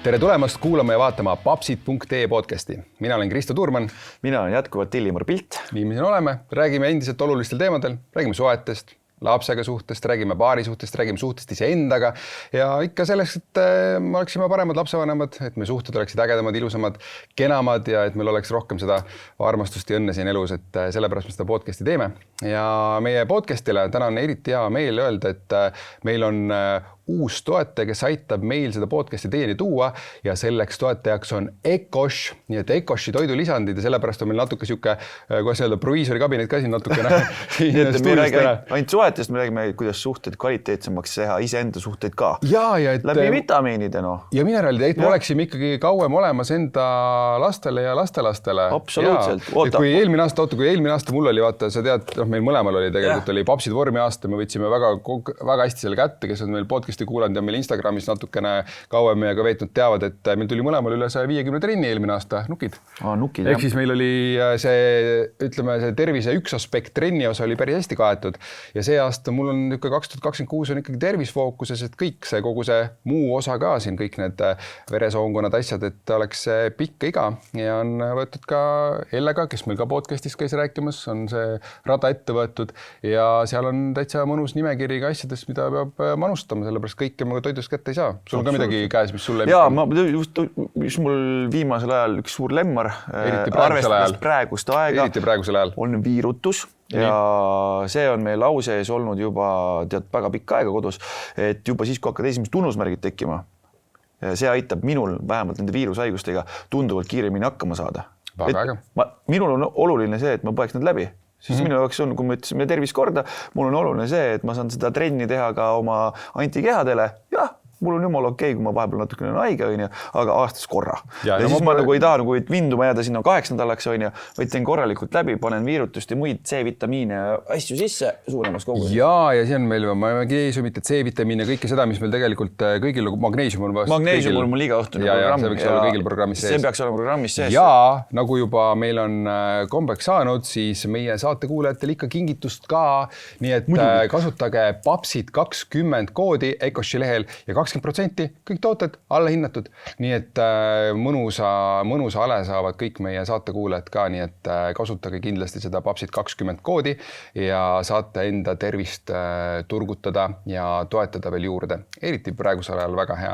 Tere tulemast kuulama ja vaatama papsid.ee podcasti. Mina olen Kristo Tuurman. Mina olen jätkuvalt Illimar Pilt. Nii me siin oleme. Räägime endiselt olulistel teemadel. Räägime suhetest, lapsega suhtest, räägime paari suhtest, räägime suhtest iseendaga ja ikka selleks, et me oleksime paremad lapsevanemad, et meie suhted oleksid ägedamad, ilusamad, kenamad ja et meil oleks rohkem seda armastust ja õnne siin elus, et sellepärast me seda podcasti teeme. Ja meie podcastile täna on eriti hea meel öelda, et meil on uus toetaja, kes aitab meil seda podcasti teieni tuua ja selleks toetajaks on Ecosh, nii et Ecoshi toidulisandid ja sellepärast on meil natuke siuke, kuidas öelda, proviisori kabinet ka siin natukene. Me räägime ainult suhetest, me räägime, kuidas suhted kvaliteetsemaks teha, iseenda suhteid ka. Läbi vitamiinide, no. Ja mineraalid, et me oleksime ikkagi kauem olemas enda lastele ja lastelastele. Absoluutselt. Kui eelmine aasta mul oli, vaata, sa tead, meil mõlemal oli tegelikult oli papsid vormi aasta, me võtsime väga hästi selle kätte, kes on meil podcasti kuulanud ja meil Instagramis natukene kauem meiega veetnud teavad, et meil tuli mõlemal üle 150 trenni eelmine aasta, nukid. Nukid, ehk siis meil oli see tervise üks aspekt trenni osa oli päris hästi kaetud ja see aasta mul on 2026 on ikkagi tervisfookuses, et kõik see, kogu see muu osa ka siin, kõik need veresoongonnad asjad, et oleks pikk iga ja on võetud ka Ellega, kes meil ka podcastis käis rääkimas, on see rada ette võetud ja seal on täitsa mõnus nimekiri ka asjadest, mida peab manustama, sellepärast kõike ma toidust kätte ei saa. Sul on ka midagi käes, mis sulle... Jaa, just mul viimasel ajal üks suur lemmar, arvestades praegust aega, on viirutus. Ja see on meil au sees olnud juba väga pikka aega kodus, et juba siis, kui hakkad esimesed tunnusmärgid tekkima, see aitab minul vähemalt nende viirushaigustega tunduvalt kiiremini hakkama saada. Minul on oluline see, et ma põeks need läbi. Siis minu jaoks on, kui me ütlesime tervis korda, mul on oluline see, et ma saan seda trenni teha ka oma antikehadele. Jah, mul on jumal okei, kui ma vahepeal natukene aige, aga aastas korra. Ja siis ma ei taha vinduma jääda sinna 8 nädalaks, vaid teen korralikult läbi, panen viirutust ja muid C-vitamiine ja asju sisse suuremas koguses. Ja siin on meil magneesiumit ja C-vitamiine ja kõike seda, mis meil tegelikult kõigil magneesium on vast. Magneesium on mul iga õhtune programm. See peaks olla kõigil programmis sees. See peaks olla programmis sees. Ja nagu juba meil on kombeks saanud, siis meie saatekuulajatel ikka kingitust ka. Nii et kasutage papsid 20 koodi Ecoshi lehel ja 20% kõik tooted alla hinnatud. Nii et mõnusa ale saavad kõik meie saatekuulajad ka, nii et kasutage kindlasti seda papsid 20 koodi ja saate enda tervist turgutada ja toetada veel juurde. Eriti praegusel ajal väga hea.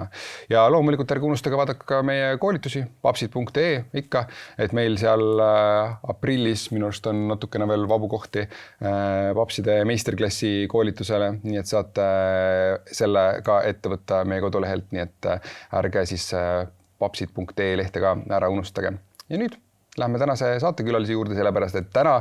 Ja loomulikult ärge unustage vaadata ka meie koolitusi papsid.ee ikka, et meil seal aprillis minu arust on natukene veel vabu kohti papside meisterklassi koolitusele, nii et saate selle ka ette võtta meie kodulehelt, nii et ärge siis papsid.ee lehte ka ära unustage. Ja nüüd lähme tänase saatekülalise juurde, sellepärast, et täna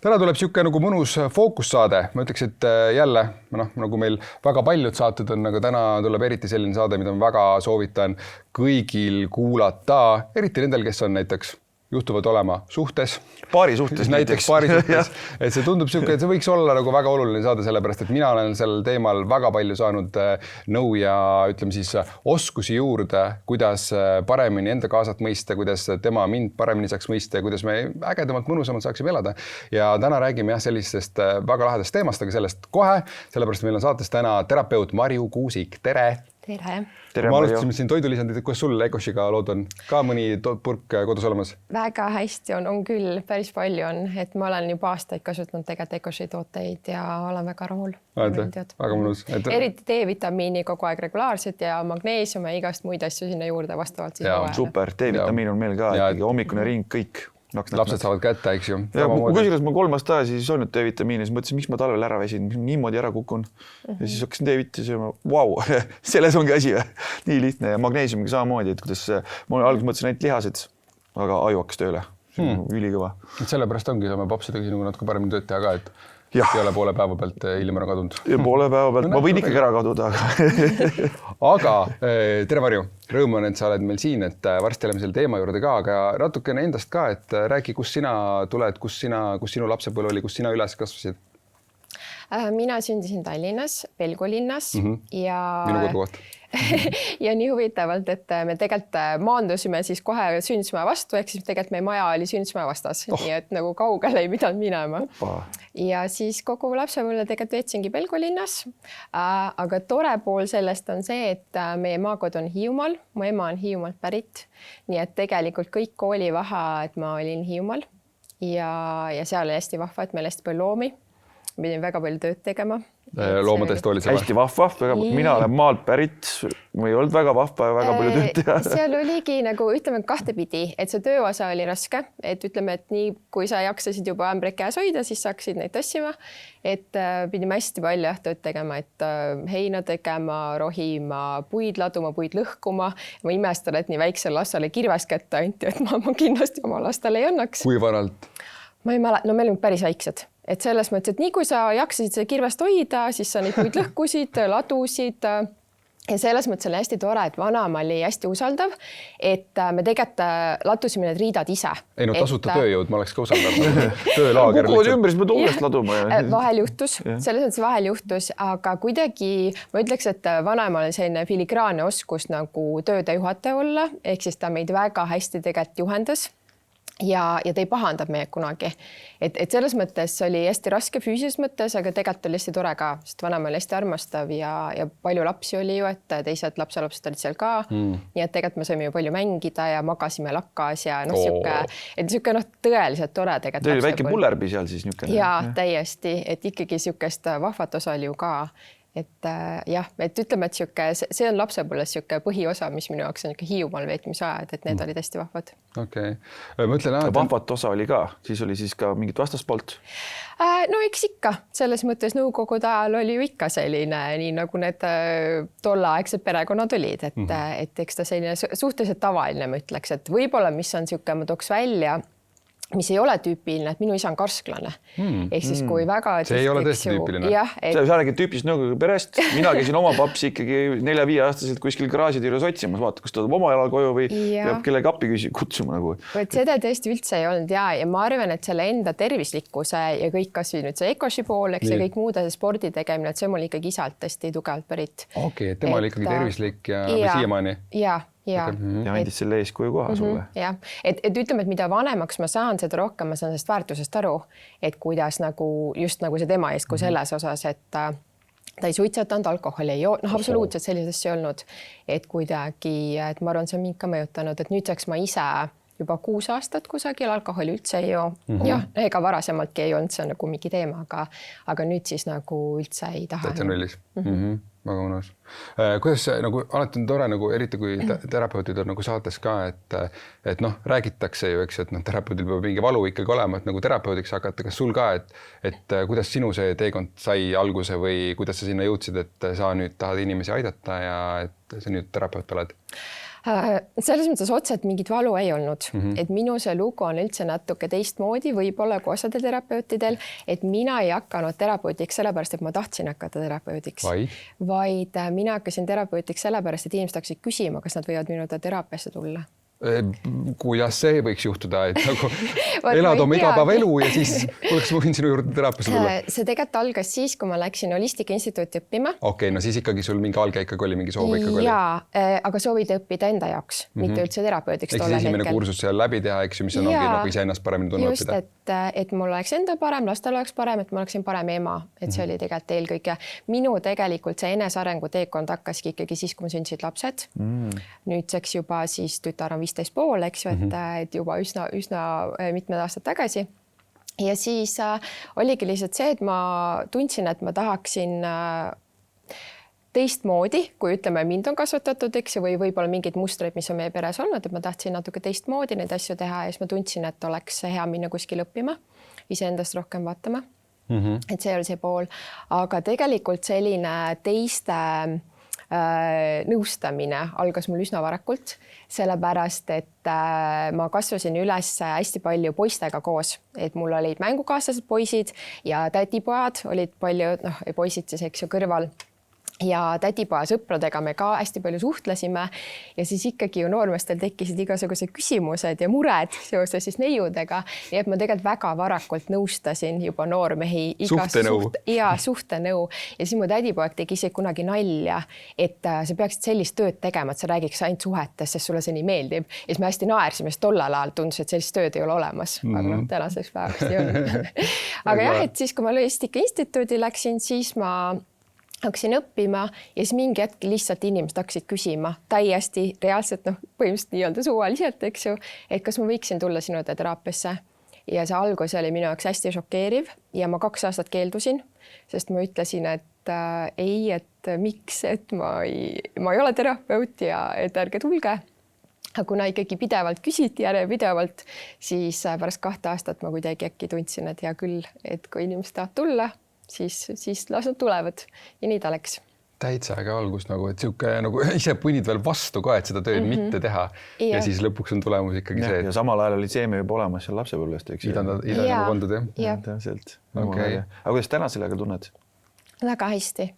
tuleb siuke nagu mõnus fookussaade. Ma ütleks, et jälle, nagu meil väga paljud saated on, aga täna tuleb eriti selline saade, mida ma väga soovitan kõigil kuulata, eriti nendel, kes on näiteks juhtuvad olema suhtes. Paari suhtes näiteks. Paari suhtes. Et see tundub siuke, et see võiks olla nagu väga oluline saada, sellepärast, et mina olen sellel teemal väga palju saanud nõu ja ütleme siis oskusi juurde, kuidas paremini enda kaasat mõista, kuidas tema mind paremini saaks mõista ja kuidas me ägedamalt mõnusamalt saaksime elada. Ja täna räägime sellisest väga lahedast teemast, aga sellest kohe, sellepärast meil on saates täna terapeut Marju Kuusik. Tere! Tere! Ma alustasime siin toidulisandid, kuidas sul Ecoshiga lood on? Ka mõni purk kodus olemas? Väga hästi on küll, päris palju on, et ma olen juba aastaid kasutanud tegelikult Ecoshi tooteid ja olen väga rahul. Väga mõnus. Eriti D-vitamiini kogu aeg regulaarselt ja magneesium ja igast muid asju sinna juurde vastavalt. Super, D-vitamiin on meil ka, hommikune ring, kõik. Lapsed saavad kätte, eks ju. Kusjuures ma 3 aasta aja siis olnud D-vitamiini, siis mõtlesin, miks ma talvel ära väsin, niimoodi ära kukun. Ja siis hakkasin D-vitamiini sööma, vau, selles ongi asi või? Nii lihtne ja magneesiumiga samamoodi, et kuidas ma alguses mõtlesin ainult lihased, aga aju hakkas tööle. See on ülikõva. Sellepärast ongi, saame papsidega sinuga natuke paremini tööd teha ka, et ei ole poole päeva pealt Illimar kadunud. Poole päeva pealt, ma võin ikkagi ära kaduda. Aga tere Marju, rõõm on, et sa oled meil siin, et varsti oleme selle teema juurde ka, aga natukene endast ka, et räägi, kus sina tuled, kus sinu lapsepõlv oli, kus sina üles kasvasid? Mina sündisin Tallinnas, Pelgu linnas ja minu kodukoht. ja nii huvitavalt, et me tegelikult maandusime siis kohe Sündsmäe vastu, ehk siis tegelikult meie maja oli Sündsmäe vastas, nii et nagu kaugele ei pidanud minema. Ja siis kogu lapsepõlve tegelikult veetsingi Pelgu linnas. Aga tore pool sellest on see, et meie maakod on Hiiumaal, mu ema on Hiiumaalt pärit, nii et tegelikult kõik koolivaheajad ma olin Hiiumaal ja seal oli hästi vahva, et meil hästi palju loomi. Pidin väga palju tööd tegema. Loomadest oli see hästi vahva, mina olen maalt pärit, ma ei olnud väga vahva ja väga palju tööd teha. Seal oligi nagu ütleme kahtepidi, et see tööosa oli raske, et ütleme, et nii kui sa jaksasid juba ämbreid käes hoida, siis saaksid neid tassima, et pidime hästi palju tööd tegema, et heina tegema, rohima, puid laduma, puid lõhkuma. Ma imestan, et nii väiksele lastele kirves kätte anti, et ma kindlasti oma lastele ei annaks. Kui vanalt? Ma ei mäleta, no me olime päris väiksed. Et selles mõttes, et nii kui sa jaksasid seda kirvest hoida, siis sa neid puid lõhkusid, ladusid ja selles mõttes oli hästi tore, et vanaema oli hästi usaldav, et me tegelikult ladusime need riidad ise. Ei no tasuta tööjõud, ma oleks ka usaldav. Töölaager lihtsalt. Ümber, siis me tuulest laduma. Vahel juhtus, selles mõttes vahel juhtus, aga kuidagi ma ütleks, et vanaemal oli selline filigraanne oskus nagu tööde juhataja olla, ehk siis ta meid väga hästi tegelikult juhendas. Ja ta ei pahandab meie kunagi. Et selles mõttes oli hästi raske füüsilises mõttes, aga tegelikult oli hästi tore ka, sest vanaema oli hästi armastav ja palju lapsi oli ju, et teised lapselapsed olid seal ka. Nii et tegelikult me saime ju palju mängida ja magasime lakkas ja siuke tõeliselt tore tegelikult. Teil oli väike pullerbi seal siis niisugune. Ja täiesti, et ikkagi siukest vahvat osa oli ju ka. Et jah, et ütleme, et see on lapsepõlves siuke põhiosa, mis minu jaoks on Hiiumaal veetmise ajad, et need olid hästi vahvad. Okei. Mõtlen, vahvat osa oli ka, siis oli siis ka mingit vastaspoolt? No eks ikka, selles mõttes nõukogude ajal oli ju ikka selline, nii nagu need tolleaegsed perekonnad olid, et eks ta selline suhteliselt tavaline, ma ütleks, et võib-olla mis on siuke, ma tooks välja, mis ei ole tüüpiline, et minu isa on karsklane. Ehk siis kui väga... See ei ole tõesti tüüpiline. Sa räägid tüüpist nõukogude perest. Mina käisin oma papsi ikkagi 4-5-aastaselt kuskil garaažid juures otsimas, vaata, kas ta tuleb oma jalal koju või peab kellegi appi kutsuma nagu. Seda tõesti üldse ei olnud ja ma arvan, et selle enda tervislikkuse ja kõik kasvõi nüüd see Ecoshi pool, eks ja kõik muude spordi tegemine, et see mul ikkagi isalt tõesti tugevalt pärit. Okei, et tema oli ikkagi tervislik ja siiamaani. Ja andis selle eeskuju koha sulle. Ja, et ütleme, et mida vanemaks ma saan, seda rohkem ma saan sellest väärtusest aru, et kuidas nagu just nagu see tema eeskuju selles osas, et ta ei suitsetanud, alkoholi ei joo, absoluutselt sellised asju olnud, et kuidagi, et ma arvan, see on mind ka mõjutanud, et nüüdseks ma ise juba 6 aastat kusagil alkoholi üldse ei joo. Ja ega varasemaltki ei olnud see nagu mingi teema, aga nüüd siis nagu üldse ei taha. Täitsa nullis. Väga mõnus. Kuidas nagu alati on tore, nagu, eriti kui terapeutid on nagu saates ka, et räägitakse ju, eks, et terapeudil peab mingi valu ikkagi olema, et nagu terapeudiks hakata. Kas sul ka, et kuidas sinu see teekond sai alguse või kuidas sa sinna jõudsid, et sa nüüd tahad inimesi aidata ja et sa nüüd terapeut oled? Selles mõttes otseselt mingit valu ei olnud, et minu see lugu on üldse natuke teistmoodi, võib-olla kui osadel terapeutidel, et mina ei hakanud terapeudiks sellepärast, et ma tahtsin hakata terapeudiks, vaid mina hakkasin terapeutiks sellepärast, et inimesed hakkasid küsima, kas nad võivad minu teraapiasse tulla. Kuidas see võiks juhtuda, et nagu elad oma igapäevaelu ja siis oleks võin sinu juurde teraapiasse tulla? See tegelikult algas siis, kui ma läksin Holistika Instituuti õppima. Okei, no siis ikkagi sul mingi alge ikkagi oli, mingi soov ikkagi oli. Jaa, aga soovid õppida enda jaoks, mitte üldse terapeudiks tolle hetkel. Esimene kursus seal läbi teha, eks ju, mis on ongi nagu ise ennast paremini tunne õppida. Just, et mul oleks enda parem, lastel oleks parem, et ma oleksin parem ema, et see oli tegelikult eelkõige. Minu tegelikult see enesarengu teekond hakkaski ikkagi siis, kui ma sündisid lapsed. Nüüdseks juba siis tütar on 15 pool, eks ju, et juba üsna mitmed aastad tagasi. Ja siis oligi lihtsalt see, et ma tundsin, et ma tahaksin teistmoodi, kui ütleme, mind on kasvatatud, eks ju, või võib-olla mingid mustreid, mis on meie peres olnud, et ma tahtsin natuke teistmoodi neid asju teha ja siis ma tundsin, et oleks hea minna kuskil õppima, iseendast rohkem vaatama. Et see oli see pool. Aga tegelikult selline teiste nõustamine algas mul üsna varakult, sellepärast, et ma kasvasin üles hästi palju poistega koos, et mul olid mängukaaslased poisid ja tädipojad olid palju, poisid siis, eks ju, kõrval. ja tädipoja sõpradega me ka hästi palju suhtlesime ja siis ikkagi ju noormeestel tekkisid igasugused küsimused ja mured seoses siis neiudega. Nii et ma tegelikult väga varakult nõustasin juba noormehi suhtenõu. Suhtenõu. Ja siis mu tädipoeg tegi ise kunagi nalja, et sa peaksid sellist tööd tegema, et sa räägiks ainult suhetes, sest sulle see nii meeldib. Ja siis me hästi naersime, sest tollal ajal tundus, et sellist tööd ei ole olemas. Aga tänaseks päevast ei olnud. Aga jah, et siis, kui ma Logistika Instituudi läksin, siis ma hakkasin õppima ja siis mingi hetk lihtsalt inimesed hakkasid küsima täiesti reaalselt, põhimõtteliselt nii-öelda suvaliselt, eks ju, et kas ma võiksin tulla sinu teraapiasse. Ja see algus oli minu jaoks hästi šokeeriv ja ma 2 aastat keeldusin, sest ma ütlesin, et ei, et miks, et ma ei ole terapeut ja et ärge tulge. Aga kuna ikkagi pidevalt küsiti järjepidevalt, siis pärast 2 aastat ma kuidagi äkki tundsin, et hea küll, et kui inimesed tahavad tulla, siis las nad tulevad ja nii ta läks. Täitsa äge algus, et siuke ise põnnid veel vastu ka, et seda tööd mitte teha ja siis lõpuks on tulemus ikkagi see. Ja samal ajal oli seeme juba olemas seal lapsepõlvest, eks. Ida nagu kondud, jah? Täpselt. Okay. Aga kuidas täna sellega tunned? Väga hästi.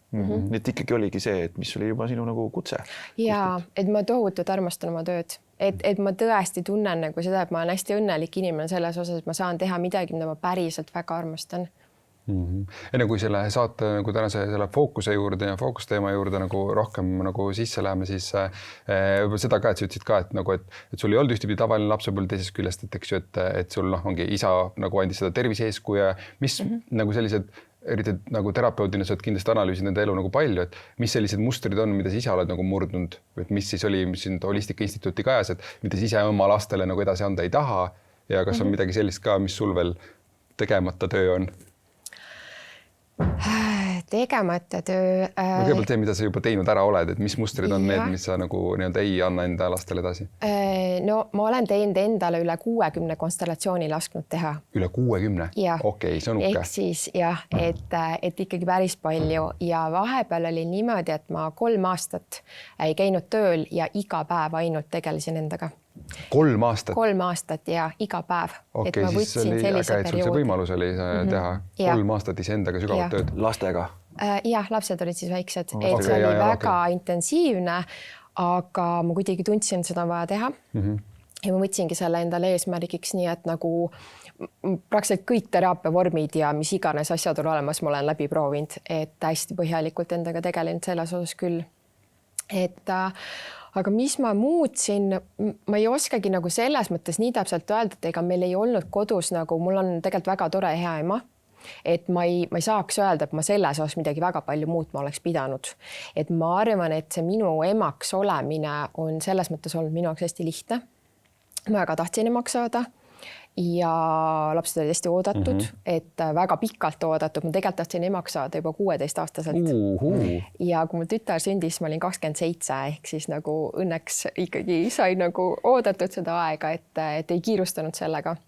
Et ikkagi oligi see, et mis oli juba sinu nagu kutse? Ja, et ma tohutult armastan oma tööd. Et ma tõesti tunnen nagu seda, et ma olen hästi õnnelik inimene selles osas, et ma saan teha midagi, mida ma päriselt väga armastan. Enne kui selle saate tänase selle fookuse juurde ja fookusteema juurde rohkem sisse läheme, siis seda ka, et sa ütlesid ka, et sul ei olnud ühtepidi tavaline lapsepõlv teisest küljest, et eks ju, et sul ongi isa andis seda tervise eeskuju ja mis sellised eriti terapeudina sa oled kindlasti analüüsinud enda elu palju, et mis sellised mustrid on, mida sa ise oled murdnud, et mis siis oli, mis sind Holistika Instituuti kajas, et mida sa ise oma lastele edasi anda ei taha ja kas on midagi sellist ka, mis sul veel tegemata töö on? Tegemata töö. Kõigepealt see, mida sa juba teinud ära oled, et mis mustrid on need, mis sa ei anna enda lastele edasi? No ma olen teinud endale üle 60 konstellatsiooni lasknud teha. Üle 60? Okei, see on uhke. Ehk siis jah, et ikkagi päris palju ja vahepeal oli niimoodi, et ma 3 aastat ei käinud tööl ja iga päev ainult tegelesin endaga. 3 aastat? 3 aastat ja iga päev. Okei, siis oli äge, et sul see võimalus oli teha 3 aastat iseendaga sügavalt tööd. Lastega? Jah, lapsed olid siis väiksed, et see oli väga intensiivne, aga ma kuidagi tundsin, seda on vaja teha. Ja ma võtsingi selle endale eesmärgiks nii, et praktiliselt kõik teraapiavormid ja mis iganes asjad on olemas, ma olen läbi proovinud, et hästi põhjalikult endaga tegelenud selles osas küll. Aga mis ma muutsin, ma ei oskagi selles mõttes nii täpselt öelda, et ega meil ei olnud kodus mul on tegelikult väga tore hea ema, et ma ei saaks öelda, et ma selles osas midagi väga palju muutma oleks pidanud. Et ma arvan, et see minu emaks olemine on selles mõttes olnud minu jaoks hästi lihtne. Ma väga tahtsin emaks saada ja lapsed olid hästi oodatud, et väga pikalt oodatud. Ma tegelikult tahtsin emaks saada juba 16-aastaselt. Ja kui mul tütar sündis, ma olin 27, ehk siis õnneks ikkagi sai oodatud seda aega, et ei kiirustanud sellega.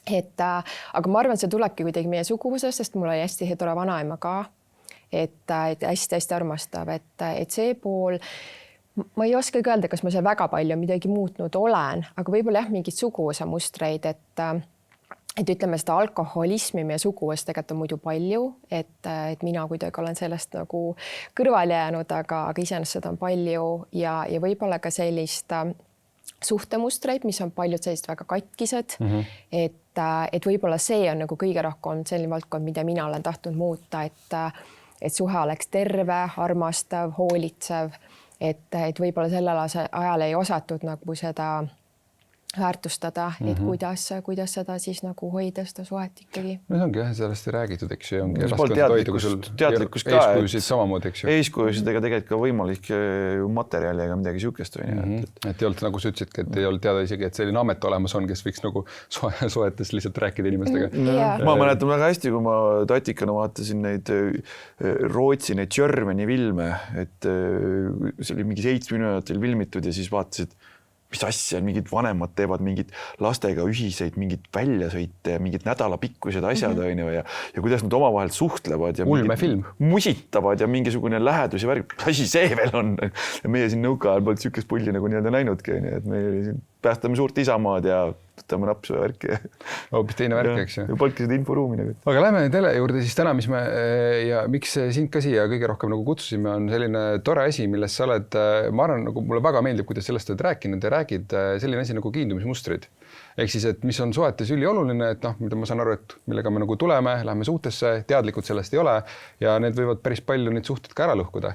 Aga ma arvan, see tulebki kuidagi meie suguvusest, sest mul oli hästi tore vanaema ka, et hästi-hästi armastav, et see pool, ma ei oska öelda, kas ma seal väga palju midagi muutnud olen, aga võib-olla mingid suguvuse mustreid, et ütleme seda alkoholismi meie suguvust tegelikult on muidu palju, et mina kuidagi olen sellest kõrval jäänud, aga iseenesest seda on palju ja võib-olla ka sellist suhtemustreid, mis on paljud sellised väga katkised, et võib-olla see on kõige rohkem selline valdkond, mida mina olen tahtnud muuta, et suhe oleks terve, armastav, hoolitsev, et võib-olla sellel ajal ei osatud seda väärtustada, et kuidas seda siis hoida seda suhet ikkagi. No see ongi sellest ei räägitud, eks ju, ongi teadlikkus ka, eeskujusid samamoodi, eks ju. Eeskujusid ega tegelikult ka võimalik materjali ega midagi sihukest. Et ei olnud, nagu sa ütlesidki, et ei olnud teada isegi, et selline amet olemas on, kes võiks soetes lihtsalt rääkida inimestega. Ma mäletan väga hästi, kui ma tatikana vaatasin neid Rootsi, neid Germani filme, et see oli mingi 7 minutil filmitud ja siis vaatasid, mis asja, mingid vanemad teevad mingid lastega ühiseid, mingid väljasõite, mingid nädalapikkused asjad ja kuidas nad omavahel suhtlevad ja musitavad ja mingisugune lähedus ja värg, asi see veel on. Ja meie siin nõuka ajal polnud sihukest pulli nii-öelda näinudki, et meil oli siin päästame suurt isamaad ja võtame napsu ja värki. Hoopis teine värk, eks ju. Ja polngi seda inforuumi nagu. Aga lähme tele juurde siis täna, mis me ja miks sind ka siia kõige rohkem nagu kutsusime, on selline tore asi, milles sa oled, ma arvan, nagu mulle väga meeldib, kuidas sellest oled rääkinud ja räägid selline asi nagu kiindumismustrid. Ehk siis, et mis on suhetes ülioluline, et noh, mida ma saan aru, et millega me nagu tuleme, lähme suhtesse, teadlikud sellest ei ole ja need võivad päris palju neid suhted ka ära lõhkuda.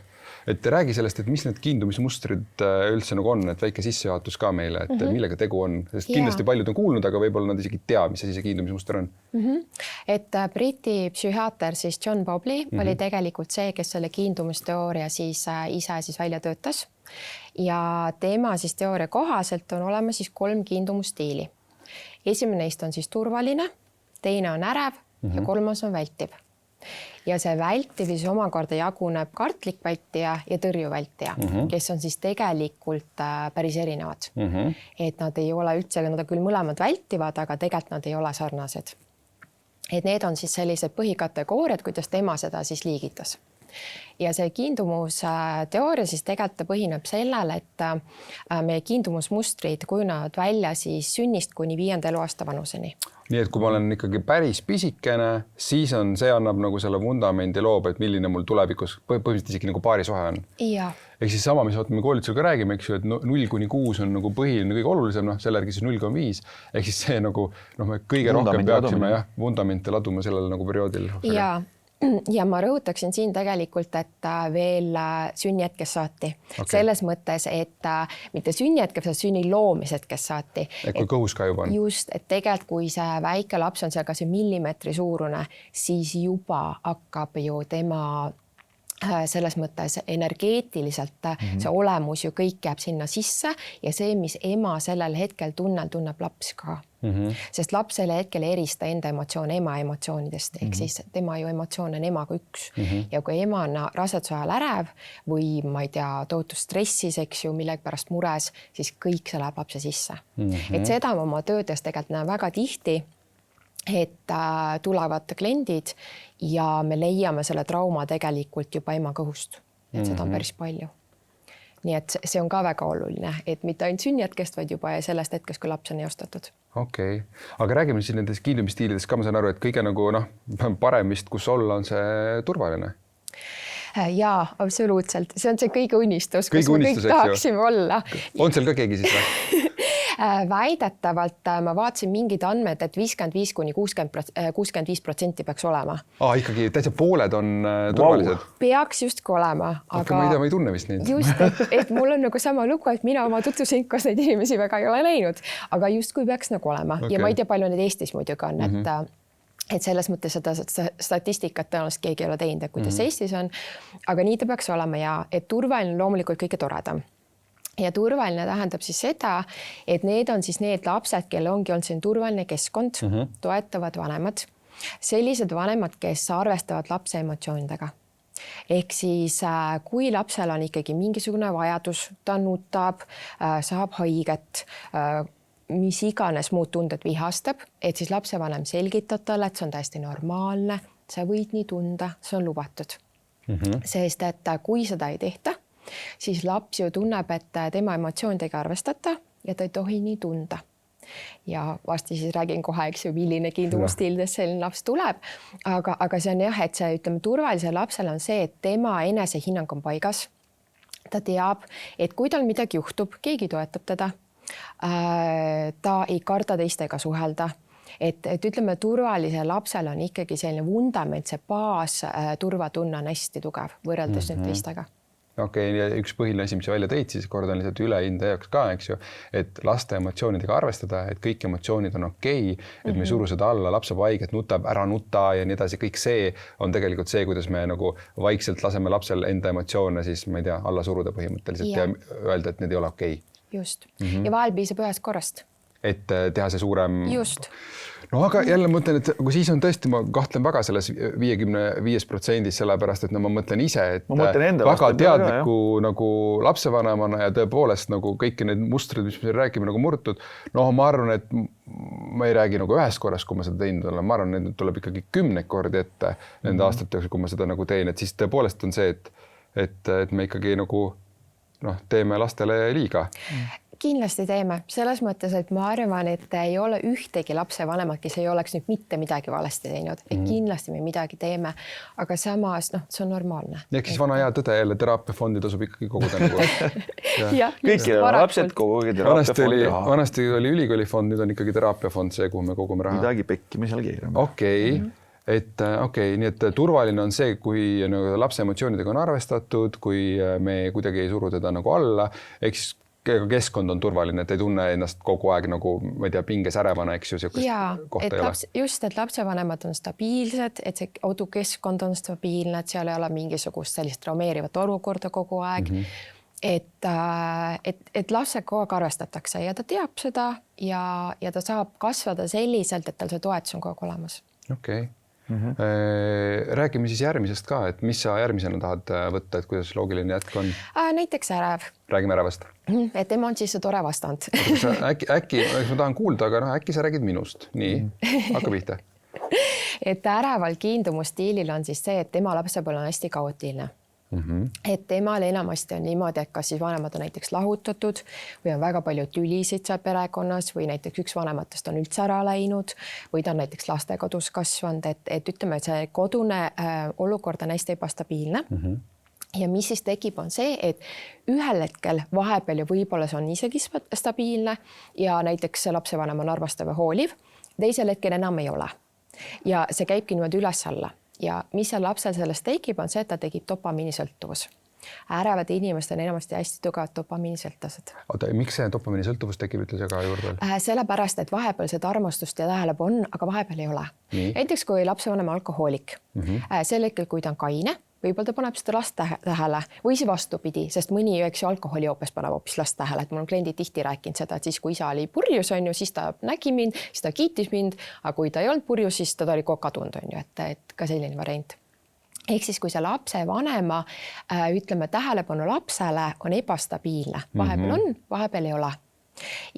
Et räägi sellest, et mis need kiindumismustrid üldse nagu on, et väike sissejuhatus ka meile, et millega tegu on. Sest kindlasti paljud on kuulnud, aga võib-olla nad isegi tea, mis asi see kiindumismuster on. Et Briti psühhiaater siis John Bowlby oli tegelikult see, kes selle kiindumisteooria siis ise siis välja töötas. Ja tema siis teooria kohaselt on olema siis 3 kiindumustiili. Esimene neist on siis turvaline, teine on ärev ja 3. on vältiv. Ja see vältiv siis omakorda jaguneb kartlik vältija ja tõrju vältija, kes on siis tegelikult päris erinevad. Et nad ei ole üldse, nad on küll mõlemad vältivad, aga tegelikult nad ei ole sarnased. Et need on siis sellised põhikategooriad, kuidas tema seda siis liigitas. Ja see kiindumusteooria siis tegelikult põhineb sellele, et meie kiindumusmustrid kujunevad välja siis sünnist kuni 5. eluaasta vanuseni. Nii et kui ma olen ikkagi päris pisikene, siis on, see annab nagu selle vundamendi loob, et milline mul tulevikus põhimõtteliselt isegi nagu paarisuhe on. Ja. Ehk siis sama, mis me koolitusel ka räägime, eks ju, et 0-6 on nagu põhiline kõige olulisem, noh, selle järgi siis 0,5. Ehk siis see nagu, noh, me kõige rohkem peaksime vundamente laduma sellel nagu perioodil. Ja ma rõhutaksin siin tegelikult, et veel sünnihetkest saati. Selles mõttes, et mitte sünnihetkest, vaid sünni loomishetkest saati. Et kui kõhus ka juba on. Just, et tegelikult kui see väike laps on seal ka see millimeetri suurune, siis juba hakkab ju tema selles mõttes energeetiliselt see olemus ju kõik jääb sinna sisse ja see, mis ema sellel hetkel tunneb laps ka. Sest laps selle hetkel ei erista enda emotsioone ema emotsioonidest, ehk siis tema ju emotsioon on emaga üks. Ja kui ema on raseduse ajal ärev või ma ei tea, tohutu stressis, eks ju, millega pärast mures, siis kõik see läheb lapse sisse. Et seda ma oma töödes tegelikult näen väga tihti, et tulevad kliendid ja me leiame selle trauma tegelikult juba ema kõhust. Et seda on päris palju. Nii et see on ka väga oluline, et mitte ainult sünnihetkest, vaid juba sellest hetkest, kui laps on eostatud. Okei. Aga räägime siis nendest kiindumistiilidest ka, ma saan aru, et kõige nagu parem vist, kus olla, on see turvaline. Jaa, absoluutselt. See on see kõige unistus, kus me kõik tahaksime olla. On seal ka keegi siis või? Väidetavalt ma vaatasin mingid andmed, et 55% peaks olema. Ikkagi täitsa pooled on turvalised? Peaks justkui olema. Aga ma ei tea, ma ei tunne vist neid. Just, et mul on nagu sama lugu, et mina oma tutvusringkos neid inimesi väga ei ole näinud, aga justkui peaks nagu olema. Ja ma ei tea, palju need Eestis muidugi on, et selles mõttes seda statistikat tõenäoliselt keegi ei ole teinud, et kuidas Eestis on, aga nii ta peaks olema ja et turvaline loomulikult kõige toredam. Ja turvaline tähendab siis seda, et need on siis need lapsed, kelle ongi olnud siin turvaline keskkond, toetavad vanemad, sellised vanemad, kes arvestavad lapse emotsioonidega. Ehk siis, kui lapsel on ikkagi mingisugune vajadus, ta nutab, saab haiget, mis iganes muud tunded vihastab, et siis lapsevanem selgitab talle, et see on täiesti normaalne, sa võid nii tunda, see on lubatud. Sest, et kui seda ei tehta, siis laps ju tunneb, et tema emotsioonidega arvestata ja ta ei tohi nii tunda. Ja vasti siis räägin kohe, eks ju, milline kiindumustiilides selline laps tuleb. Aga see on jah, et see ütleme, turvalise lapsel on see, et tema enesehinnang on paigas. Ta teab, et kui tal midagi juhtub, keegi toetab teda. Ta ei karda teistega suhelda. Et ütleme, turvalise lapsel on ikkagi selline vundament, see baas turvatunne on hästi tugev võrreldes nüüd teistega. Okei, üks põhiline asi, mis välja tõid, siis kordan lihtsalt ülehinda jaoks ka, eks ju, et laste emotsioonidega arvestada, et kõik emotsioonid on okei, et me ei suru seda alla, laps saab haiget, nutab, ära nuta ja nii edasi, kõik see on tegelikult see, kuidas me nagu vaikselt laseme lapsel enda emotsioone siis, ma ei tea, alla suruda põhimõtteliselt ja öelda, et need ei ole okei. Just. Ja vahel piisab ühest korrast. Et teha see suurem... Just. No aga jälle mõtlen, et kui siis on tõesti, ma kahtlen väga selles 55% sellepärast, et ma mõtlen ise, et väga teadliku nagu lapsevanemana ja tõepoolest nagu kõiki need mustrid, mis me räägime nagu murtud, ma arvan, et ma ei räägi nagu ühest korrast, kui ma seda teinud olen, ma arvan, et tuleb ikkagi 10 kordi ette nende aastate jooksul, kui ma seda nagu teen, et siis tõepoolest on see, et me ikkagi nagu teeme lastele liiga. kindlasti teeme, selles mõttes, et ma arvan, et ei ole ühtegi lapsevanemat, kes ei oleks nüüd mitte midagi valesti teinud. Et kindlasti me midagi teeme, aga samas see on normaalne. Ehk siis vana hea tõde jälle teraapiafondi tasub ikkagi koguda nagu. Kõikidel lapsed koguge teraapiafondi raha. Vanasti oli ülikoolifond, nüüd on ikkagi teraapiafond see, kuhu me kogume raha. Midagi pekki me seal keerame. Okei. Nii et turvaline on see, kui nagu lapse emotsioonidega on arvestatud, kui me kuidagi ei suru teda nagu alla, ehk siis keskkond on turvaline, et ei tunne ennast kogu aeg nagu, ma ei tea, pinges ärevana, eks ju, kohta ei ole. Just, et lapsevanemad on stabiilsed, et see kodukeskkond on stabiilne, et seal ei ole mingisugust sellist traumeerivat olukorda kogu aeg. Et lapse kogu aeg arvestatakse ja ta teab seda ja ta saab kasvada selliselt, et tal see toetus on kogu aeg olemas. Okei. Räägime siis järgmisest ka, et mis sa järgmisena tahad võtta, et kuidas loogiline jätk on? Näiteks ärev. Räägime ärevast. Et tema on siis see tore vastand. Äkki ma tahan kuulda, aga äkki sa räägid minust. Nii, hakka pihta. Et äreval kiindumusstiilil on siis see, et tema lapsepõlv on hästi kaootiline. Et temal enamasti on niimoodi, et kas siis vanemad on näiteks lahutatud või on väga palju tülisid seal perekonnas või näiteks üks vanematest on üldse ära läinud või ta on näiteks lastekodus kasvanud, et ütleme, et see kodune olukord on hästi ebastabiilne. Ja mis siis tekib, on see, et ühel hetkel vahepeal ja võib-olla see on isegi stabiilne ja näiteks lapsevanem on armastav ja hooliv, teisel hetkel enam ei ole. Ja see käibki niimoodi üles-alla. Ja mis seal lapsel sellest tekib, on see, et ta tekib dopamiinisõltuvus. Ärevad inimesed on enamasti hästi tugevad dopamiinisõltuvused. Oota, miks see dopamiinisõltuvus tekib, ütle see ka juurde? Sellepärast, et vahepeal seda armastust ja tähelepanu on, aga vahepeal ei ole. Näiteks kui lapsevanem alkohoolik, sel hetkel, kui ta on kaine, võib-olla ta paneb seda last tähele või see vastupidi, sest mõni alkoholijoopes paneb hoopis last tähele, et mul on kliendid tihti rääkinud seda, et siis kui isa oli purjus, on ju, siis ta nägi mind, siis ta kiitis mind, aga kui ta ei olnud purjus, siis ta oli kadunud, on ju, et ka selline variant. Ehk siis, kui see lapsevanema, ütleme, tähelepanu lapsele on ebastabiilne, vahepeal on, vahepeal ei ole.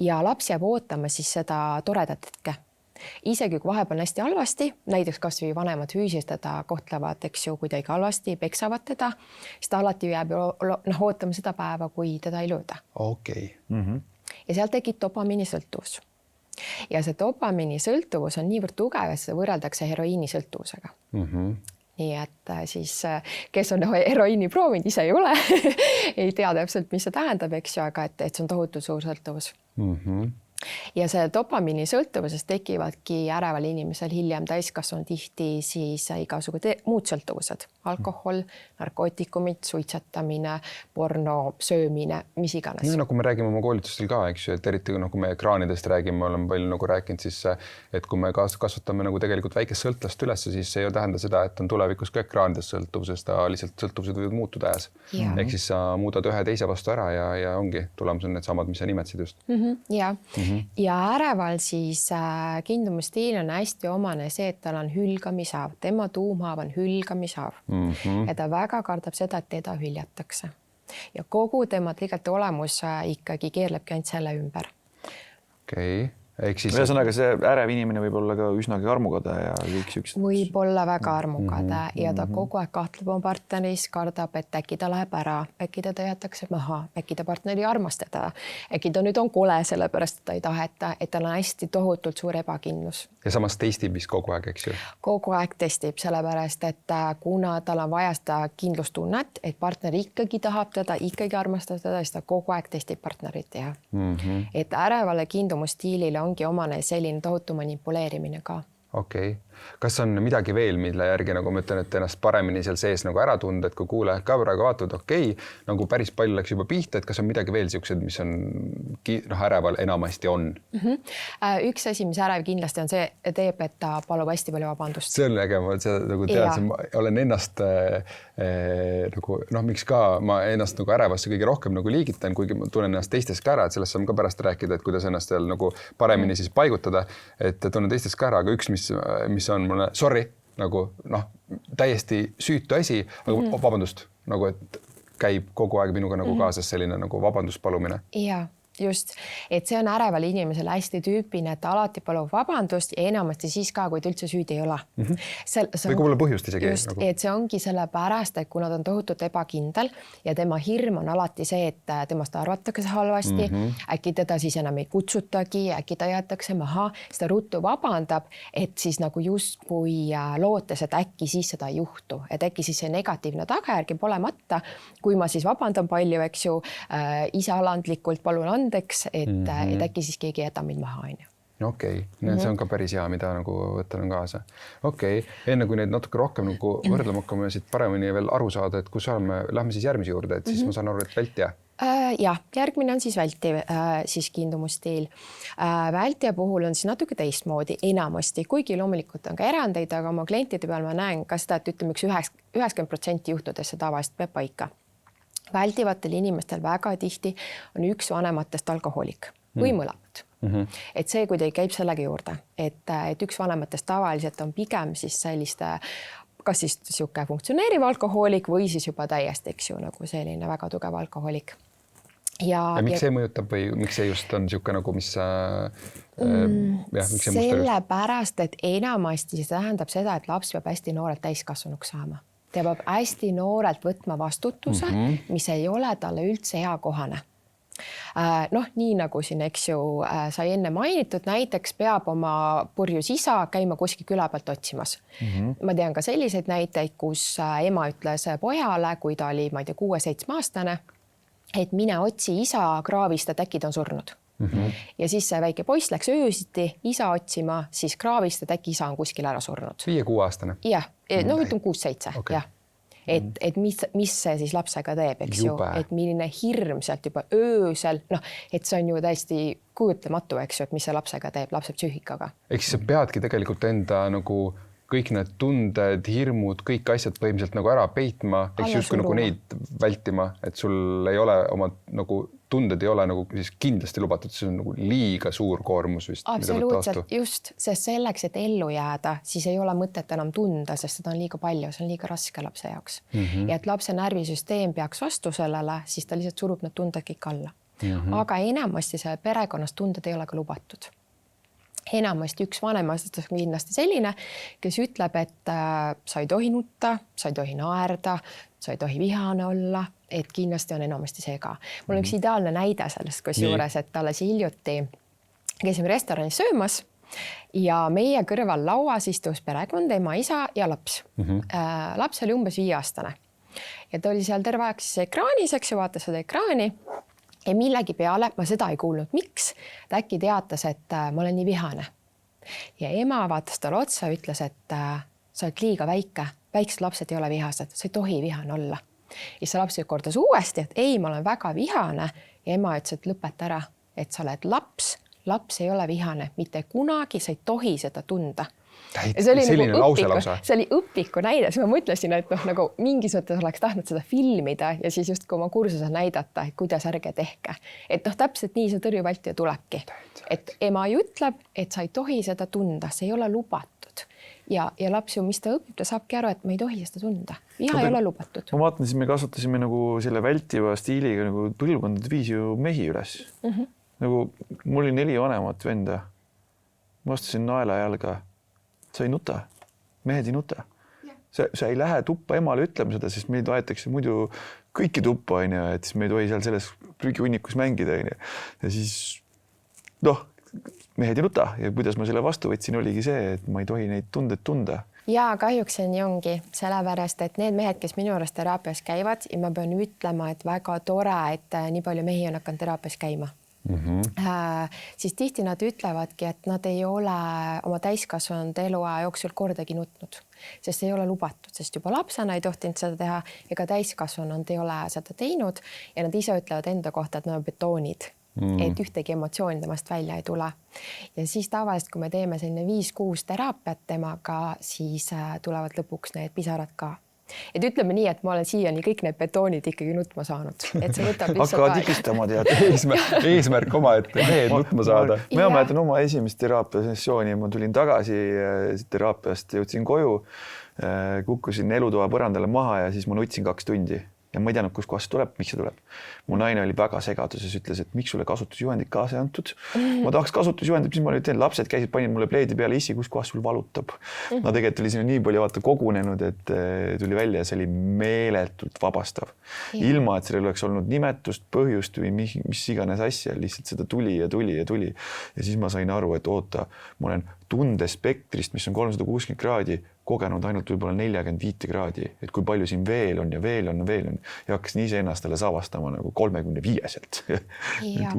Ja laps jääb ootama siis seda toredat hetke. Isegi kui vahepeal on hästi halvasti, näiteks kas või vanemad füüsiliselt teda kohtlevad, eks ju, kuidagi halvasti, peksavad teda, siis ta alati jääb ootama seda päeva, kui teda ei lööda. Okei. Ja seal tekib dopamiinisõltuvus. Ja see dopamiinisõltuvus on niivõrd tugev, et seda võrreldakse heroiinisõltuvusega. Nii et siis, kes on heroiini proovinud, ise ei ole, ei tea täpselt, mis see tähendab, eks ju, aga et see on tohutu suur sõltuvus. Ja see dopamiini sõltuvusest tekivadki äreval inimesel hiljem täiskasvanud tihti siis igasugu muud sõltuvused. Alkohol, narkootikumid, suitsetamine, porno, söömine, mis iganes. No, nagu me räägime oma koolitustel ka, eks ju, et eriti kui me ekraanidest räägime, oleme palju nagu rääkinud siis, et kui me kasvatame nagu tegelikult väikest sõltlast üles, siis see ei tähenda seda, et on tulevikus ka ekraanidest sõltuvusest, ta lihtsalt sõltuvused võivad muutuda ajas. Ehk siis sa muudad ühe teise vastu ära ja ongi tulemus on need samad, mis sa nimetasid just. Ja äreval siis kiindumusstiil on hästi omane see, et tal on hülgamishaav, tema tuumhaav on hülgamishaav ja ta väga kardab seda, et teda hüljatakse ja kogu tema tegelikult olemus ikkagi keerlebki ainult selle ümber. Okei. Ühesõnaga see ärev inimene võib olla ka üsnagi armukade ja kõik siuksed. Võib olla väga armukade ja ta kogu aeg kahtleb oma partneris, kardab, et äkki ta läheb ära, äkki teda jätakse maha, äkki ta partneri armastada, äkki ta nüüd on kole, sellepärast ta ei taheta, et tal on hästi tohutult suur ebakindlus. Ja samas testib vist kogu aeg, eks ju? Kogu aeg testib, sellepärast, et kuna tal on vaja seda kindlustunnet, et partner ikkagi tahab teda, ikkagi armastab teda, siis ta kogu aeg testib partnerit ja et ärevale kiindumusstiilile ongi omane selline tohutu manipuleerimine ka. Okei. Kas on midagi veel, mille järgi nagu ma ütlen, et ennast paremini seal sees nagu ära tunda, et kui kuulajad ka praegu vaatavad, nagu päris palju läks juba pihta, et kas on midagi veel siuksed, mis on äreval enamasti on? Üks asi, mis ärev kindlasti on see, teeb, et ta palub hästi palju vabandust. See on äge, ma nagu tean, ma olen ennast miks ka ma ennast nagu ärevasse kõige rohkem nagu liigitan, kuigi ma tunnen ennast teistest ka ära, et sellest saame ka pärast rääkida, et kuidas ennast seal nagu paremini siis paigutada, et tunnen teistest ka ära, aga üks, mis on mulle, sorry, nagu täiesti süütu asi, aga vabandust, nagu et käib kogu aeg minuga nagu kaasas selline nagu vabandust palumine. Ja just, et see on ärevale inimesele hästi tüüpiline, et ta alati palub vabandust ja enamasti siis ka, kui ta üldse süüdi ei ole. Või kui pole põhjust isegi. Just, et see ongi sellepärast, et kuna ta on tohutult ebakindel ja tema hirm on alati see, et temast arvatakse halvasti, äkki teda siis enam ei kutsutagi, äkki ta jäetakse maha, siis ta ruttu vabandab, et siis nagu justkui lootes, et äkki siis seda ei juhtu, et äkki siis see negatiivne tagajärg jääb olemata, kui ma siis vabandan palju, eks ju, ise alandlikult palun andeks, et äkki siis keegi jätab mind maha, on ju. Okei, see on ka päris hea, mida nagu võtan kaasa. Okei, enne kui neid natuke rohkem nagu võrdlema hakkame siit paremini veel aru saada, et kus oleme, lähme siis järgmise juurde, et siis ma saan aru, et vältija. Ja, järgmine on siis välti siis kiindumusstiil. Vältija puhul on siis natuke teistmoodi enamasti, kuigi loomulikult on ka erandeid, aga oma klientide peal ma näen ka seda, et ütleme 90% juhtudesse tavaliselt peab paika. Vältivatel inimestel väga tihti on üks vanematest alkohoolik või mõlemad. Et see kuidagi käib sellega juurde, et üks vanematest tavaliselt on pigem siis selliste kas siis sihuke funktsioneeriv alkohoolik või siis juba täiesti, eks ju, nagu selline väga tugev alkohoolik. Ja miks see mõjutab või miks see just on sihuke nagu, mis miks see sellepärast, et enamasti see tähendab seda, et laps peab hästi noorelt täiskasvanuks saama. Ta peab hästi noorelt võtma vastutuse, mis ei ole talle üldse hea kohane. Noh, nii nagu siin, eks ju, sai enne mainitud, näiteks peab oma purjus isa käima kuskil küla pealt otsimas. Ma tean ka selliseid näiteid, kus ema ütles pojale, kui ta oli, ma ei tea, 6-7 aastane, et mine otsi isa kraavist, et äkki ta on surnud. Ja siis see väike poiss läks öösiti isa otsima, siis kraavist, et äkki isa on kuskil ära surnud. 5-6 aastane? Jah, no ütleme 6-7, jah. Et mis see siis lapsega teeb, eks ju, et milline hirm sealt juba öösel, noh, et see on ju täiesti kujutlematu, eks ju, et mis see lapsega teeb, lapse psüühikaga. Ehk siis sa peadki tegelikult enda nagu kõik need tunded, hirmud, kõik asjad põhimõtteliselt nagu ära peitma, eks justkui nagu neid vältima, et sul ei ole oma nagu tunded ei ole nagu siis kindlasti lubatud, see on nagu liiga suur koormus vist. Absoluutselt, just, sest selleks, et ellu jääda, siis ei ole mõtet enam tunda, sest seda on liiga palju, see on liiga raske lapse jaoks. Ja et lapse närvisüsteem peaks vastu sellele, siis ta lihtsalt surub need tunded kõik alla. Aga enamasti see perekonnas tunded ei ole ka lubatud. Enamasti üks vanemast on kindlasti selline, kes ütleb, et sa ei tohi nutta, sa ei tohi naerda, sa ei tohi vihane olla, et kindlasti on enamasti see ka. Mul on üks ideaalne näide sellest, kus juures, et alles hiljuti käisime restoranis söömas ja meie kõrval lauas istus perekond, ema, isa ja laps. Laps oli umbes 5-aastane ja ta oli seal terve aeg siis ekraanis, eks ju, vaatas seda ekraani. Ja millegi peale, ma seda ei kuulnud, miks, ta äkki teatas, et ma olen nii vihane. Ja ema vaatas talle otsa ja ütles, et sa oled liiga väike, väiksed lapsed ei ole vihased, sa ei tohi vihane olla. Ja see laps kordas uuesti, et ei, ma olen väga vihane ja ema ütles, et lõpeta ära, et sa oled laps ei ole vihane, mitte kunagi sa ei tohi seda tunda. Selline lause. See oli õpiku näide, siis ma mõtlesin, et noh, nagu mingis mõttes oleks tahtnud seda filmida ja siis just kui oma kursusel näidata, et kuidas ärge tehke. Et noh, täpselt nii see tõrjuvältija tulebki. Et ema ju ütleb, et sa ei tohi seda tunda, see ei ole lubatud. Ja laps ju, mis ta õpib, ta saabki aru, et ma ei tohi seda tunda. Viha ei ole lubatud. Ma vaatan, siis me kasvatasime nagu selle vältiva stiiliga nagu põlvkondade viis ju mehi üles. Nagu mul oli 4 vanemat venda. Ma astusin naela jalga. Sa ei nuta, mehed ei nuta. Sa ei lähe tuppa emale ütlema seda, sest meid vaetakse muidu kõiki tuppa, et siis me ei tohi seal selles prügihunnikus mängida. Ja siis, noh, mehed ei nuta ja kuidas ma selle vastu võtsin, oligi see, et ma ei tohi neid tunded tunda. Ja kahjuks see nii ongi, sellepärast, et need mehed, kes minu juures teraapias käivad, ja ma pean ütlema, et väga tore, et nii palju mehi on hakanud teraapias käima. Siis tihti nad ütlevadki, et nad ei ole oma täiskasvanud eluaja jooksul kordagi nutnud, sest ei ole lubatud, sest juba lapsena ei tohtinud seda teha ja ka täiskasvanud ei ole seda teinud ja nad ise ütlevad enda kohta, et nad on betoonid, et ühtegi emotsiooni temast välja ei tule. Ja siis tavaliselt, kui me teeme selline 5-6 teraapiat temaga, siis tulevad lõpuks need pisarad ka. Et ütleme nii, et ma olen siiani kõik need betoonid ikkagi nutma saanud. Et see võtab lihtsalt hakkavad ikistama tead. Eesmärk oma, et mehed nutma saada. Ma mäletan oma esimest teraapiasessiooni, ma tulin tagasi teraapiast, jõudsin koju, kukkusin elutoa põrandale maha ja siis ma nutsin 2 tundi. ja ma ei teadnud, kus kohast tuleb, miks see tuleb. Mu naine oli väga segaduses, ütles, et miks sulle kasutusjuhendid kaasa antud. Ma tahaks kasutusjuhendid, mis ma nüüd teen, lapsed käisid, panid mulle pleedi peale, issi, kus kohas sul valutab. No tegelikult oli sinna nii palju kogunenud, et tuli välja ja see oli meeletult vabastav. Ilma, et sellel oleks olnud nimetust, põhjust või mis iganes asja, lihtsalt seda tuli ja tuli ja tuli. Ja siis ma sain aru, et oota, ma olen tundespektrist, mis on 360 kraadi, kogenud ainult võib-olla 45 kraadi, et kui palju siin veel on ja veel on ja veel on. Ja hakkasin ise ennast alles avastama nagu 35-selt.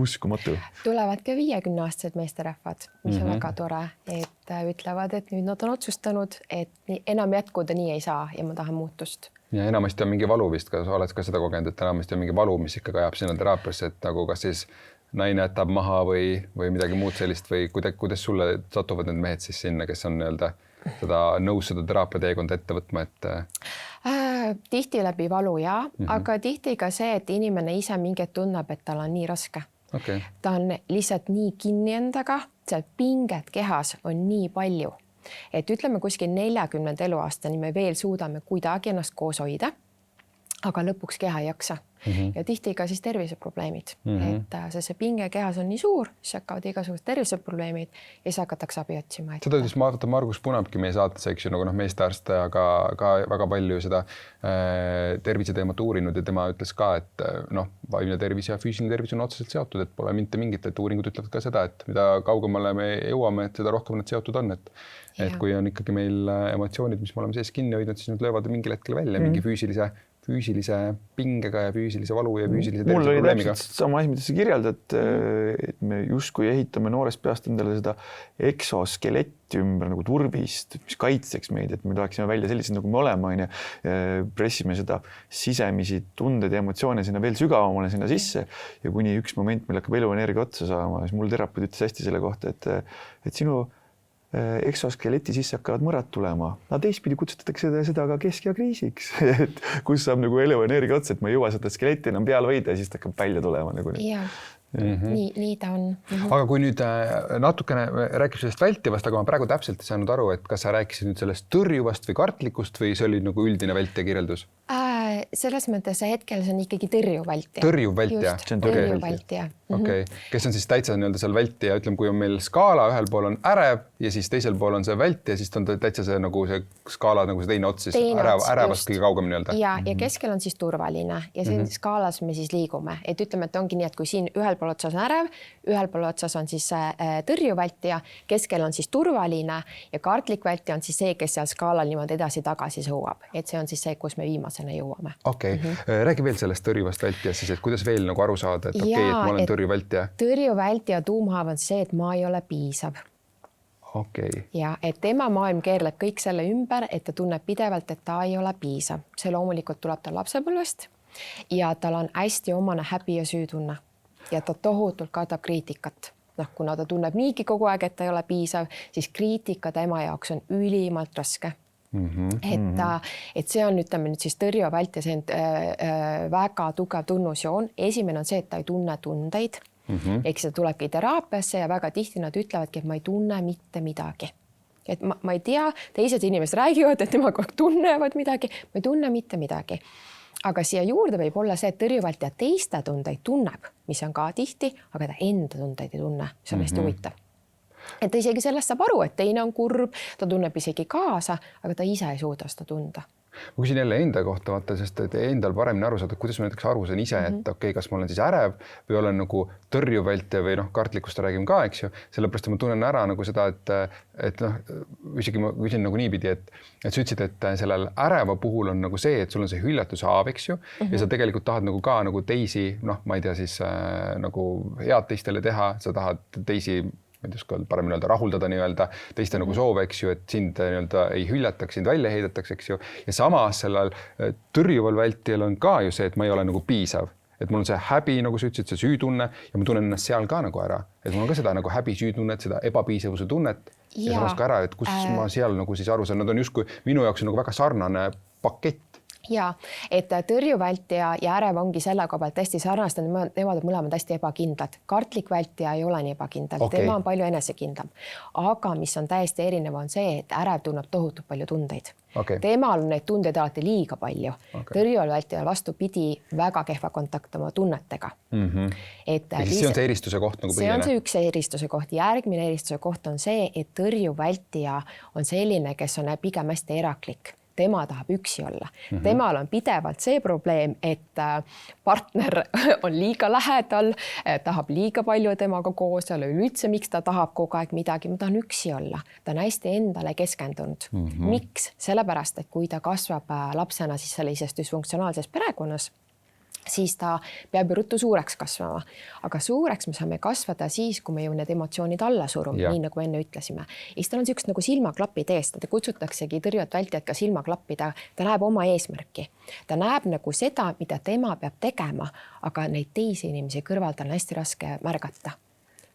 Uskumatu. Tulevad ka 50-aastased meesterahvad, mis on väga tore, et ütlevad, et nüüd nad on otsustanud, et enam jätkuda nii ei saa ja ma tahan muutust. Ja enamasti on mingi valu vist, ka sa oled ka seda kogenud, et enamasti on mingi valu, mis ikka ajab sinna teraapiasse, et nagu kas siis naine jätab maha või midagi muud sellist või kuidas sulle satuvad need mehed siis sinna, kes on nii-öelda seda nõus seda teraapiateekonda ette võtma, et tihti läbi valu aga tihti ka see, et inimene ise mingit tunneb, et tal on nii raske. Okay. Ta on lihtsalt nii kinni endaga, seal pinget kehas on nii palju, et ütleme kuskil 40 eluaastani me veel suudame kuidagi ennast koos hoida, aga lõpuks keha ei jaksa. Ja tihti ka siis terviseprobleemid, et see pinge kehas on nii suur, siis hakkavad igasugused terviseprobleemid ja siis hakatakse abi otsima. Seda ütles Margus Punapki meie saates, eks ju, nagu meestearst, aga ka väga palju seda terviseteemat uurinud ja tema ütles ka, et vaimne tervis ja füüsiline tervis on otseselt seotud, et pole mitte mingit, et uuringud ütlevad ka seda, et mida kaugemale me jõuame, et seda rohkem need seotud on, et kui on ikkagi meil emotsioonid, mis me oleme sees kinni hoidnud, siis nad löövad mingil hetkel välja mingi füüsilise pingega ja füüsilise valu ja füüsilise tervise probleemiga. Mul oli täpselt sama asi, mida sa kirjeldad, et me justkui ehitame noorest peast endale seda exoskeletti ümber nagu turvist, mis kaitseks meid, et me tahaksime välja sellised, nagu me oleme, pressime seda sisemisi tundeid ja emotsioone sinna veel sügavamale sinna sisse ja kuni üks moment meil hakkab eluenergia otsa saama, siis mul terapeut ütles hästi selle kohta, et sinu exoskeleti sisse hakkavad mõrad tulema. Teistpidi kutsutatakse seda ka keskiakriisiks, et kus saab nagu eluenergia otsa, et ma ei jõua seda skeletti enam peal hoida ja siis ta hakkab välja tulema. Nagu nii ta on. Aga kui nüüd natukene rääkib sellest vältivast, aga ma praegu täpselt ei saanud aru, et kas sa rääkisid nüüd sellest tõrjuvast või kartlikust või see oli nagu üldine vältija kirjeldus? Selles mõttes hetkel see on ikkagi tõrjuv vältija. Tõrjuv vältija? See on tõrjuv vältija. Okay. Kes on siis täitsa nii-öelda seal vältija, ütleme, kui on meil skaala, ühel pool on ärev ja siis teisel pool on see vältija, siis on ta täitsa see nagu see skaala nagu see teine ots, siis ärevast kõige kaugem nii-öelda. Ja keskel on siis turvaline ja siin skaalas me siis liigume, et ütleme, et ongi nii, et kui siin ühel pool otsas on ärev, ühel pool otsas on siis tõrjuv vältija, keskel on siis turvaline ja kartlik vältija on siis see, kes seal skaalal niimoodi edasi-tagasi sõuab, et see on siis see, kus me viimasena jõuame. Okei. Räägi veel sellest tõrjuvast vältijast siis, et kuidas veel nagu aru saada, et okei, et ma olen tõrjuv vältija. Tõrjuv vältija tuumhaav on see, et ma ei ole piisav. Okay. Ja et tema maailm keerleb kõik selle ümber, et ta tunneb pidevalt, et ta ei ole piisav. See loomulikult tuleb tal lapsepõlvest ja tal on hästi omane häbi ja süütunne ja ta tohutult kardab kriitikat. Kuna ta tunneb niigi kogu aeg, et ta ei ole piisav, siis kriitika tema jaoks on ülimalt raske. Et see on, ütleme nüüd siis tõrjuva vältija, see on väga tugev tunnusjoon. Esimene on see, et ta ei tunne tundeid. Ehk see tulebki teraapiasse ja väga tihti nad ütlevadki, et ma ei tunne mitte midagi. Et ma ei tea, teised inimesed räägivad, et tema tunnevad midagi, ma ei tunne mitte midagi. Aga siia juurde võib olla see, et tõrjuvalt ja teiste tundeid tunneb, mis on ka tihti, aga ta enda tundeid ei tunne, mis on hästi huvitav. Et ta isegi sellest saab aru, et teine on kurb, ta tunneb isegi kaasa, aga ta ise ei suuda seda tunda. Ma küsin jälle enda kohta, vaata, sest et endal paremini aru saada, kuidas ma näiteks aru saan ise, et okei, kas ma olen siis ärev või olen nagu tõrjuv vältija või kartlikust räägime ka, eks ju. Sellepärast ma tunnen ära nagu seda, et isegi ma küsin nagu niipidi, et sa ütlesid, et sellel äreva puhul on nagu see, et sul on see hüljatushaab, eks ju, ja sa tegelikult tahad nagu ka nagu teisi, ma ei tea siis nagu head teistele teha, sa tahad teisi paremini rahuldada nii-öelda teiste nagu soove, eks ju, et sind nii-öelda ei hüljataks, sind välja heidetakse, eks ju. Ja samas sellel tõrjuval vältijal on ka ju see, et ma ei ole nagu piisav. Et mul on see häbi, nagu sa ütlesid, see süütunne ja ma tunnen ennast seal ka nagu ära. Et mul on ka seda nagu häbi süütunnet, seda ebapiisavuse tunnet ja samas ka ära, et kus ma seal nagu siis aru saan. Nad on justkui minu jaoks nagu väga sarnane pakett. ja et tõrjuvältija ja ärev ongi selle koha pealt hästi sarnased, nemad on mõlemad hästi ebakindlad. Kartlik vältija ei ole nii ebakindel, tema on palju enesekindlam. Aga mis on täiesti erinev, on see, et ärev tunneb tohutult palju tundeid. Temal on neid tundeid alati liiga palju. Tõrjuval vältijal vastupidi väga kehva kontakt oma tunnetega. See on see eristuse koht nagu põhiline? See on see üks eristuse koht. Järgmine eristuse koht on see, et tõrjuv vältija on selline, kes on pigem hästi eraklik. Tema tahab üksi olla. Temal on pidevalt see probleem, et partner on liiga lähedal, tahab liiga palju temaga koos olla, üldse miks ta tahab kogu aeg midagi, ma tahan üksi olla. Ta on hästi endale keskendunud. Miks? Sellepärast, et kui ta kasvab lapsena siis sellises dysfunktsionaalses perekonnas, siis ta peab ruttu suureks kasvama. Aga suureks me saame kasvada siis, kui me ju need emotsioonid alla surume, nii nagu enne ütlesime. Ja tal on siuksed nagu silmaklapid eest, ta kutsutaksegi tõrjuvat vältijat ka silmaklappida. Ta näeb oma eesmärki. Ta näeb nagu seda, mida tema peab tegema, aga neid teisi inimesi kõrval tal on hästi raske märgata.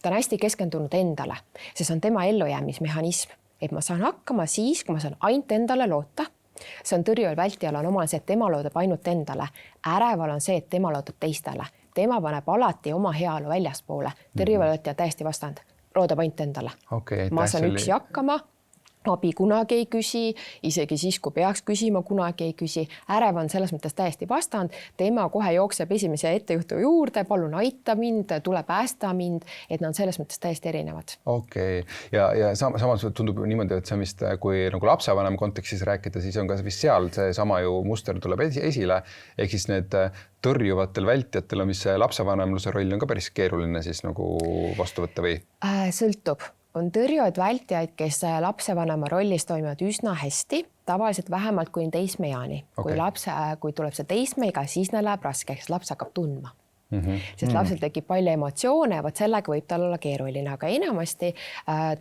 Ta on hästi keskendunud endale, sest on tema ellujäämismehhanism, et ma saan hakkama siis, kui ma saan ainult endale loota. See on tõrjuval vältijal on omal see, et tema loodab ainult endale. Äreval on see, et tema loodab teistele. Tema paneb alati oma heaolu väljaspoole. Tõrjuval vältijal täiesti vastand. Loodab ainult endale. Ma saan üksi hakkama. Abi kunagi ei küsi, isegi siis, kui peaks küsima, kunagi ei küsi. Ärev on selles mõttes täiesti vastand. Tema kohe jookseb esimese ettejuhtu juurde, palun aita mind, tule päästa mind, et nad on selles mõttes täiesti erinevad. Ja samas tundub niimoodi, et see vist, kui nagu lapsevanema kontekstis rääkida, siis on ka vist seal see sama ju muster tuleb esile. Ehk siis need tõrjuvatel vältijatel on, mis lapsevanemluse roll on ka päris keeruline siis nagu vastu võtta või? Sõltub. On tõrjuvad vältijaid, kes lapsevanema rollis toimivad üsna hästi, tavaliselt vähemalt kui teismeeani. Kui tuleb see teismeiga, siis neil läheb raskeks, laps hakkab tundma. Sest lapsel tekib palju emotsioone, võt sellega võib tal olla keeruline, aga enamasti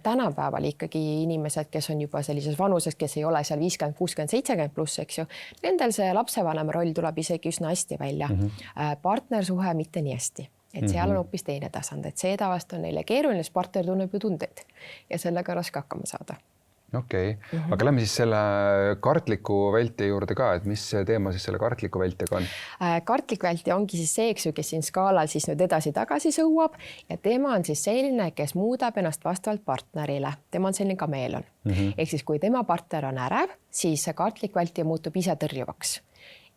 tänapäeval ikkagi inimesed, kes on juba sellises vanuses, kes ei ole seal 50, 60, 70 pluss, eks ju, nendel see lapsevanema roll tuleb isegi üsna hästi välja. Partnersuhe mitte nii hästi. Et seal on hoopis teine tasand, et see tavaliselt on neile keeruline, sest partner tunneb ju tundeid ja sellega raske hakkama saada. Aga lähme siis selle kartliku vältija juurde ka, et mis teema siis selle kartliku vältijaga on? Kartlik vältija ongi siis see, kes siin skaalal siis nüüd edasi-tagasi sõuab ja tema on siis selline, kes muudab ennast vastavalt partnerile. Tema on selline kameelon. Ehk siis kui tema partner on ärev, siis kartlik vältija muutub ise tõrjuvaks.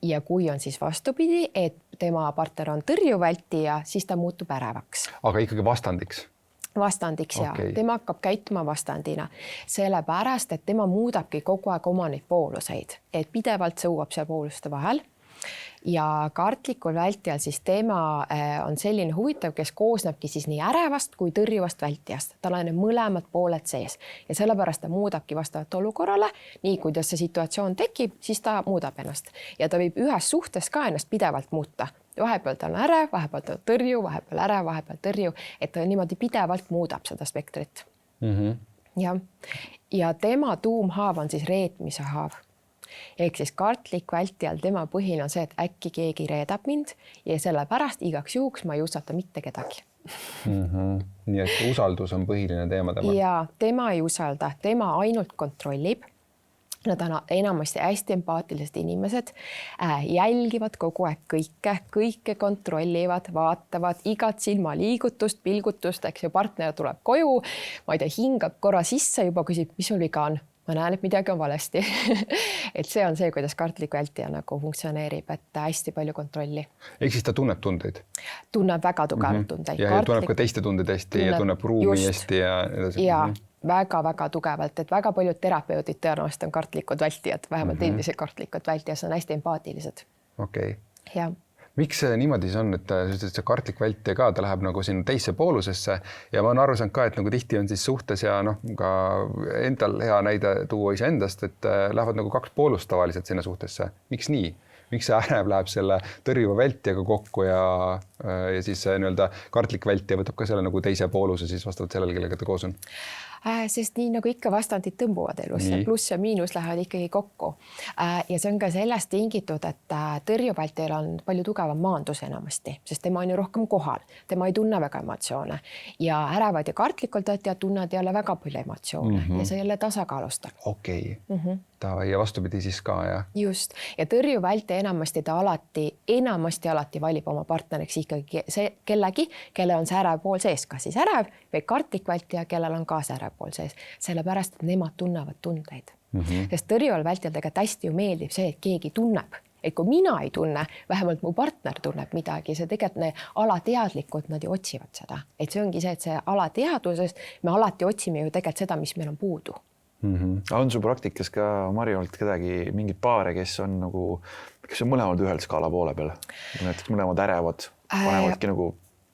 Ja kui on siis vastupidi, et tema partner on tõrjuvältija, siis ta muutub ärevaks. Aga ikkagi vastandiks? Vastandiks ja tema hakkab käituma vastandina. Sellepärast, et tema muudabki kogu aeg oma neid pooluseid, et pidevalt sõuab seal pooluste vahel. Ja kartlikul vältijal siis tema on selline huvitav, kes koosnebki siis nii ärevast kui tõrjuvast vältijast. Tal on mõlemad pooled sees ja sellepärast ta muudabki vastavalt olukorrale. Nii kuidas see situatsioon tekib, siis ta muudab ennast ja ta võib ühes suhtes ka ennast pidevalt muuta. Vahepeal ta on ärev, vahepeal ta on tõrju, vahepeal ärev, vahepeal tõrju, et ta niimoodi pidevalt muudab seda spektrit. Ja tema tuumhaav on siis reetmise haav. Ehk siis kartlik vältijal tema põhiline on see, et äkki keegi reedab mind ja sellepärast igaks juhuks ma ei usalda mitte kedagi. Nii et usaldus on põhiline teema tema? Ja tema ei usalda, tema ainult kontrollib. Nad on enamasti hästi empaatilised inimesed, jälgivad kogu aeg kõike kontrollivad, vaatavad igat silmaliigutust, pilgutust, eks ju, partner tuleb koju, ma ei tea, hingab korra sisse, juba küsib, mis sul viga on. Ma näen, et midagi on valesti. Et see on see, kuidas kartlik vältija nagu funktsioneerib, et hästi palju kontrolli. Ehk siis ta tunneb tundeid? Tunneb väga tugevalt tundeid. Ja tunneb ka teiste tundeid hästi ja tunneb ruumi hästi ja edasi. Ja väga-väga tugevalt, et väga paljud terapeudid tõenäoliselt on kartlikud vältijad, vähemalt endised kartlikud vältijad on hästi empaatilised. Ja. Miks see niimoodi siis on, et see kartlik vältija ka, ta läheb nagu sinna teisse poolusesse ja ma olen aru saanud ka, et nagu tihti on siis suhtes ja ka endal hea näide tuua ise endast, et lähevad nagu kaks poolust tavaliselt sinna suhtesse. Miks nii? Miks see ärev läheb selle tõrjuva vältijaga kokku ja siis nii-öelda kartlik vältija võtab ka selle nagu teise pooluse siis vastavalt sellele, kellega ta koos on? Sest nii nagu ikka vastandid tõmbuvad elus, pluss ja miinus lähevad ikkagi kokku. Ja see on ka sellest tingitud, et tõrjuvältjal on palju tugevam maandus enamasti, sest tema on ju rohkem kohal, tema ei tunne väga emotsioone ja ärevad ja kartlikult vältjad tunnevad jälle väga palju emotsioone ja see jälle tasakaalustab. Okei. Ja vastupidi siis ka, ja. Just. Ja tõrjuvältja enamasti ta alati valib oma partneriks ikkagi kellegi, kelle on see ärev pool sees, kas siis ärev või kartlik vältja, kellel on ka see ärev pool sees, sellepärast, et nemad tunnevad tundeid. Sest tõrjuval vältjal tegelikult hästi ju meeldib see, et keegi tunneb. Et kui mina ei tunne, vähemalt mu partner tunneb midagi, see tegelikult alateadlikult nad ju otsivad seda. Et see ongi see, et see alateadvusest me alati otsime ju tegelikult seda, mis meil on puudu. On su praktikas ka, Mari, olnud kedagi mingid paare, kes on mõlemad ühel skaala poole peal? Näiteks mõlemad ärevad, panevadki nagu...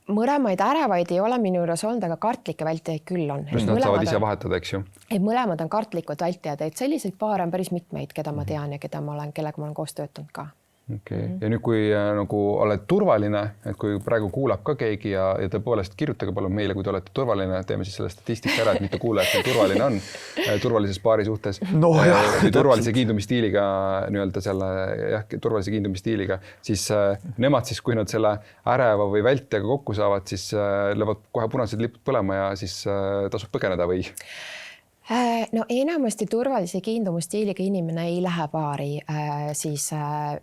Mõlemaid ärevaid ei ole minu juures olnud, aga kartlikke vältjaid küll on. Just nad saavad ise vahetada, eks ju? Mõlemad on kartlikud vältjad, et selliseid paare on päris mitmeid, keda ma tean ja kellega ma olen koos töötanud ka. Okay. Ja nüüd, kui nagu oled turvaline, et kui praegu kuulab ka keegi ja tõepoolest kirjutage palun meile, kui te olete turvaline, teeme siis selle statistika ära, et mitu kuulajat teil turvaline on turvalises paari suhtes. Turvalise kiindumistiiliga, turvalise kiindumistiiliga, siis nemad siis, kui nad selle äreva või vältjaga kokku saavad, siis löövad kohe punased lipud põlema ja siis tasub põgeneda või? No enamasti turvalise kiindumustiiliga inimene ei lähe paari siis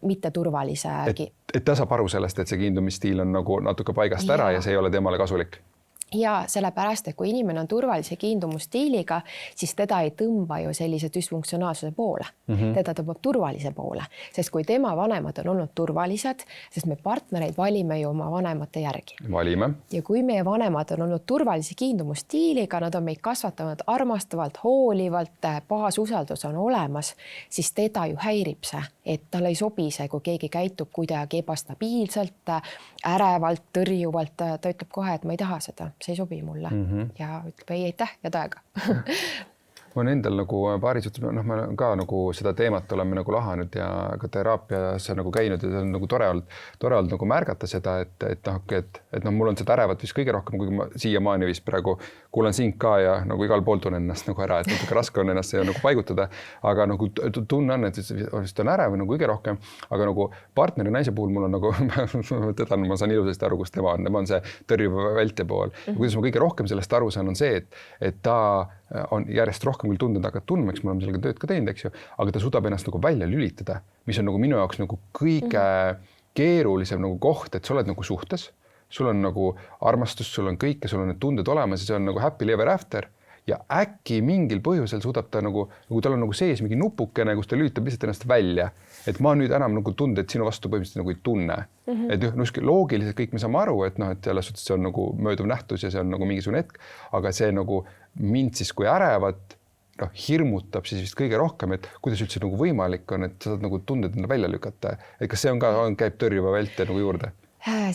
mitte turvalise. Et ta saab aru sellest, et see kiindumistiil on nagu natuke paigast ära ja see ei ole temale kasulik. Ja sellepärast, et kui inimene on turvalise kiindumustiiliga, siis teda ei tõmba ju sellise dysfunktsionaalsuse poole. Teda tõmbab turvalise poole, sest kui tema vanemad on olnud turvalised, sest me partnereid valime ju oma vanemate järgi. Valime. Ja kui meie vanemad on olnud turvalise kiindumustiiliga, nad on meid kasvatanud armastavalt, hoolivalt, baasusaldus on olemas, siis teda ju häirib see, et tal ei sobi see, kui keegi käitub kuidagi ebastabiilselt, ärevalt, tõrjuvalt, ta ütleb kohe, et ma ei taha seda. See ei sobi mulle ja ütleb ei aitäh ja taega. Ma olen endal nagu paari suhtes, me ka nagu seda teemat oleme nagu lahanud ja ka teraapias nagu käinud ja see on nagu tore olnud nagu märgata seda, et mul on seda ärevat vist kõige rohkem, kui ma siiamaani vist praegu kuulan sind ka ja nagu igal pool tunnen ennast nagu ära, et natuke raske on ennast nagu paigutada, aga nagu tunne on, et vist on ärev nagu kõige rohkem, aga nagu partneri naise puhul mul on nagu, ma saan ilusasti aru, kus tema on see tõrjuv vältja pool. Ja kuidas ma kõige rohkem sellest aru saan, on see, et ta on järjest rohkem küll tundnud, aga tundmeks me oleme sellega tööd ka teinud, eks ju, aga ta suudab ennast nagu välja lülitada, mis on nagu minu jaoks nagu kõige keerulisem nagu koht, et sa oled nagu suhtes, sul on nagu armastus, sul on kõik ja sul on need tunded olemas ja see on nagu happy ever after ja äkki mingil põhjusel suudab ta nagu tal on nagu sees mingi nupukene, kus ta lülitab lihtsalt ennast välja, et ma nüüd enam nagu tunda, et sinu vastu põhimõtteliselt nagu ei tunne. Et loogiliselt kõik me saame aru, et selles suhtes see on nagu mööduv nähtus ja see on nagu mingisugune hetk, aga see nagu mind siis kui ärevat hirmutab siis vist kõige rohkem, et kuidas üldse nagu võimalik on, et sa saad nagu tunded enda välja lükata. Et kas see on ka, käib tõrjuva vältja nagu juurde?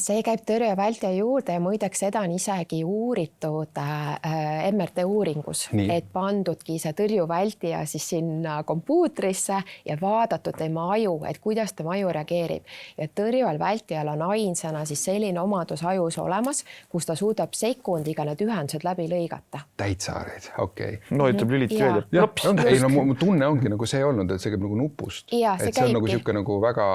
See käib tõrjuva vältja juurde ja muideks seda on isegi uuritud MRT uuringus, et pandudki see tõrjuva vältja siis sinna kompuutrisse ja vaadatud tema aju, et kuidas tema aju reageerib. Ja tõrjuval vältjal on ainsana siis selline omadus ajus olemas, kus ta suudab sekundiga need ühendused läbi lõigata. Täitsa areid, okei. No ütleb lüliti välja. Ei, no mu tunne ongi nagu see olnud, et see käib nagu nupust. Et see on nagu siuke nagu väga,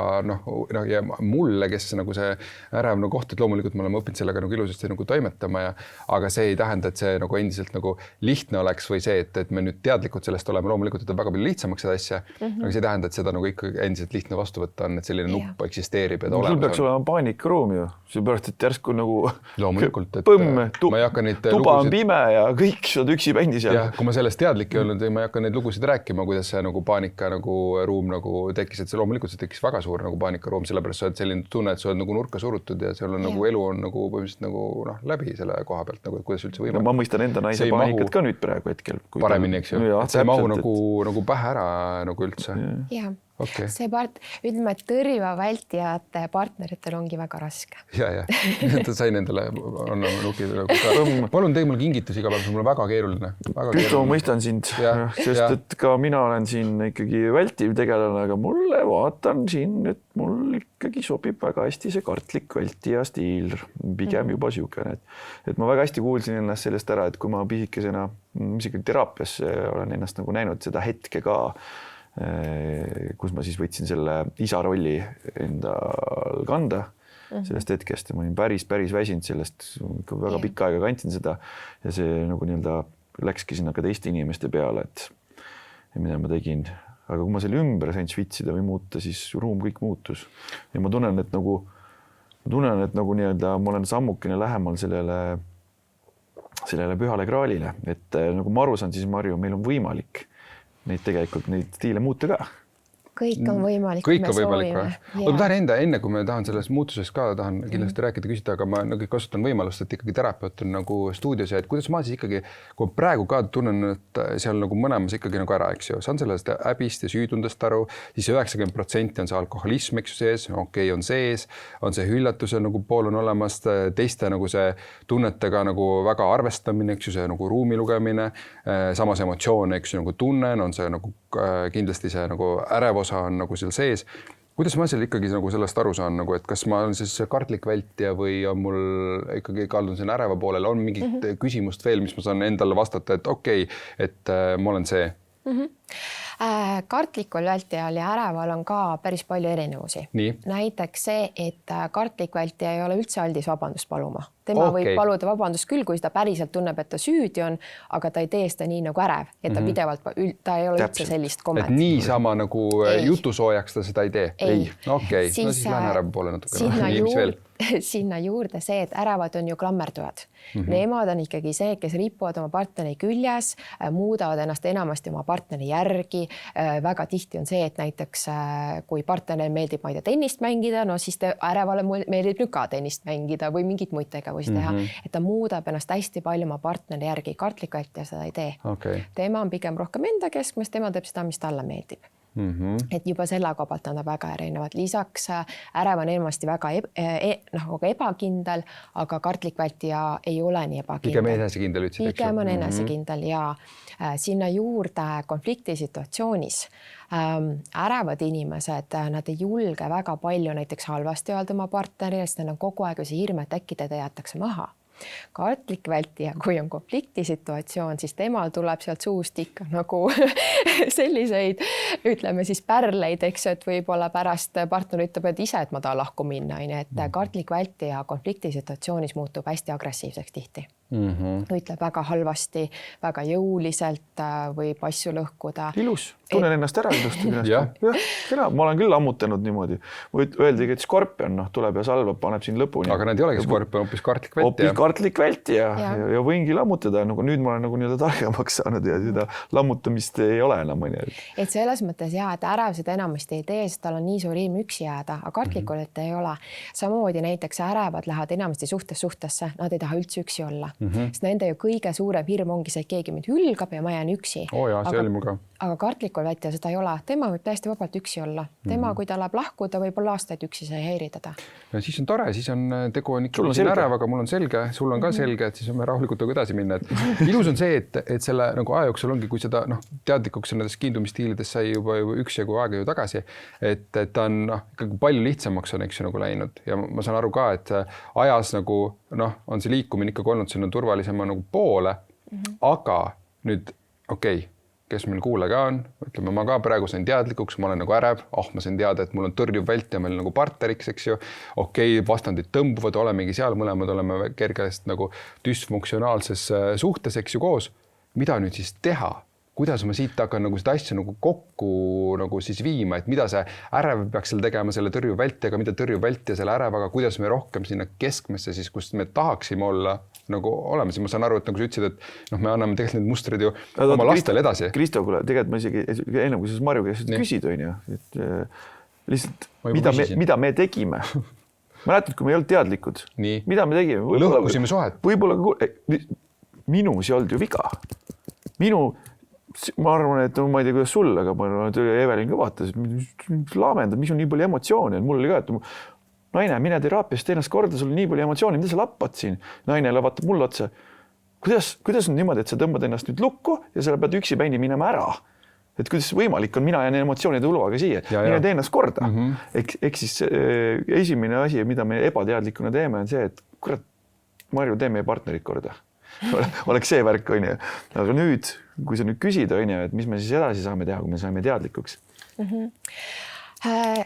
ja mulle, kes nagu see ärev nagu koht, et loomulikult me oleme õppinud sellega nagu ilusasti nagu toimetama aga see ei tähenda, et see nagu endiselt nagu lihtne oleks või see, et me nüüd teadlikud sellest oleme, loomulikult väga palju lihtsamaks seda asja, aga see ei tähenda, et seda nagu ikka endiselt lihtne vastu võtta on, et selline nupp eksisteerib ja ta olemas on. Sul peaks olema paanikaruum ju, seepärast, et järsku nagu loomulikult, et põmm, tuba on pime ja kõik saad üksi bändi seal. Ja kui ma sellest teadlik ei olnud, ma ei hakka neid lugusid rääkima, kuidas see nagu paanika nagu ruum nagu tekkis, et see loomulikult see tekkis väga suur nagu paanikaruum, sellepärast sa oled selline tunne, et sa oled nagu nurka surutud ja seal on nagu elu on nagu põhimõtteliselt nagu läbi selle koha pealt, nagu kuidas üldse võimalik. Ma mõistan enda naise paanikat ka nüüd praegu hetkel. Paremini, eks ju. See ei mahu nagu pähe ära nagu üldse. Jah. See ütleme, et tõrjuva vältjate partneritel ongi väga raske. Ja. Ta sain endale palun tee mul kingitusi iga päev, mul on väga keeruline. Kristo, ma mõistan sind, sest et ka mina olen siin ikkagi vältiv tegelane, aga mulle vaatan siin, et mul mul ikkagi sobib väga hästi see kartlik vältija stiil, pigem juba siukene, et ma väga hästi kuulsin ennast sellest ära, et kui ma pisikesena, isegi teraapias olen ennast nagu näinud seda hetke ka, kus ma siis võtsin selle isa rolli endal kanda sellest hetkest ja ma olin päris väsinud sellest, väga pikka aega kandsin seda ja see nagu nii-öelda läkski sinna ka teiste inimeste peale, et mida ma tegin. Aga kui ma selle ümber sain svitsida või muuta, siis ruum kõik muutus. Ja ma tunnen, et nagu nii-öelda ma olen sammukene lähemal sellele pühale graalile, et nagu ma aru saan, siis Marju, meil on võimalik neid stiile muuta ka. Kõik on võimalik. Kõik on võimalik. Ma tahan enne, kui me tahan sellest muutusest ka, tahan kindlasti rääkida, küsida, aga ma nagu kasutan võimalust, et ikkagi terapeut on nagu stuudios ja et kuidas ma siis ikkagi, kui praegu ka tunnen, et seal nagu mõlemas ikkagi nagu ära, eks ju, saan sellest häbist ja süütundest aru, siis 90% on see alkoholism, eks ju sees, okei, on sees, on see hüllatuse nagu pool on olemas, teiste nagu see tunnetega nagu väga arvestamine, eks ju, see nagu ruumi lugemine, samas emotsioon, eks ju, nagu tunnen, on see nagu kindlasti see nagu ärev osa on nagu seal sees. Kuidas ma seal ikkagi nagu sellest aru saan, nagu, et kas ma olen siis kartlik vältija või on mul ikkagi kaldun sinna äreva poolele, on mingit küsimust veel, mis ma saan endale vastata, et okei, et ma olen see? Kartlikul vältijal ja äreval on ka päris palju erinevusi. Näiteks see, et kartlik vältija ei ole üldse aldis vabandust paluma. Tema võib paluda vabandust küll, kui ta päriselt tunneb, et ta süüdi on, aga ta ei tee seda nii nagu ärev, et ta pidevalt, ta ei ole üldse sellist kommet. Et nii sama nagu jutusoojaks ta seda ei tee? Ei. Okei, no siis lähen äreva poole natuke. Sinna juurde see, et ärevad on ju klammerdujad. Nemad on ikkagi see, kes ripuvad oma partneri küljes, muudavad ennast enamasti oma partneri järgi. Väga tihti on see, et näiteks kui partneril meeldib tennist mängida, no siis ärevale meeldib nüüd ka tennist mängida või mingit muid tegevusi teha. Et ta muudab ennast hästi palju oma partneri järgi. Kartlik vältija seda ei tee. Tema on pigem rohkem enda keskmes, tema teeb seda, mis talle meeldib. Et juba selle kopalt on ta väga erinevad. Lisaks ärev on enamasti väga ebakindel, aga kartlik vältija ei ole nii ebakindel. Pigem enesekindel ütlesid, eks ju? Pigem on enesekindel ja sinna juurde konfliktisituatsioonis ärevad inimesed, nad ei julge väga palju näiteks halvasti öelda oma partnerile, sest neil on kogu aeg see hirm, et äkki teda jäetakse maha. Kartlik vältija, kui on konfliktisituatsioon, siis temal tuleb sealt suust ikka nagu selliseid, ütleme siis pärleid, eks, et võib-olla pärast partner ütleb, et ise, et ma tahan lahku minna, et kartlik vältija konfliktisituatsioonis muutub hästi agressiivseks tihti. Ütleb väga halvasti, väga jõuliselt, võib asju lõhkuda. Ilus, tunnen ennast ära ilusti. Ma olen küll ammutanud niimoodi. Öeldigi, et skorpion tuleb ja salvab, paneb siin lõpuni. Aga need ei olegi skorpion, hoopis kartlik vältija. Hoopis kartlik vältija ja võingi lammutada. Nüüd ma olen nagu nii-öelda targemaks saanud ja seda lammutamist ei ole enam. Et selles mõttes et ärev seda enamasti ei tee, sest tal on nii suur hirm üksi jääda, aga kartlikul ei ole. Samamoodi näiteks ärevad lähevad enamasti suhtesse, nad ei taha üldse üksi olla. Sest nende ju kõige suurem hirm ongi see, et keegi mind hülgab ja ma jään üksi. Aga kartlikul vältija seda ei ole. Tema võib täiesti vabalt üksi olla. Tema, kui ta läheb lahku, ta võib olla aastaid üksi, see ei häiri teda. Ja siis on tore, siis on tegu on ikka ärev, aga mul on selge, sul on ka selge, et siis on me rahulikult edasi minna. Ilus on see, et selle nagu aja jooksul ongi, kui seda teadlikuks on nendest kiindumistiilides sai juba üksjagu aega ju tagasi, et ta on ikkagi palju lihtsamaks on, eks ju, nagu läinud. Ja ma saan aru ka, et ajas nagu on see liikumine ikkagi olnud sinna turvalisema nagu poole, aga nüüd kes meil kuule ka on, ütleme, ma ka praegu sain teadlikuks, ma olen nagu ärev, ma sain teada, et mul on tõrjuv vältija meil nagu partneriks, eks ju, vastandid tõmbuvad, olemegi seal, mõlemad oleme kergest nagu dysfunktsionaalses suhtes, eks ju, koos. Mida nüüd siis teha? Kuidas ma siit hakkan nagu seda asja nagu kokku nagu siis viima, et mida see ärev peaks seal tegema selle tõrjuv vältijaga, mida tõrjuv vältija selle ärevaga, kuidas me rohkem sinna keskmesse siis, kus me tahaksime olla nagu olema, siis ma saan aru, et nagu sa ütlesid, et me anname tegelikult need mustrid ju oma lastele edasi. Kristo, tegelikult ma isegi enne kui sa Marju käest küsid, on ju, et lihtsalt mida me tegime. Ma näitan, kui me ei olnud teadlikud, mida me tegime. Lõhkusime suhet. Võib-olla minu see olnud ju viga. Ma arvan, et ma ei tea, kuidas sul, aga ma arvan, et Evelin ka vaatas, et laamendab, mis on nii palju emotsiooni. Mul oli ka, et naine, mine teraapiast ennast korda, sul on nii palju emotsiooni, mida sa lappad siin? Naine vaatab mulle otsa. Kuidas on niimoodi, et sa tõmbad ennast nüüd lukku ja sa pead üksi päini minema ära? et kuidas võimalik on, mina jään emotsioonide hulvaga siia, mine tee ennast korda. Eks siis esimene asi, mida me ebateadlikuna teeme, on see, et kurat, Marju, tee meie partnerid korda. Oleks see värk, on ju. Aga nüüd, kui sa nüüd küsid, on ju, et mis me siis edasi saame teha, kui me saame teadlikuks?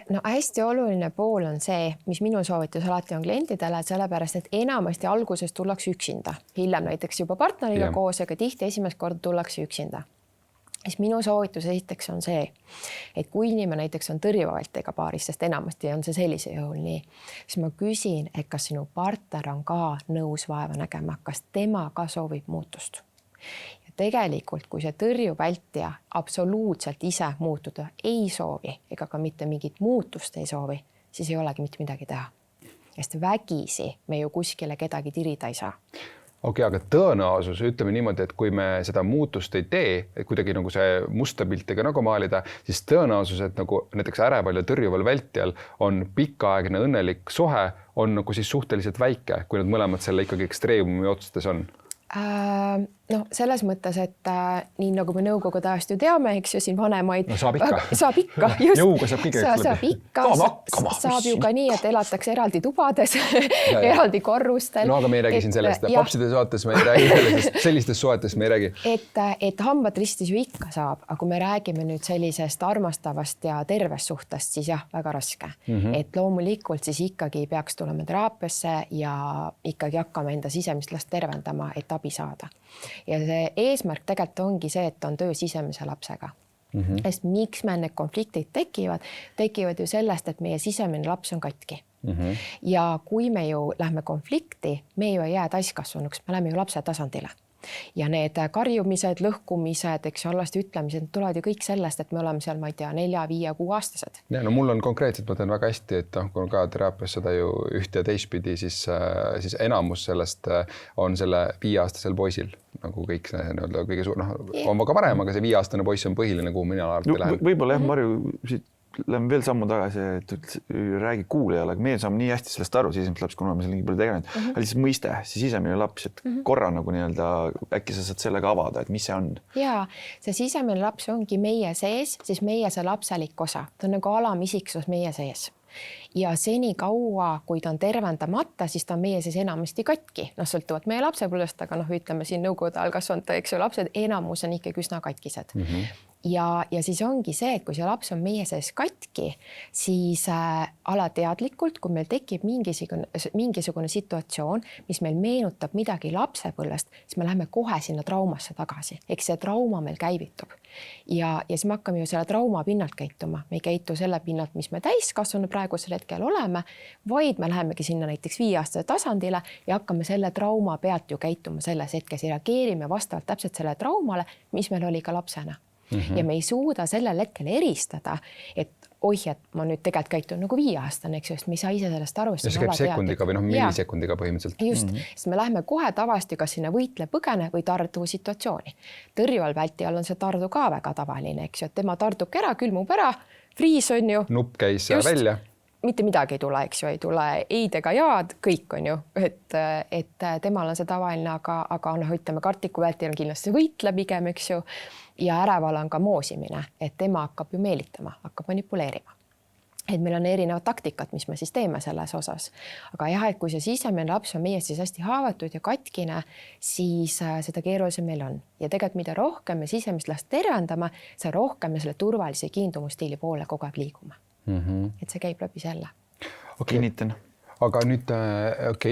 No hästi oluline pool on see, mis minu soovitus alati on klientidele, sellepärast, et enamasti alguses tullakse üksinda. Hiljem näiteks juba partneriga koos, aga tihti esimest korda tullakse üksinda. Siis minu soovitus esiteks on see, et kui inimene näiteks on tõrjuvältega paaris, sest enamasti on see sellise juhul nii, siis ma küsin, et kas sinu partner on ka nõus vaeva nägema, kas tema ka soovib muutust. Tegelikult, kui see tõrjuvältja absoluutselt ise muutuda ei soovi ega ka mitte mingit muutust ei soovi, siis ei olegi mitte midagi teha. Sest vägisi me ju kuskile kedagi tirida ei saa. Okei, aga tõenäosus, ütleme niimoodi, et kui me seda muutust ei tee, et kuidagi nagu see musta piltiga nagu maalida, siis tõenäosus, et nagu näiteks äreval ja tõrjuval vältjal on pikaaegne õnnelik suhe, on nagu siis suhteliselt väike, kui nad mõlemad selle ikkagi ekstreemumi otsustes on. No selles mõttes, et nii nagu me nõukogude ajast ju teame, eks ju siin vanemaid. No saab ikka. Saab ikka, just. Jõuga saab kõige saab ikka. Saab ju ka nii, et elatakse eraldi tubades, eraldi korrustel. No aga me ei räägi siin sellest. Papside saates me ei räägi sellistest suhetest me ei räägi. Et hambad ristis ju ikka saab, aga kui me räägime nüüd sellisest armastavast ja tervest suhtest, siis jah, väga raske. Et loomulikult siis ikkagi peaks tulema teraapiasse ja ikkagi hakkama enda sisemist last tervendama, et abi saada. Ja see eesmärk tegelikult ongi see, et on töö sisemise lapsega. Sest miks meil need konfliktid tekivad ju sellest, et meie sisemine laps on katki. Ja kui me ju lähme konflikti, me ju ei jää täiskasvanuks, me läheme ju lapse tasandile. Ja need karjumised, lõhkumised, eks ju, halvasti ütlemised, tulevad ju kõik sellest, et me oleme seal, ma ei tea, 4, 5, 6 aastased. Ja, no mul on konkreetselt, ma tean väga hästi, et kui on ka teraapias seda ju üht ja teistpidi, siis enamus sellest on selle 5-aastasel poisil, nagu kõik see kõige suur, on väga varem, aga see 5-aastane poiss on põhiline, kuhu mina alati lähen. Võib-olla Marju, siit lähen veel sammu tagasi, et räägi kuulajale, aga meie saame nii hästi sellest aru, sisemist laps, kuna me selle nii palju tegelenud. Aga lihtsalt mõiste, see sisemine laps, et korra nagu nii-öelda äkki sa saad sellega avada, et mis see on? Jaa, see sisemine laps ongi meie sees, siis meie see lapselik osa. Ta on nagu alamisiksus meie sees. Ja seni kaua, kui ta on tervendamata, siis ta on meie sees enamasti katki. Sõltuvad meie lapsepõlvest, aga ütleme siin nõukogude ajal kasvanud, eks ju, lapsed enamus on ikkagi üsna katkised. Ja siis ongi see, et kui see laps on meie sees katki, siis alateadlikult, kui meil tekib mingisugune situatsioon, mis meil meenutab midagi lapsepõlvest, siis me läheme kohe sinna traumasse tagasi. Eks see trauma meil käivitub. Ja siis me hakkame ju selle trauma pinnalt käituma. Me ei käitu selle pinnalt, mis me täiskasvanud praegusel hetkel oleme, vaid me lähemegi sinna näiteks 5-aastase tasandile ja hakkame selle trauma pealt ju käituma selles hetkes ja reageerime vastavalt täpselt selle traumale, mis meil oli ka lapsena. Ja me ei suuda sellel hetkel eristada, et et ma nüüd tegelikult käitun nagu 5-aastane, eks just, me ei saa ise sellest aru. Ja see käib sekundiga või millisekundiga põhimõtteliselt. Just, sest me läheme kohe tavasti kas sinna võitle põgene või tardu situatsiooni. Tõrjuval vältijal on see tardu ka väga tavaline, eks ju, et tema tardub ära, külmub ära, friis on ju. Nupp käis välja. Mitte midagi ei tule, eks ju, ei tule eid ega jaad, kõik on ju, et temal on see tavaline, aga ütleme, kartiku vältil on kindlasti võitle pigem, eks ju, ja äreval on ka moosimine, et tema hakkab ju meelitama, hakkab manipuleerima. Et meil on erinevad taktikad, mis me siis teeme selles osas. Aga jah, et kui see sisemine laps on meie siis hästi haavatud ja katkine, siis seda keerulisem meil on. Ja tegelikult mida rohkem me sisemist last tervendame, see rohkem me selle turvalise kiindumustiili poole kogu aeg liigume. Et see käib läbi selle. Kinnitan. Aga nüüd,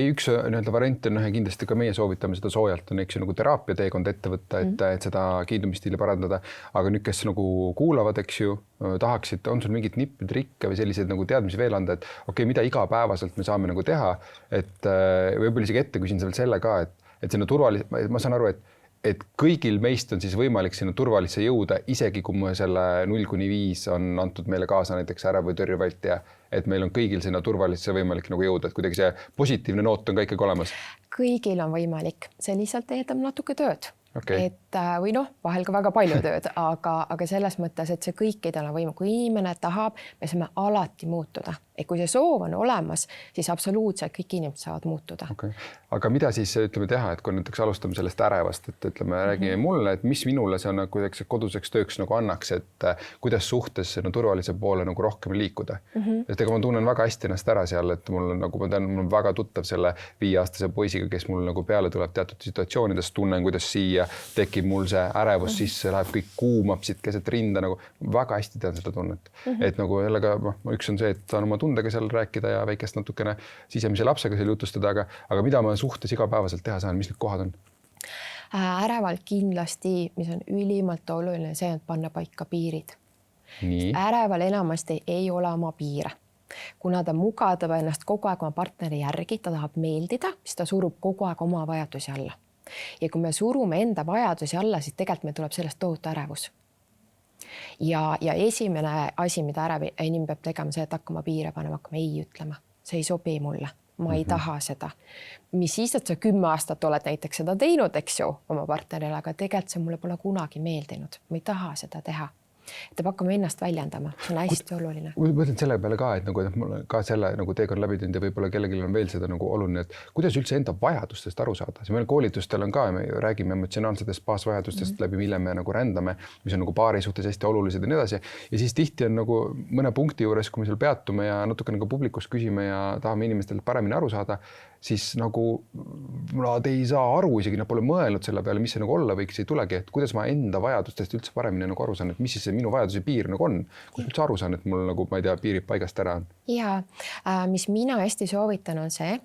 üks variant on kindlasti ka meie soovitame seda soojalt, on eks ju nagu teraapia teekond ette võtta, et seda kiindumistiili parandada. Aga nüüd, kes nagu kuulavad, eks ju, tahaksid, on sul mingit nippi, trikke või selliseid nagu teadmisi veel anda, et mida igapäevaselt me saame nagu teha, et võib-olla isegi ette küsin selle ka, et sinna ma saan aru, et kõigil meist on siis võimalik sinna turvalisse jõuda, isegi kui me selle 0-5 on antud meile kaasa näiteks ära või tõrjuvältja, et meil on kõigil sinna turvalisse võimalik nagu jõuda, et kuidagi see positiivne noot on ka ikkagi olemas. Kõigil on võimalik, see lihtsalt teedab natuke tööd. Okay. Et või noh, vahel ka väga palju tööd, aga selles mõttes, et see kõikidel on võime, kui inimene tahab, me saame alati muutuda. Et kui see soov on olemas, siis absoluutselt kõik inimesed saavad muutuda. Okay. Aga mida siis ütleme teha, et kui näiteks alustame sellest ärevast, et ütleme, räägime mulle, et mis minule see on kuidagi koduseks tööks nagu annaks, et kuidas suhtes turvalise poole nagu rohkem liikuda. Et ega ma tunnen väga hästi ennast ära seal, et mul on nagu, ma tean, mul on väga tuttav selle 5-aastase poisiga, kes mul nagu peale tuleb teatud situatsioonides, tunnen, kuidas siia tekib mul see ärevus sisse, läheb kõik kuumab siit keset rinda, nagu väga hästi tean seda tunnet. Et nagu jällegi, üks on see, et saan oma tundega seal rääkida ja väikest natukene sisemise lapsega seal jutustada, aga mida ma suhtes igapäevaselt teha saan, mis need kohad on? Ärevalt kindlasti, mis on ülimalt oluline, see on panna paika piirid. Nii. Äreval enamasti ei ole oma piire. Kuna ta mugavdab ennast kogu aeg oma partneri järgi, ta tahab meeldida, siis ta surub kogu aeg oma vajadusi alla. Ja kui me surume enda vajadusi alla, siis tegelikult meil tuleb sellest tohutu ärevus. Ja esimene asi, mida ärev inimene peab tegema, see, et hakkama piire panema, hakkama ei ütlema. See ei sobi mulle. Ma ei taha seda. Mis siis, et sa 10 aastat oled näiteks seda teinud, eks ju, oma partnerile, aga tegelikult see mulle pole kunagi meeldinud. Ma ei taha seda teha. Et peab hakkama ennast väljendama. See on hästi oluline. Ma mõtlen selle peale ka, et mul ka selle nagu teekond läbi teinud ja võib-olla kellelgi on veel seda nagu oluline, et kuidas üldse enda vajadustest aru saada. Meil koolitustel on ka, me räägime emotsionaalsetest baasvajadustest läbi, mille me nagu rändame, mis on nagu paari suhtes hästi olulised ja nii edasi. Ja siis tihti on nagu mõne punkti juures, kui me seal peatume ja natuke nagu publikus küsime ja tahame inimestelt paremini aru saada, siis nagu nad ei saa aru, isegi nad pole mõelnud selle peale, mis see nagu olla võiks, ei tulegi, et kuidas ma enda vajadustest üldse paremini nagu aru saan, et mis siis see minu vajaduse piir nagu on, kus üldse aru saan, et mul nagu, ma ei tea, piirid paigast ära on. Ja, mis mina hästi soovitan on see,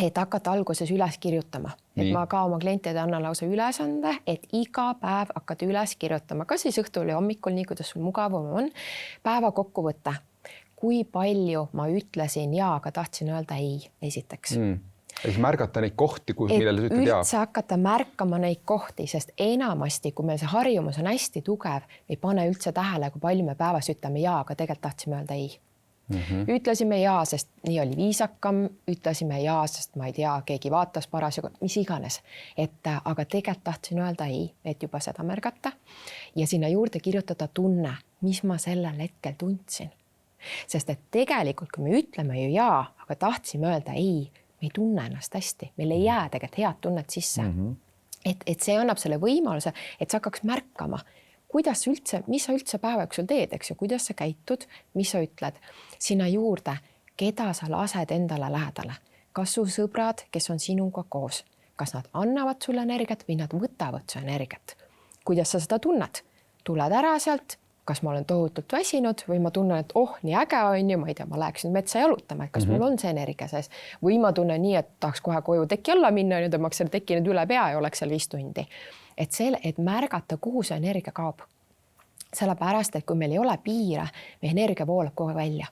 et hakata alguses üles kirjutama. Et ma ka oma klientide annan lausa ülesande, et iga päev hakata üles kirjutama, kas siis õhtul ja hommikul, nii kuidas sul mugavam on, päeva kokkuvõtte. Kui palju ma ütlesin ja, aga tahtsin öelda ei, esiteks. Siis märgata neid kohti, millele sa ütled jaa. Üldse hakata märkama neid kohti, sest enamasti, kui meil see harjumus on hästi tugev, ei pane üldse tähele, kui palju me päevas ütleme jaa, aga tegelikult tahtsime öelda ei. Ütlesime jaa, sest nii oli viisakam, ütlesime jaa, sest ma ei tea, keegi vaatas parasjagu, mis iganes. Aga tegelikult tahtsin öelda ei, et juba seda märgata. Ja sinna juurde kirjutada tunne, mis ma sellel hetkel tundsin. Sest et tegelikult, kui me ütleme ju jaa, aga tahtsime öelda ei, me ei tunne ennast hästi, meil ei jää tegelikult head tunnet sisse. Et see annab selle võimaluse, et sa hakkaks märkama, kuidas üldse, mis sa üldse päeva jooksul teed, eks ju, kuidas sa käitud, mis sa ütled sinna juurde, keda sa lased endale lähedale. Kas su sõbrad, kes on sinuga koos, kas nad annavad sulle energiat või nad võtavad su energiat? Kuidas sa seda tunned? Tuled ära sealt, kas ma olen tohutult väsinud või ma tunnen, et nii äge on ju, ma ei tea, ma läheksin metsa jalutama, et kas mul on see energia sees või ma tunnen nii, et tahaks kohe koju teki alla minna ja tõmbaks selle teki nüüd üle pea ja oleks seal 5 tundi. Et märgata, kuhu see energia kaob. Sellepärast, et kui meil ei ole piire, me energia voolab kohe välja.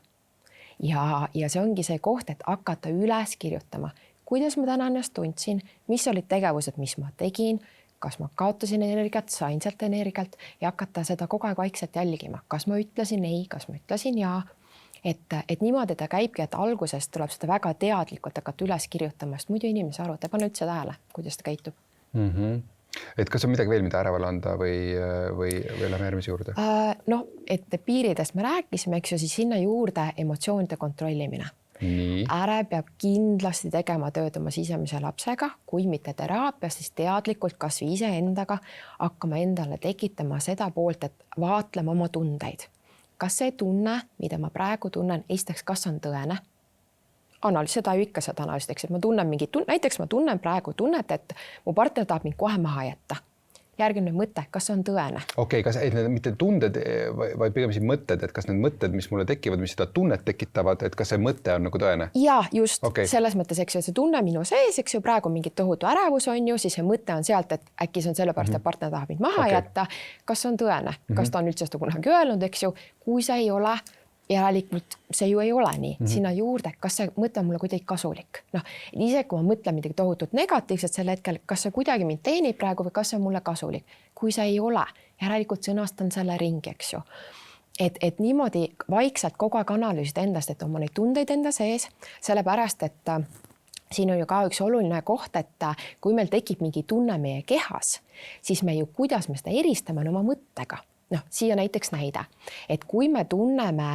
Ja see ongi see koht, et hakata üles kirjutama, kuidas ma täna ennast tundsin, mis olid tegevused, mis ma tegin, kas ma kaotasin energiat, sain sealt energialt ja hakata seda kogu aeg vaikselt jälgima. Kas ma ütlesin ei, kas ma ütlesin jaa. Et niimoodi ta käibki, et algusest tuleb seda väga teadlikult hakata üles kirjutama, sest muidu inimese aru, ta pane üldse tähele, kuidas ta käitub. Et kas on midagi veel, mida ärevale anda või lähme järgmise juurde? Et piiridest me rääkisime, eks ju, siis sinna juurde emotsioonide kontrollimine. Ärev peab kindlasti tegema tööd oma sisemise lapsega, kui mitte teraapias, siis teadlikult kas või ise endaga hakkama endale tekitama seda poolt, et vaatlema oma tundeid. Kas see tunne, mida ma praegu tunnen, esiteks, kas on tõene? Seda ju ikka seda analüüsiteks, et ma tunnen mingit näiteks ma tunnen praegu tunnet, et mu partner tahab mind kohe maha jätta. Järgmine mõte, kas on tõene? Okei, kas need mitte tunded, vaid pigem siin mõtted, et kas need mõtted, mis mulle tekivad, mis seda tunnet tekitavad, et kas see mõte on nagu tõene? Ja just selles mõttes, eks ju, see tunne minu sees, eks ju, praegu mingit tohutu ärevus on ju, siis see mõte on sealt, et äkki see on sellepärast, et partner tahab mind maha jätta. Kas on tõene? Kas ta on üldse seda kunagi öelnud, eks ju, kui see ei ole, järelikult see ju ei ole nii. Sinna juurde, kas see mõte on mulle kuidagi kasulik? Ise kui ma mõtlen midagi tohutult negatiivset sel hetkel, kas see kuidagi mind teenib praegu või kas see on mulle kasulik? Kui see ei ole, järelikult sõnastan selle ringi, eks ju. Et niimoodi vaikselt kogu aeg analüüsida endast, et on neid tundeid enda sees, sellepärast, et siin on ju ka üks oluline koht, et kui meil tekib mingi tunne meie kehas, siis me ju, kuidas me seda eristame, on oma mõttega. Noh, siia näiteks näide, et kui me tunneme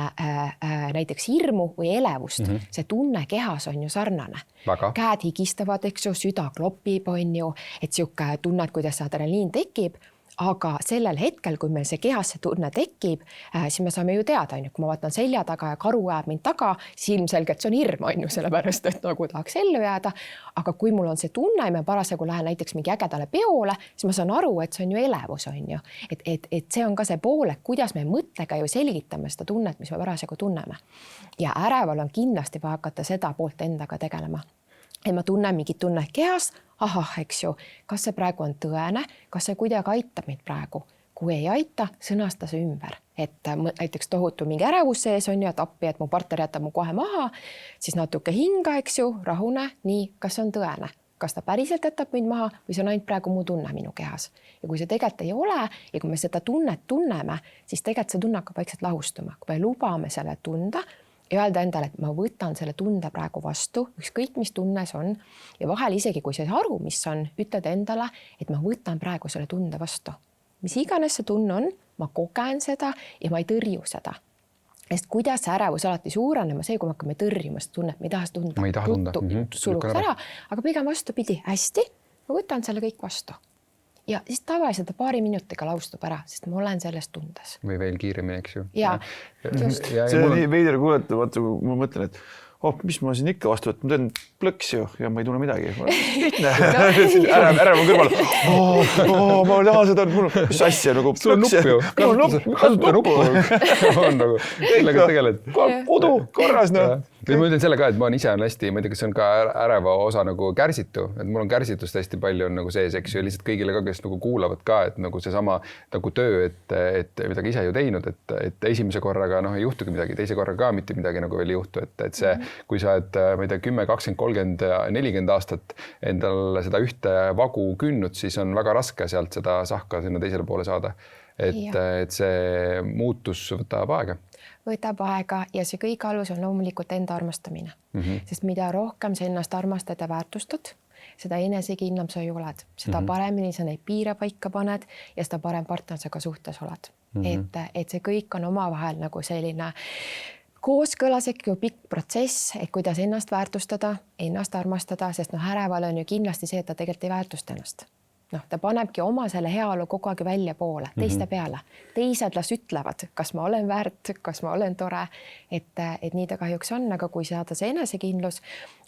näiteks hirmu või elevust, see tunne kehas on ju sarnane. Käed higistavad, eks ju, süda klopib, on ju, et sihuke tunned, kuidas adrenaliin tekib. Aga sellel hetkel, kui meil see kehas see tunne tekib, siis me saame ju teada, on ju, kui ma vaatan selja taga ja karu ajab mind taga, siis ilmselgelt see on hirm, on ju, sellepärast, et nagu tahaks ellu jääda. Aga kui mul on see tunne ja ma parasjagu lähen näiteks mingi ägedale peole, siis ma saan aru, et see on ju elevus, on ju. Et see on ka see pool, et kuidas me mõttega ju selgitame seda tunnet, mis me parasjagu tunneme. Ja äreval on kindlasti vaja hakata seda poolt endaga tegelema. Et ma tunnen mingit tunnet kehas, eks ju, kas see praegu on tõene, kas see kuidagi aitab meid praegu. Kui ei aita, sõnasta see ümber. Et näiteks tohutu mingi ärevus sees on ju, et appi, et mu partner jätab mu kohe maha, siis natuke hinga, eks ju, rahune, nii, kas see on tõene. Kas ta päriselt jätab mind maha või see on ainult praegu mu tunne minu kehas. Ja kui see tegelikult ei ole ja kui me seda tunnet tunneme, siis tegelikult see tunne hakkab vaikselt lahustuma. Kui me lubame selle tunda, ja öelda endale, et ma võtan selle tunde praegu vastu, ükskõik mis tunne see on ja vahel isegi, kui see aru, mis on, ütled endale, et ma võtan praegu selle tunde vastu. Mis iganes see tunne on, ma kogen seda ja ma ei tõrju seda. Sest kuidas see ärevus alati suurenema, see, kui me hakkame tõrjuma seda tunnet, me ei taha seda tunda. Ma ei taha tunda. Suluks ära, aga pigem vastupidi, hästi, ma võtan selle kõik vastu. Ja siis tavaliselt paari minutiga laustub ära, sest ma olen selles tundes. Või veel kiiremini, eks ju. Ja, just. See on nii veider kuulata, vaata, kui ma mõtlen, et mis ma siin ikka vastu, et ma teen plõks ju ja ma ei tunne midagi. Lihtne. Ärev on kõrval. Ma tahan seda, mis asja nagu plõks. Sul on nupp ju. Mul on nuppu. On nagu, sellega tegeled. Pudu, korras. Ma ütlen selle ka, et ma olen ise hästi, ma ei tea, kas see on ka äreva osa nagu kärsitu, et mul on kärsitust hästi palju on nagu sees, eks ju, lihtsalt kõigile ka, kes nagu kuulavad ka, et nagu seesama nagu töö, et midagi ise ju teinud, et esimese korraga ei juhtugi midagi, teise korraga ka mitte midagi nagu veel ei juhtu, et see, kui sa oled, ma ei tea, 10, 20, 30, 40 aastat endal seda ühte vagu künnud, siis on väga raske sealt seda sahka sinna teisele poole saada. Et see muutus võtab aega. Võtab aega ja see kõik alus on loomulikult enda armastamine. Sest mida rohkem sa ennast armastad ja väärtustad, seda enesekindlam sa ju oled. Seda paremini sa neid piire paika paned ja seda parem partner sa ka suhtes oled. Et see kõik on omavahel nagu selline kooskõlas ju pikk protsess, et kuidas ennast väärtustada, ennast armastada, sest äreval on ju kindlasti see, et ta tegelikult ei väärtusta ennast. Ta panebki oma selle heaolu kogu aeg välja poole, teiste peale. Teised las ütlevad, kas ma olen väärt, kas ma olen tore, et nii ta kahjuks on, aga kui saada see enesekindlus,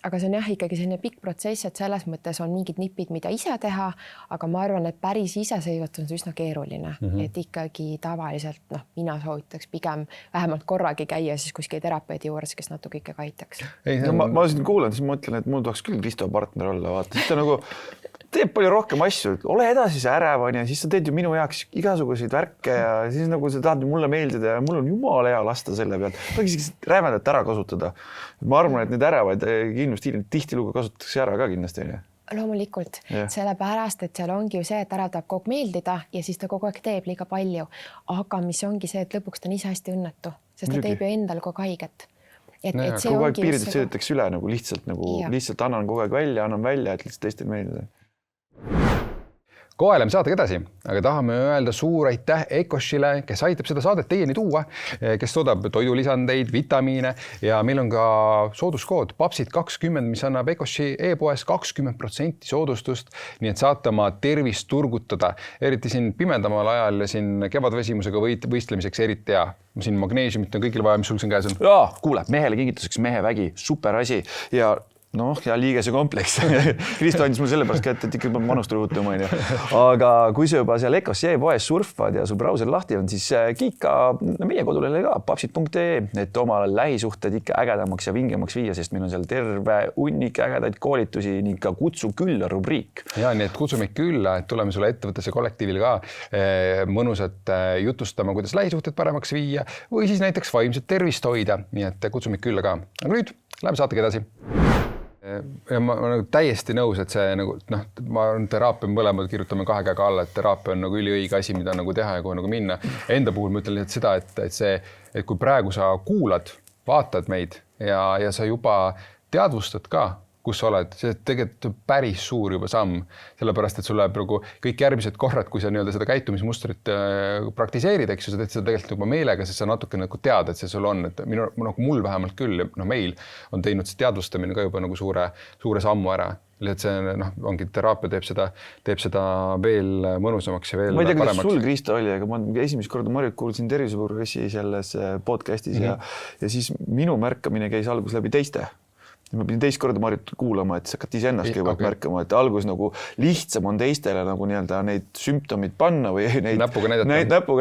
aga see on ikkagi selline pikk protsess, et selles mõttes on mingid nipid, mida ise teha, aga ma arvan, et päris iseseisvalt on see üsna keeruline, et ikkagi tavaliselt mina soovitaks pigem vähemalt korragi käia siis kuskil terapeudi juures, kes natuke ikkagi aitaks. Ma siin kuulen, siis mõtlen, et mul tahaks küll Kristo partner olla, vaata, siis ta nagu teeb palju rohkem asju, ole edasi see ärev on ja siis sa teed ju minu jaoks igasuguseid värke ja siis nagu sa tahad mulle meeldida ja mul on jumala hea lasta selle pealt. Tahaks rämedat ära kasutada. Ma arvan, et need ärevaid kindlasti tihtilugu kasutatakse ära ka kindlasti. Loomulikult, sellepärast, et seal ongi ju see, et ära tahab kogu meeldida ja siis ta kogu aeg teeb liiga palju. Aga mis ongi see, et lõpuks ta on ise hästi õnnetu, sest ta teeb ju endal kogu haiget. Kogu aeg piirid sõidetakse üle nagu lihtsalt annan kogu aeg välja, et lihtsalt teistel meeldida. Kohe lähme saatega edasi, aga tahame öelda suur aitäh Ecoshile, kes aitab seda saadet teieni tuua, kes toodab toidulisandeid, vitamiine ja meil on ka sooduskood PAPSIT20, mis annab Ecoshi e-poes 20% soodustust, nii et saate oma tervist turgutada, eriti siin pimendamal ajal ja siin kevadvesimusega võistlemiseks eriti hea. Siin magneesiumit on kõigil vaja, mis sul siin käes on? Jaa, kuule, mehele kingituseks mehevägi, super asi ja ja liigese kompleks. Kristo andis mul sellepärast kätte, et ikka manust rõhutama. Aga kui sa juba seal Ecoshi e-poes surfad ja su brauser lahti on, siis kiika meie kodulehele ka papsit.ee, et oma lähisuhted ikka ägedamaks ja vingemaks viia, sest meil on seal terve hunnik ägedaid koolitusi ning ka kutsu külla rubriik. Ja nii, et kutsume külla, et tuleme sulle ettevõttesse kollektiivile ka mõnusat jutustama, kuidas lähisuhted paremaks viia või siis näiteks vaimset tervist hoida. Nii et kutsume külla ka. Aga nüüd läheme saatega edasi. Ja ma olen täiesti nõus, et see ma olen teraapia, mõlemad kirjutame 2 käega alla, et teraapia on nagu üliõige asi, mida nagu teha ja kuhu nagu minna. Enda puhul ma ütlen lihtsalt seda, et kui praegu sa kuulad, vaatad meid ja sa juba teadvustad ka, kus sa oled, see tegelikult päris suur juba samm, sellepärast et sul läheb nagu kõik järgmised korrad, kui sa nii-öelda seda käitumismustrit praktiseerid, eks ju, sa teed seda tegelikult juba meelega, sest sa natuke nagu tead, et see sul on, et nagu mul vähemalt küll, meil on teinud see teadvustamine ka juba nagu suure sammu ära. See ongi teraapia teeb seda veel mõnusamaks ja veel paremaks. Ma ei tea, kuidas sul, Kristo, oli, aga ma esimest korda Marjut kuulsin terviseprogressi selles podcastis ja siis minu märkamine käis algus läbi teiste. Ma pidin teist korda Marjut kuulama, et sa hakkad iseennast kõigepealt märkama, et algus nagu lihtsam on teistele nagu nii-öelda neid sümptomid panna või neid näpuga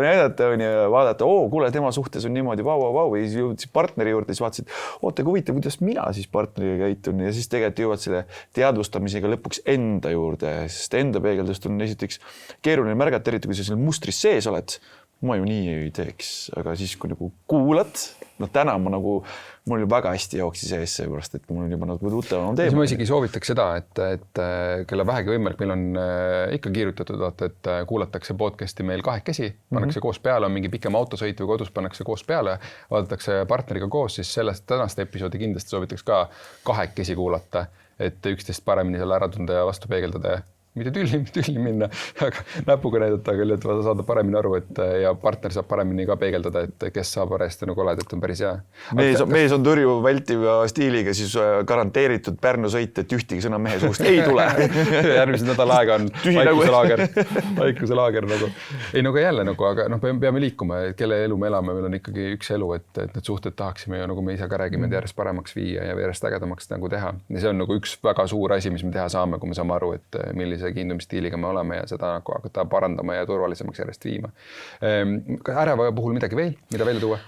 näidata ja vaadata, kuule, tema suhtes on niimoodi, vau, või jõudsid partneri juurde, siis vaatasid, oota, huvitav, kuidas mina siis partneriga käitun ja siis tegelikult jõuad selle teadvustamisega lõpuks enda juurde, sest enda peegeldust on esiteks keeruline märgata, eriti kui sa selle mustris sees oled. Ma ju nii ei teeks, aga siis kui nagu kuulad, täna mul ju väga hästi jooksis ees seepärast, et mul on juba nagu tuttavam teema. Ma isegi soovitaks seda, et kelle vähegi võimalik, meil on ikka kiirutatud, et kuulatakse podcasti meil kahekesi, pannakse koos peale, on mingi pikem autosõit või kodus pannakse koos peale, vaadatakse partneriga koos, siis sellest tänast episoodi kindlasti soovitaks ka kahekesi kuulata, et üksteist paremini selle ära tunda ja vastu peegeldada mitte tülli minna, aga näpuga näidata küll, et saada paremini aru, et ja partner saab paremini ka peegeldada, et kes sa parajasti nagu oled, et on päris hea. Mees on tõrjuv vältiva stiiliga, siis garanteeritud Pärnu sõit, et ühtegi sõna mehe suust ei tule. Järgmised nädal aega on vaikuse laager nagu. Ei nagu jälle, aga peame liikuma, kelle elu me elame, meil on ikkagi üks elu, et need suhted tahaksime ja nagu me ise ka räägime, et järjest paremaks viia ja järjest ägedamaks nagu teha. Ja see on nagu üks väga suur asi, mis me teha saame, kui me saame aru, et millise kiindumistiiliga me oleme ja seda hakata parandama ja turvalisemaks järjest viima. Äreva puhul midagi veel, mida välja tuua?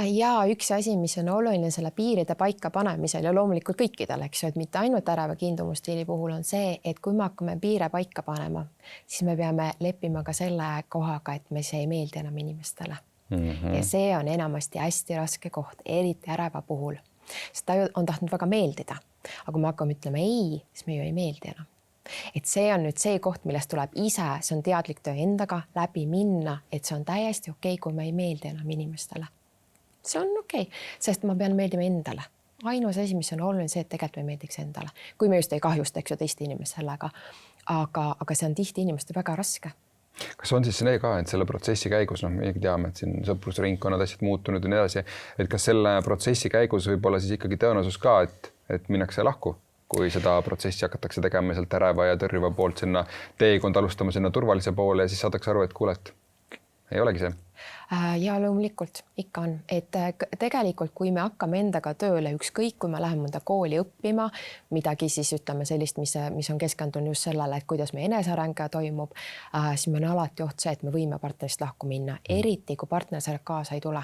Ja üks asi, mis on oluline selle piiride paika panemisel ja loomulikult kõikidel, eks ju, et mitte ainult äreva kiindumusstiili puhul on see, et kui me hakkame piire paika panema, siis me peame leppima ka selle kohaga, et me see ei meeldi enam inimestele. Ja see on enamasti hästi raske koht, eriti äreva puhul. Sest ta on tahtnud väga meeldida, aga kui me hakkame ütlema ei, siis me ju ei meeldi enam. Et see on nüüd see koht, millest tuleb ise, see on teadlik töö endaga läbi minna, et see on täiesti okei, kui me ei meeldi enam inimestele. See on okei, sest ma pean meeldima endale. Ainus asi, mis on oluline, see, et tegelikult me meeldiks endale. Kui me just ei kahjusta, eks ju, teiste inimestele, aga see on tihti inimeste väga raske. Kas on siis see ka, et selle protsessi käigus, me teame, et siin sõprusringkonnad asjad muutunud ja nii edasi, et kas selle protsessi käigus võib olla siis ikkagi tõenäosus ka, et minnakse lahku? Kui seda protsessi hakatakse tegema sealt äreva ja tõrjuva poolt sinna teekond alustama sinna turvalise poole ja siis saadakse aru, et kuule, et ei olegi see. Ja loomulikult ikka on, et tegelikult kui me hakkame endaga tööle, ükskõik kui me läheme mõnda kooli õppima, midagi siis ütleme sellist, mis on keskendunud just sellele, et kuidas meie eneseareng toimub, siis me on alati oht see, et me võime partnerist lahku minna, eriti kui partner selle kaasa ei tule.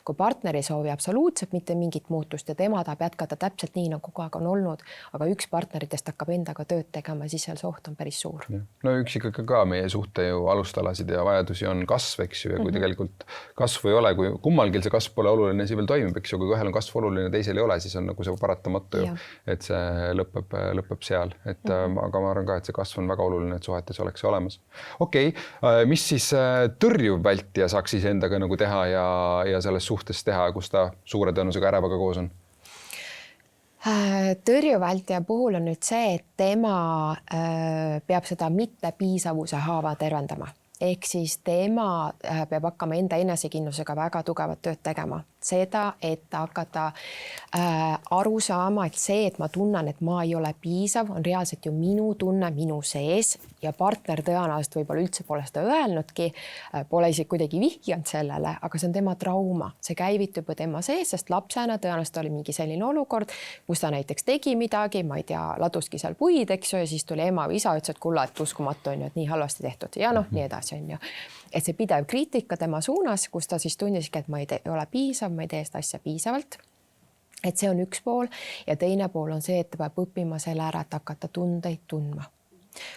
Kui partner ei soovi absoluutselt mitte mingit muutust ja tema tahab jätkata täpselt nii, nagu kogu aeg on olnud, aga üks partneritest hakkab endaga tööd tegema, siis seal see oht on päris suur. No üks ikkagi ka meie suhte ju alustalasid ja vajadusi on kasv, eks ju, ja kui tegelikult kasv ei ole, kui kummalgi see kasv pole oluline, see veel toimib, eks ju, kui ühel on kasv oluline, teisel ei ole, siis on nagu see paratamatu ju, et see lõpeb seal. Aga ma arvan ka, et see kasv on väga oluline, et suhetes oleks olemas. Okei, mis siis tõrjuv vältija saaks siis endaga nagu teha ja selles suhtes teha, kus ta suure tõenusega ärevaga koos on? Tõrjuvältija puhul on nüüd see, et tema peab seda mittepiisavuse haava tervendama. Ehk siis tema peab hakkama enda enesekindlusega väga tugevat tööd tegema. Seda, et hakata aru saama, et see, et ma tunnen, et ma ei ole piisav, on reaalselt ju minu tunne minu sees ja partner tõenäoliselt võib-olla üldse pole seda öelnudki, pole isegi kuidagi vihjanud sellele, aga see on tema trauma. See käivitub ju tema sees, sest lapsena tõenäoliselt oli mingi selline olukord, kus ta näiteks tegi midagi, ma ei tea, laduski seal puid, eks ju, ja siis tuli ema või isa, ütles, et kulla, et uskumatu on ju, et nii halvasti tehtud ja nii edasi on ju. Et see pidev kriitika tema suunas, kus ta siis tundiski, et ma ei ole piisav, ma ei tee seda asja piisavalt. Et see on üks pool ja teine pool on see, et ta peab õppima selle ära, et hakata tundeid tundma.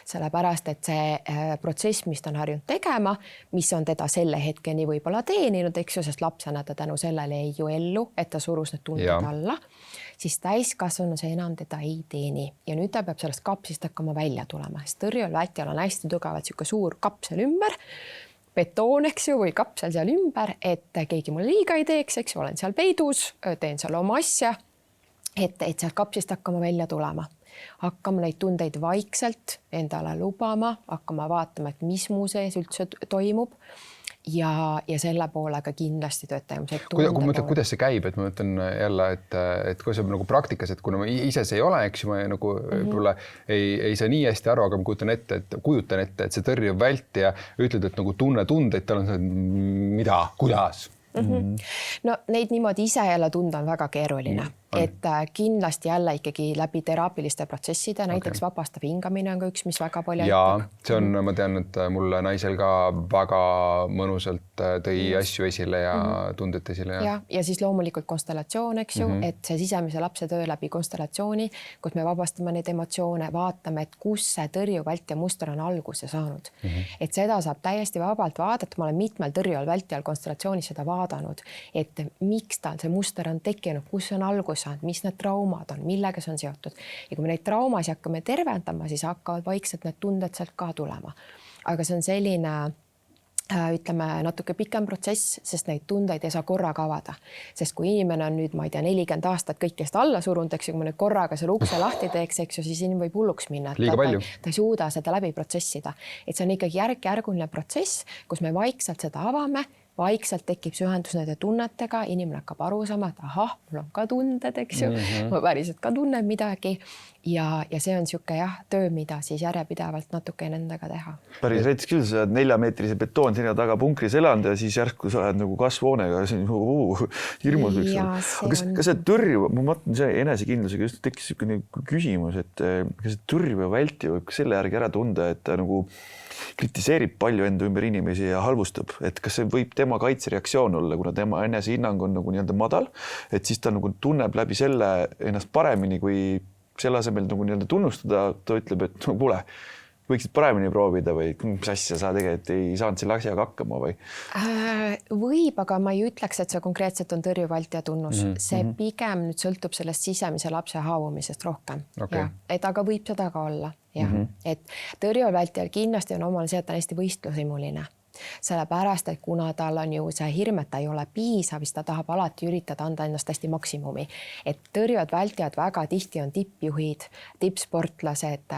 Sellepärast, et see protsess, mis ta on harjunud tegema, mis on teda selle hetkeni võib-olla teeninud, eks ju, sest lapsena ta tänu sellele ei ju ellu, et ta surus need tunded alla, siis täiskasvanu see enam teda ei teeni. Ja nüüd ta peab sellest kapsist hakkama välja tulema, sest tõrjul vältjal on hästi tugevalt siuke suur kapsel ümber, betoon, eks ju, või kapsel seal ümber, et keegi mulle liiga ei teeks, eks ju, olen seal peidus, teen seal oma asja, et sealt kapsist hakkama välja tulema. hakkama neid tundeid vaikselt endale lubama, hakkama vaatama, et mis mu sees üldse toimub ja selle poolega kindlasti töötajama. Kui mõtled, kuidas see käib, et ma mõtlen jälle, et kui see on nagu praktikas, et kuna ma ise see ei ole, eks ju, ma nagu võib-olla ei saa nii hästi aru, aga ma kujutan ette, et see tõrjuv vältija ütled, et nagu tunne tundeid, tal on see, mida, kuidas? No neid niimoodi ise jälle tunda on väga keeruline, et kindlasti jälle ikkagi läbi teraapiliste protsesside, näiteks vabastav hingamine on ka üks, mis väga palju aitab. See on, ma tean, et mulle naisel ka väga mõnusalt tõi asju esile ja tundet esile. Ja siis loomulikult konstellatsioon, eks ju, et see sisemise lapse töö läbi konstellatsiooni, kus me vabastame neid emotsioone, vaatame, et kus see tõrjuv vältija muster on alguse saanud. Et seda saab täiesti vabalt vaadata, ma olen mitmel tõrjuval vältijal konstellatsioonis seda vaadanud, et miks tal see muster on tekkinud, kus on algus saanud, mis need traumad on, millega see on seotud. Ja kui me neid traumasi hakkame tervendama, siis hakkavad vaikselt need tunded sealt ka tulema. Aga see on selline, ütleme, natuke pikem protsess, sest neid tundeid ei saa korraga avada. Sest kui inimene on nüüd, ma ei tea, 40 aastat kõikest alla surunud, eks ju, kui me nüüd korraga selle ukse lahti teeks, eks ju, siis inimene võib hulluks minna. Ta ei suuda seda läbi protsessida. Et see on ikkagi järk-järguline protsess, kus me vaikselt seda avame, vaikselt tekib see ühendus nende tunnetega, inimene hakkab aru saama, et ahah, mul on ka tunded, eks ju, ma päriselt ka tunnen midagi ja see on siuke töö, mida siis järjepidevalt natuke nendega teha. Päris rets küll, sa oled 4-meetrise betoon sinna taga punkris elanud ja siis järsku sa oled nagu kasvhoonega hirmus. Aga kas see tõrjuv, ma mõtlen see enesekindlusega just tekkis siukene küsimus, et kas see tõrjuv ja vältija võib selle järgi ära tunda, et ta nagu kritiseerib palju enda ümber inimesi ja halvustab, et kas see võib tema kaitsereaktsioon olla, kuna tema enesehinnang on nagu nii-öelda madal, et siis ta nagu tunneb läbi selle ennast paremini, kui selle asemel nagu nii-öelda tunnustada, ta ütleb, et no kuule, võiksid paremini proovida või mis asja sa tegelikult ei saanud selle asjaga hakkama või? Võib, aga ma ei ütleks, et see konkreetselt on tõrjuvältija tunnus. See pigem nüüd sõltub sellest sisemise lapse haavumisest rohkem. Et aga võib seda ka olla. Et tõrjuvältijal kindlasti on omal see, et ta on hästi võistlusimuline. Sellepärast, et kuna tal on ju see hirm, et ta ei ole piisav, siis ta tahab alati üritada anda ennast hästi maksimumi. Et tõrjuvad vältijad väga tihti on tippjuhid, tippsportlased,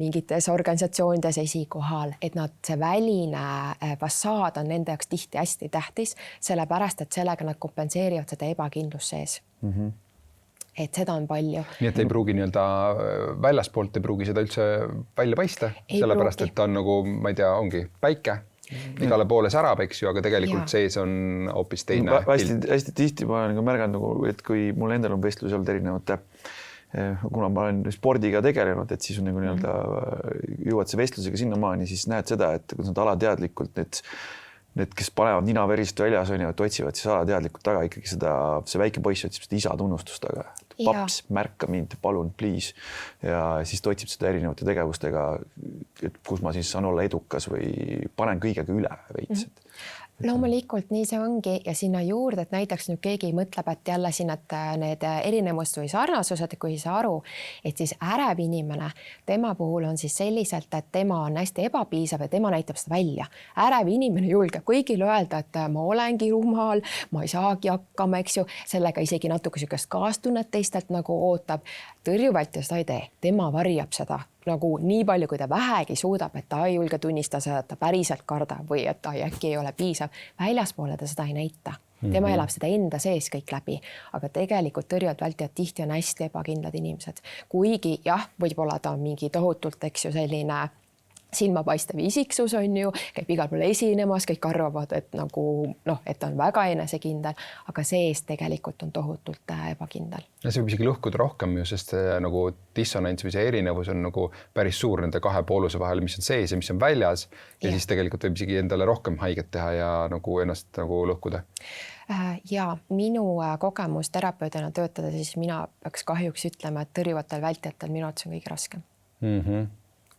mingites organisatsioonides esikohal, et see väline fassaad on nende jaoks tihti hästi tähtis, sellepärast, et sellega nad kompenseerivad seda ebakindlust sees. Et seda on palju. Nii et ei pruugi nii-öelda väljaspoolt, ei pruugi seda üldse välja paista, sellepärast, et ta on nagu, ma ei tea, ongi päike, igale poole särab, eks ju, aga tegelikult sees on hoopis teine. Hästi tihti ma olen märganud, et kui mul endal on vestlus olnud erinevate, kuna ma olen spordiga tegelenud, et siis on nagu nii-öelda jõuad see vestlusega sinnamaani, siis näed seda, et kui nad alateadlikult need, kes panevad nina verist väljas, et otsivad siis alateadlikult taga ikkagi see väike poiss otsib seda isa tunnustust taga. Paps, märka mind, palun, please. Ja siis ta otsib seda erinevate tegevustega, et kus ma siis saan olla edukas või panen kõigega üle veits. Loomulikult nii see ongi ja sinna juurde, et näiteks nüüd keegi mõtleb, et jälle siin, et need erinevused või sarnasused, kui ei saa aru, et siis ärev inimene, tema puhul on siis selliselt, et tema on hästi ebapiisav ja tema näitab seda välja. Ärev inimene julgeb kõigile öelda, et ma olengi rumal, ma ei saagi hakkama, eks ju, sellega isegi natuke sükest kaastunnet teistelt nagu ootab. Tõrjuvältja seda ei tee, tema varjab seda nagu nii palju, kui ta vähegi suudab, et ta ei julge tunnistada seda, et ta päriselt kardab või et ta äkki ei ole piisav. Väljaspoole ta seda ei näita. Tema elab seda enda sees kõik läbi, aga tegelikult tõrjuvad vältijad tihti on hästi ebakindlad inimesed. Kuigi jah, võib-olla ta on mingi tohutult, eks ju, selline silmapaistev isiksus on ju, käib igal pool esinemas, kõik arvavad, et nagu et ta on väga enesekindel, aga sees tegelikult on tohutult ebakindel. Ja see võib isegi lõhkuda rohkem ju, sest nagu dissonants või see erinevus on nagu päris suur nende kahe pooluse vahel, mis on sees ja mis on väljas ja siis tegelikult võib isegi endale rohkem haiget teha ja nagu ennast nagu lõhkuda. Ja minu kogemus terapeudina töötada, siis mina peaks kahjuks ütlema, et tõrjuvatel vältijatel minu arvates on kõige raskem.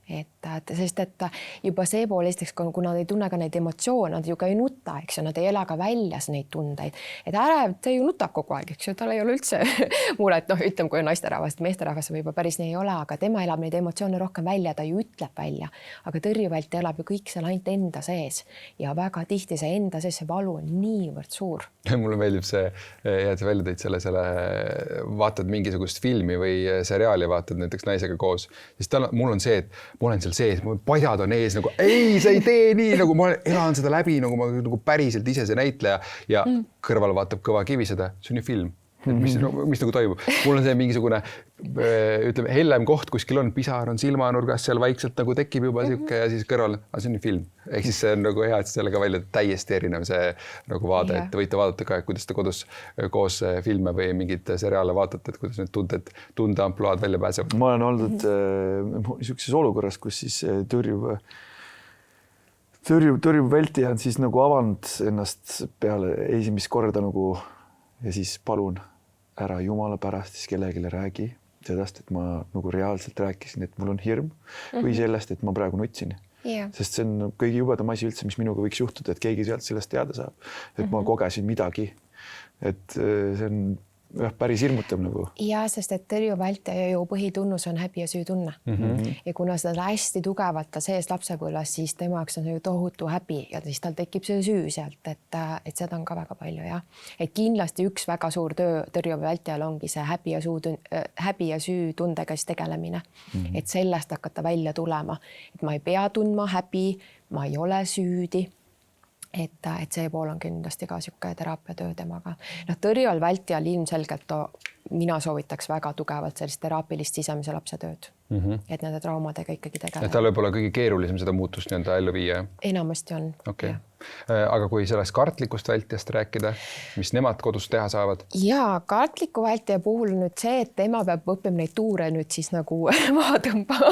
sest et juba see pool esiteks, kuna nad ei tunne ka neid emotsioone, nad ju ka ei nuta, eks ju, nad ei ela ka väljas neid tundeid. Et ärev, ta ju nutab kogu aeg, eks ju, tal ei ole üldse muret, ütleme, kui on naisterahvast, meesterahvast võib-olla päris nii ei ole, aga tema elab neid emotsioone rohkem välja, ta ju ütleb välja. Aga tõrjuvälti elab ju kõik seal ainult enda sees ja väga tihti see enda sees see valu on niivõrd suur. Mulle meeldib see, et sa välja tõid selle vaatad mingisugust filmi või seriaali vaatad näiteks naisega koos, siis mul on see, et ma olen seal sees, padjad on ees nagu ei, sa ei tee nii, nagu ma elan seda läbi, nagu ma nagu päriselt ise see näitleja ja kõrval vaatab Kõva Kivi seda, see on ju film. Et mis nagu toimub. Mul on see mingisugune, ütleme, hellem koht kuskil on, pisar on silmanurgas, seal vaikselt nagu tekib juba siuke ja siis kõrval, see on ju film. Ehk siis see on nagu hea, et sellega välja täiesti erinev see nagu vaade, et võite vaadata ka, kuidas te kodus koos filme või mingid seriaale vaatate, et kuidas need tundeampluaad välja pääsevad. Ma olen olnud niisuguses olukorras, kus siis tõrjuv vältija on siis nagu avanud ennast peale esimest korda nagu ja siis palun ära jumala pärast siis kellelegi räägi sellest, et ma nagu reaalselt rääkisin, et mul on hirm või sellest, et ma praegu nutsin. Yeah. Sest see on kõige jubedam asi üldse, mis minuga võiks juhtuda, et keegi sealt sellest teada saab, et ma kogesin midagi. Et see on päris hirmutav nagu. Ja, sest et tõrjuvältija ju põhitunnus on häbi ja süütunne. Ja kuna seda hästi tugevalt sees lapsepõlves, siis temaks on ju tohutu häbi ja siis tal tekib see süü sealt, et seda on ka väga palju. Ja. Et kindlasti üks väga suur töö tõrjuvältijal ongi see häbi ja süütundega siis tegelemine. Et sellest hakata välja tulema. Et ma ei pea tundma häbi, ma ei ole süüdi. Et see pool on kindlasti ka siuke teraapiatöö temaga. Tõrjal vältijal ilmselgelt mina soovitaks väga tugevalt sellist teraapilist sisemise lapse tööd. Et nende traumadega ikkagi tegeleda. Tal võib olla kõige keerulisem seda muutust ellu viia? Enamasti on. Okay. Aga kui sellest kartlikust vältijast rääkida, mis nemad kodus teha saavad? Ja, kartliku vältija puhul nüüd see, et tema peab õppima neid tuure nüüd siis nagu maha tõmbama.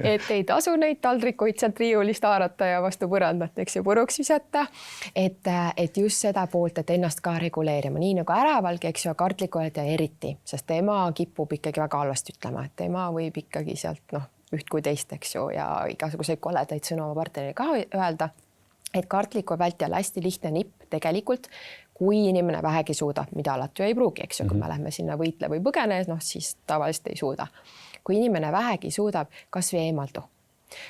Et ei tasu neid taldrikuid sealt riiulist haarata ja vastu põrandat, eks ju, puruks visata. Et just seda poolt, et ennast ka reguleerima. Nii nagu äravalgi, eks ju, kartliku vältija eriti, sest tema kipub ikkagi väga halvasti ütlema, et tema võib ikkagi sealt üht kui teist, eks ju, ja igasuguseid koledaid sõnu oma partnerile ka öelda, et kartliku vältijal hästi lihtne nipp tegelikult, kui inimene vähegi suudab, mida alati ei pruugi, eks ju, kui me lähme sinna võitle või põgene, siis tavaliselt ei suuda. Kui inimene vähegi suudab, kas või eemaldu.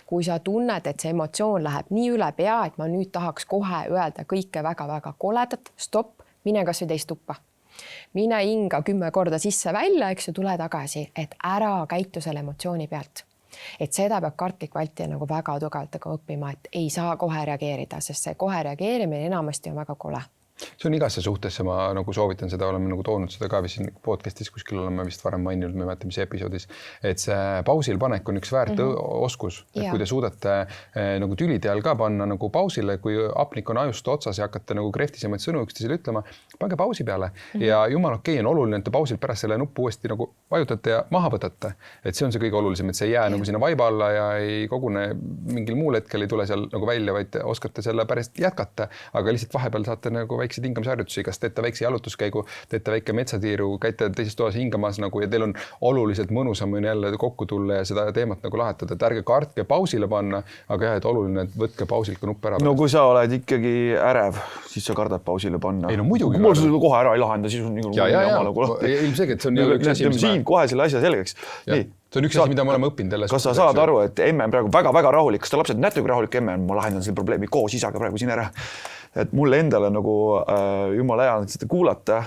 Kui sa tunned, et see emotsioon läheb nii üle pea, et ma nüüd tahaks kohe öelda kõike väga-väga koledat, stopp, mine kas või teist tuppa. Mine hinga 10 korda sisse välja, eks ju, tule tagasi, et ära käitu selle emotsiooni pealt. Et seda peab kartlik vältija nagu väga tugevalt õppima, et ei saa kohe reageerida, sest see kohe reageerimine enamasti on väga kole. See on igasse suhtesse, ma nagu soovitan seda, oleme nagu toonud seda ka siin podcastis, kuskil oleme vist varem maininud, me mäletan, mis episoodis, et see pausil panek on üks väärt oskus, et kui te suudate nagu tülide all ka panna nagu pausile, kui apnik on ajust otsas ja hakkate nagu krehtisemaid sõnu üksteisele ütlema, pange pausi peale ja jumal okei, on oluline, et te pausil pärast selle nuppu uuesti nagu vajutate ja maha võtate, et see on see kõige olulisem, et see ei jää nagu sinna vaiba alla ja ei kogune mingil muul hetkel ei tule seal nagu välja, vaid oskate selle pärast jätkata, aga lihtsalt vahepeal saate nagu väikseid hingamisharjutusi, kas teete väikse jalutuskäigu, teete väike metsatiiru, käite teises toas hingamas nagu ja teil on oluliselt mõnusam jälle kokku tulla ja seda teemat nagu lahetada, et ärge kartke pausile panna, aga jah, et oluline, et võtke pausilt ka nupp ära. No kui sa oled ikkagi ärev, siis sa kardad pausile panna. Ei no muidugi. Kui mul kohe ära ei lahenda, siis on nagu ilmselge, et see on üks asi, mis siin kohe selle asja selgeks. Nii. See on üks asi, mida me oleme õppinud. Kas sa saad aru, et emme on praegu väga-väga rahulik, kas ta lapsed näete kui rahulik emme on, ma lahendan selle probleemi koos isaga praegu siin ära. Et mulle endale nagu jumala hea seda kuulata,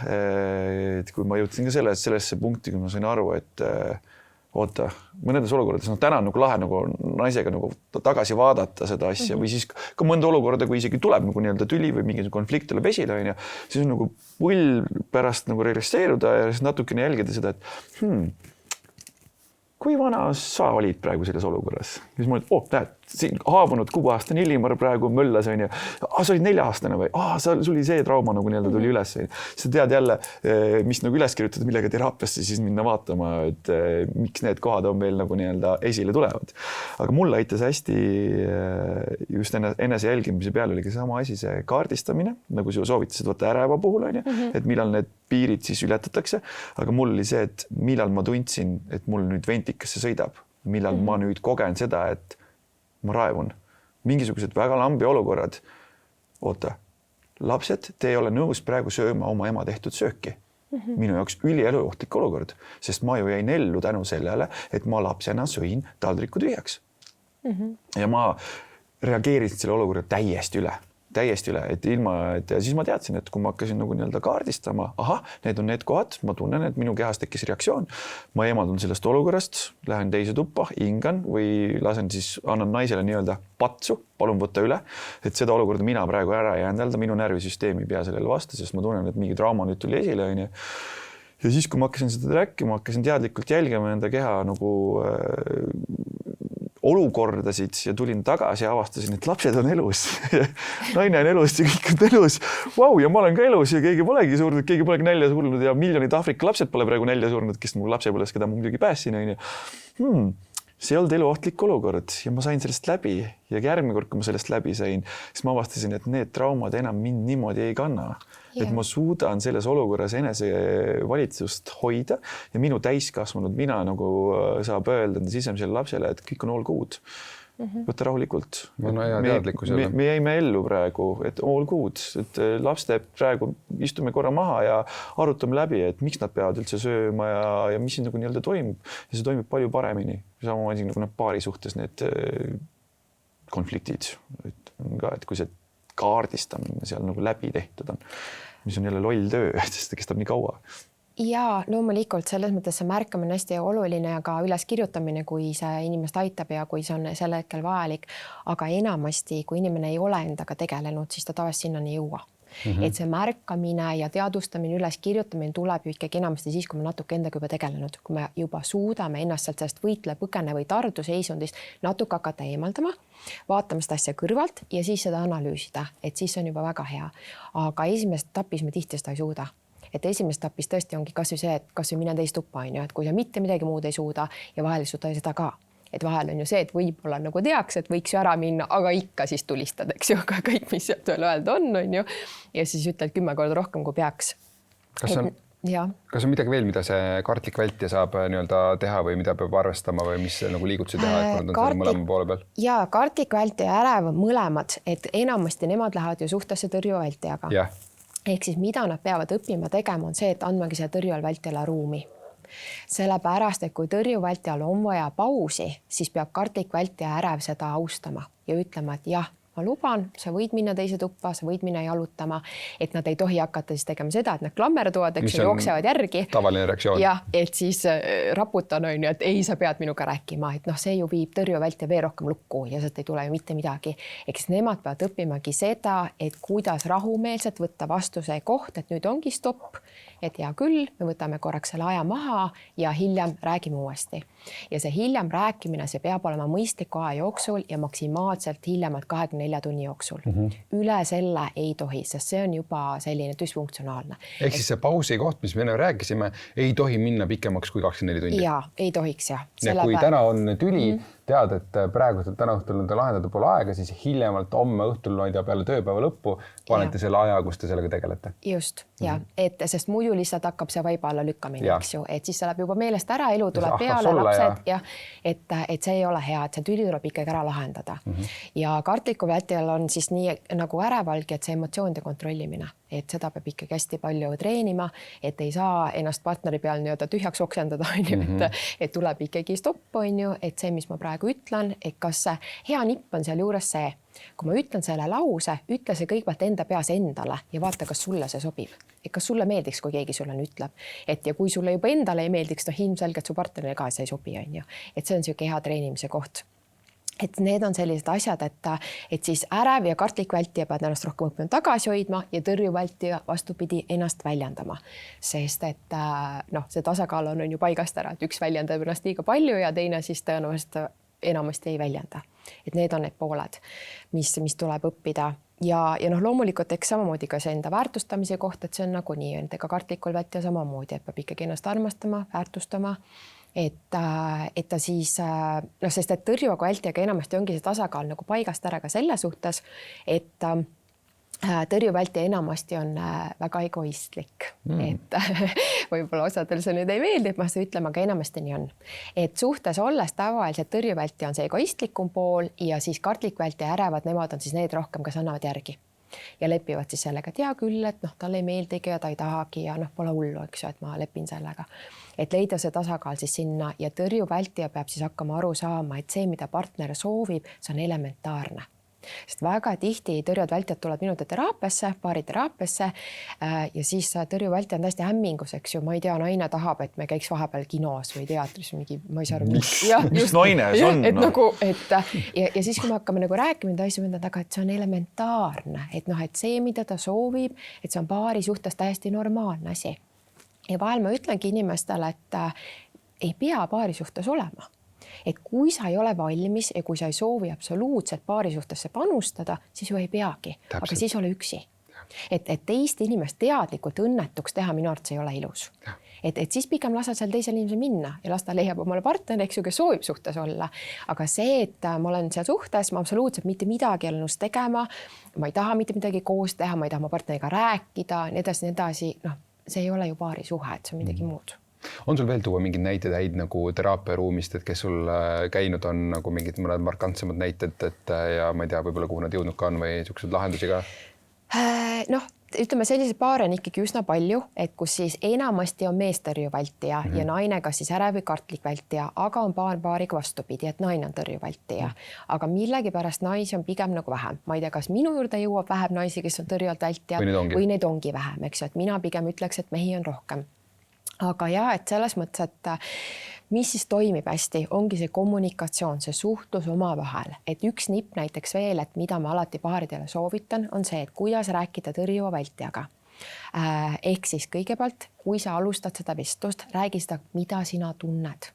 et kui ma jõudsin ka sellesse punkti, kui ma sain aru, et oota, mõnedes olukordades täna on nagu lahe nagu naisega nagu tagasi vaadata seda asja või siis ka mõnda olukorda, kui isegi tuleb nagu nii-öelda tüli või mingi konflikt tuleb esile, siis on nagu pull pärast nagu registreeruda ja siis natukene jälgida seda, et kui vana sa olid praegu selles olukorras? Siis ma olin, näed, haavunud 6-aastane Illimar praegu möllas, on ju. Sa olid 4-aastane või? Sul oli see trauma nagu nii-öelda tuli üles. Sa tead jälle, mis nagu üles kirjutada, millega teraapiasse siis minna vaatama, et miks need kohad on meil nagu nii-öelda esile tulevad. Aga mulle aitas hästi just enese jälgimise peale oli ka sama asi, see kaardistamine, nagu sa soovitasid, vaata äreva puhul, on ju, et millal need piirid siis ületatakse. Aga mul oli see, et millal ma tundsin, et mul nüüd ventikasse sõidab, millal ma nüüd kogen seda, et ma raevun. Mingisugused väga lambi olukorrad. Oota, lapsed, te ei ole nõus praegu sööma oma ema tehtud sööki. Minu jaoks ülieluohtlik olukord, sest ma ju jäin ellu tänu sellele, et ma lapsena sõin taldriku tühjaks. Ja ma reageerisin selle olukorra täiesti üle, et ilma, et siis ma teadsin, et kui ma hakkasin nagu nii-öelda kaardistama, need on need kohad, ma tunnen, et minu kehas tekkis reaktsioon, ma eemaldun sellest olukorrast, lähen teise tuppa, hingan või lasen siis, annan naisele nii-öelda patsu, palun võtta üle, et seda olukorda mina praegu ära ei händalda, minu närvisüsteemi ei pea sellele vastu, sest ma tunnen, et mingi trauma nüüd tuli esile, on ju. Ja siis, kui ma hakkasin seda rääkima, hakkasin teadlikult jälgima enda keha nagu olukordasid ja tulin tagasi ja avastasin, et lapsed on elus. Naine on elus ja kõik on elus. Vau, ja ma olen ka elus ja keegi polegi surnud, keegi polegi nälja surnud ja miljonid Aafrika lapsed pole praegu nälja surnud, kes mu lapsepõles, keda ma muidugi päässin. See ei olnud eluohtlik olukord ja ma sain sellest läbi ja järgmine kord, kui ma sellest läbi sain, siis ma avastasin, et need traumad enam mind niimoodi ei kanna. Et ma suudan selles olukorras enese valitsust hoida ja minu täiskasvanud mina nagu saab öelda enda sisemisele lapsele, et kõik on all good. Võtta rahulikult. Me jäime ellu praegu, et all good, et laps teeb praegu, istume korra maha ja arutame läbi, et miks nad peavad üldse sööma ja mis siin nagu nii-öelda toimub. Ja see toimub palju paremini. Samamoodi nagu paari suhtes need konfliktid, et kui see kaardistamine seal nagu läbi tehtud on, mis on jälle loll töö, sest ta kestab nii kaua. Ja loomulikult selles mõttes see märkamine on hästi oluline ja ka üles kirjutamine, kui see inimest aitab ja kui see on sel hetkel vajalik. Aga enamasti, kui inimene ei ole endaga tegelenud, siis ta tavaliselt sinnani ei jõua. Et see märkamine ja teadvustamine, üles kirjutamine tuleb ju ikkagi enamasti siis, kui me natuke endaga juba tegelenud, kui me juba suudame ennast sealt sellest võitle, põgene või tardu seisundist natuke hakata eemaldama, vaatama seda asja kõrvalt ja siis seda analüüsida, et siis on juba väga hea. Aga esimest etapis me tihti seda ei suuda. Et esimest etapis tõesti ongi kas või see, et kas või mine teist tuppa, et kui sa mitte midagi muud ei suuda ja vahel ei suuda seda ka. Et vahel on ju see, et võib-olla nagu teaks, et võiks ju ära minna, aga ikka siis tulistad, eks ju, ka kõik, mis sealt veel öelda on ju. Ja siis ütled 10 korda rohkem, kui peaks. Kas on midagi veel, mida see kartlik vältija saab nii-öelda teha või mida peab arvestama või mis nagu liigutusi teha, et nad on selle mõlema poole peal? Ja kartlik vältija ja ärev mõlemad, et enamasti nemad lähevad ju suhtesse tõrjuva vältijaga. Ehk siis mida nad peavad õppima tegema on see, et andmagi see tõrjuval vältijale ruumi. Sellepärast, et kui tõrjuvältijal on vaja pausi, siis peab kartlik vältija ärev seda austama ja ütlema, et jah, ma luban, sa võid minna teise tuppa, sa võid minna jalutama, et nad ei tohi hakata siis tegema seda, et nad klammerduvad, eks jooksevad järgi. Tavaline reaktsioon. Ja, et siis raputan on ju, et ei, sa pead minuga rääkima, et see ju viib tõrjuvältija veel rohkem lukku ja sealt ei tule ju mitte midagi. Eks nemad peavad õppimagi seda, et kuidas rahumeelselt võtta vastu see koht, et nüüd ongi stopp, et hea küll, me võtame korraks selle aja maha ja hiljem räägime uuesti. Ja see hiljem rääkimine, see peab olema mõistliku aja jooksul ja maksimaalselt hiljemalt 24 tunni jooksul. Üle selle ei tohi, sest see on juba selline düsfunktsionaalne. Ehk siis see pausi koht, mis me enne rääkisime, ei tohi minna pikemaks kui 24 tundi. Jaa, ei tohiks jah. Kui täna on tüli, tead, et praegu täna õhtul on ta lahendada pole aega, siis hiljemalt homme õhtul peale tööpäeva lõppu panete selle aja, kus te sellega tegelete. Just, ja, et sest muidu lihtsalt hakkab see vaiba alla lükkamine, eks ju, et siis see läheb juba meelest ära, elu tuleb peale, lapsed ja et see ei ole hea, et see tüli tuleb ikkagi ära lahendada. Ja kartliku vältijal on siis nii nagu ärevalgi, et see emotsioonide kontrollimine, et seda peab ikkagi hästi palju treenima, et ei saa ennast partneri peal nii-öelda tühjaks oksendada, et tuleb ikkagi stopp, et see, mis ma praegu ütlen, et kas hea nipp on seal juures see, kui ma ütlen selle lause, ütle see kõigepealt enda peas endale ja vaata, kas sulle see sobib. Et kas sulle meeldiks, kui keegi sulle ütleb. Et ja kui sulle juba endale ei meeldiks, ilmselgelt su partnerile ka see ei sobi, et see on selline hea treenimise koht. Et need on sellised asjad, et siis ärev ja kartlik vältija pead ennast rohkem õppima tagasi hoidma ja tõrjuv vältija vastupidi ennast väljendama. Sest et see tasakaal on ju paigast ära, et üks väljendab ennast liiga palju ja teine siis tõenäoliselt enamasti ei väljenda. Et need on need pooled, mis tuleb õppida. Ja loomulikult eks samamoodi ka see enda väärtustamise koht, et see on nagunii, et ega kartlikul vältija samamoodi, et peab ikkagi ennast armastama, väärtustama, et ta siis, sest et tõrjuva vältijaga enamasti ongi see tasakaal nagu paigast ära ka selle suhtes, et tõrjuvältija enamasti on väga egoistlik, et võib-olla osadel see nüüd ei meeldi, et ma seda ütlema, aga enamasti nii on. Et suhtes olles tavaliselt tõrjuvältija on see egoistlikum pool ja siis kartlikvältija ärevad, nemad on siis need rohkem, kes annavad järgi ja lepivad siis sellega, et hea küll, et talle ei meeldigi ja ta ei tahagi ja pole hullu, eks ju, et ma lepin sellega. Et leida see tasakaal siis sinna ja tõrjuvältija peab siis hakkama aru saama, et see, mida partner soovib, see on elementaarne. Sest väga tihti tõrjud vältjad tulevad minuti teraapiasse, paariteraapiasse ja siis tõrjuvältja on täiesti hämmingus, eks ju, ma ei tea, naine tahab, et me käiks vahepeal kinos või teatris mingi, ma ei saa aru. Mis naine see on? Ja siis, kui me hakkame nagu rääkima, ta asju mõnda taga, et see on elementaarne, et et see, mida ta soovib, et see on paari suhtes täiesti normaalne asi. Ja vahel ma ütlengi inimestele, et ei pea paari suhtes olema. Et kui sa ei ole valmis ja kui sa ei soovi absoluutselt paari suhtesse panustada, siis ju ei peagi, aga siis ole üksi. Et teist inimest teadlikult õnnetuks teha minu arvates ei ole ilus. Et siis pigem lasa seal teisel inimesel minna ja las ta leiab omale partneri, eks ju, kes soovib suhtes olla. Aga see, et ma olen seal suhtes, ma absoluutselt mitte midagi ei ole nõus tegema, ma ei taha mitte midagi koos teha, ma ei taha oma partneriga rääkida, nii edasi, see ei ole ju paari suhe, et see on midagi muud. On sul veel tuua mingid näited häid nagu teraapiaruumist, et kes sul käinud on nagu mingid mõned markantsemad näited, et ja ma ei tea, võib-olla kuhu nad jõudnud ka on või niisugused lahendusi ka? Ütleme selliseid paare on ikkagi üsna palju, et kus siis enamasti on meestõrjuvältija ja naine kas siis ärev või kartlik vältija, aga on paariga vastupidi, et naine on tõrjuvältija. Aga millegipärast naisi on pigem nagu vähem. Ma ei tea, kas minu juurde jõuab vähem naisi, kes on tõrjuvalt vältijad või neid ongi vähem, eks ju, et mina pigem ütleks, et mehi on rohkem. Aga et selles mõttes, et mis siis toimib hästi, ongi see kommunikatsioon, see suhtlus oma vahel. Et üks nipp näiteks veel, et mida ma alati paaridele soovitan, on see, et kuidas rääkida tõrjuva vältjaga. Ehk siis kõigepealt, kui sa alustad seda vestlust, räägi seda, mida sina tunned.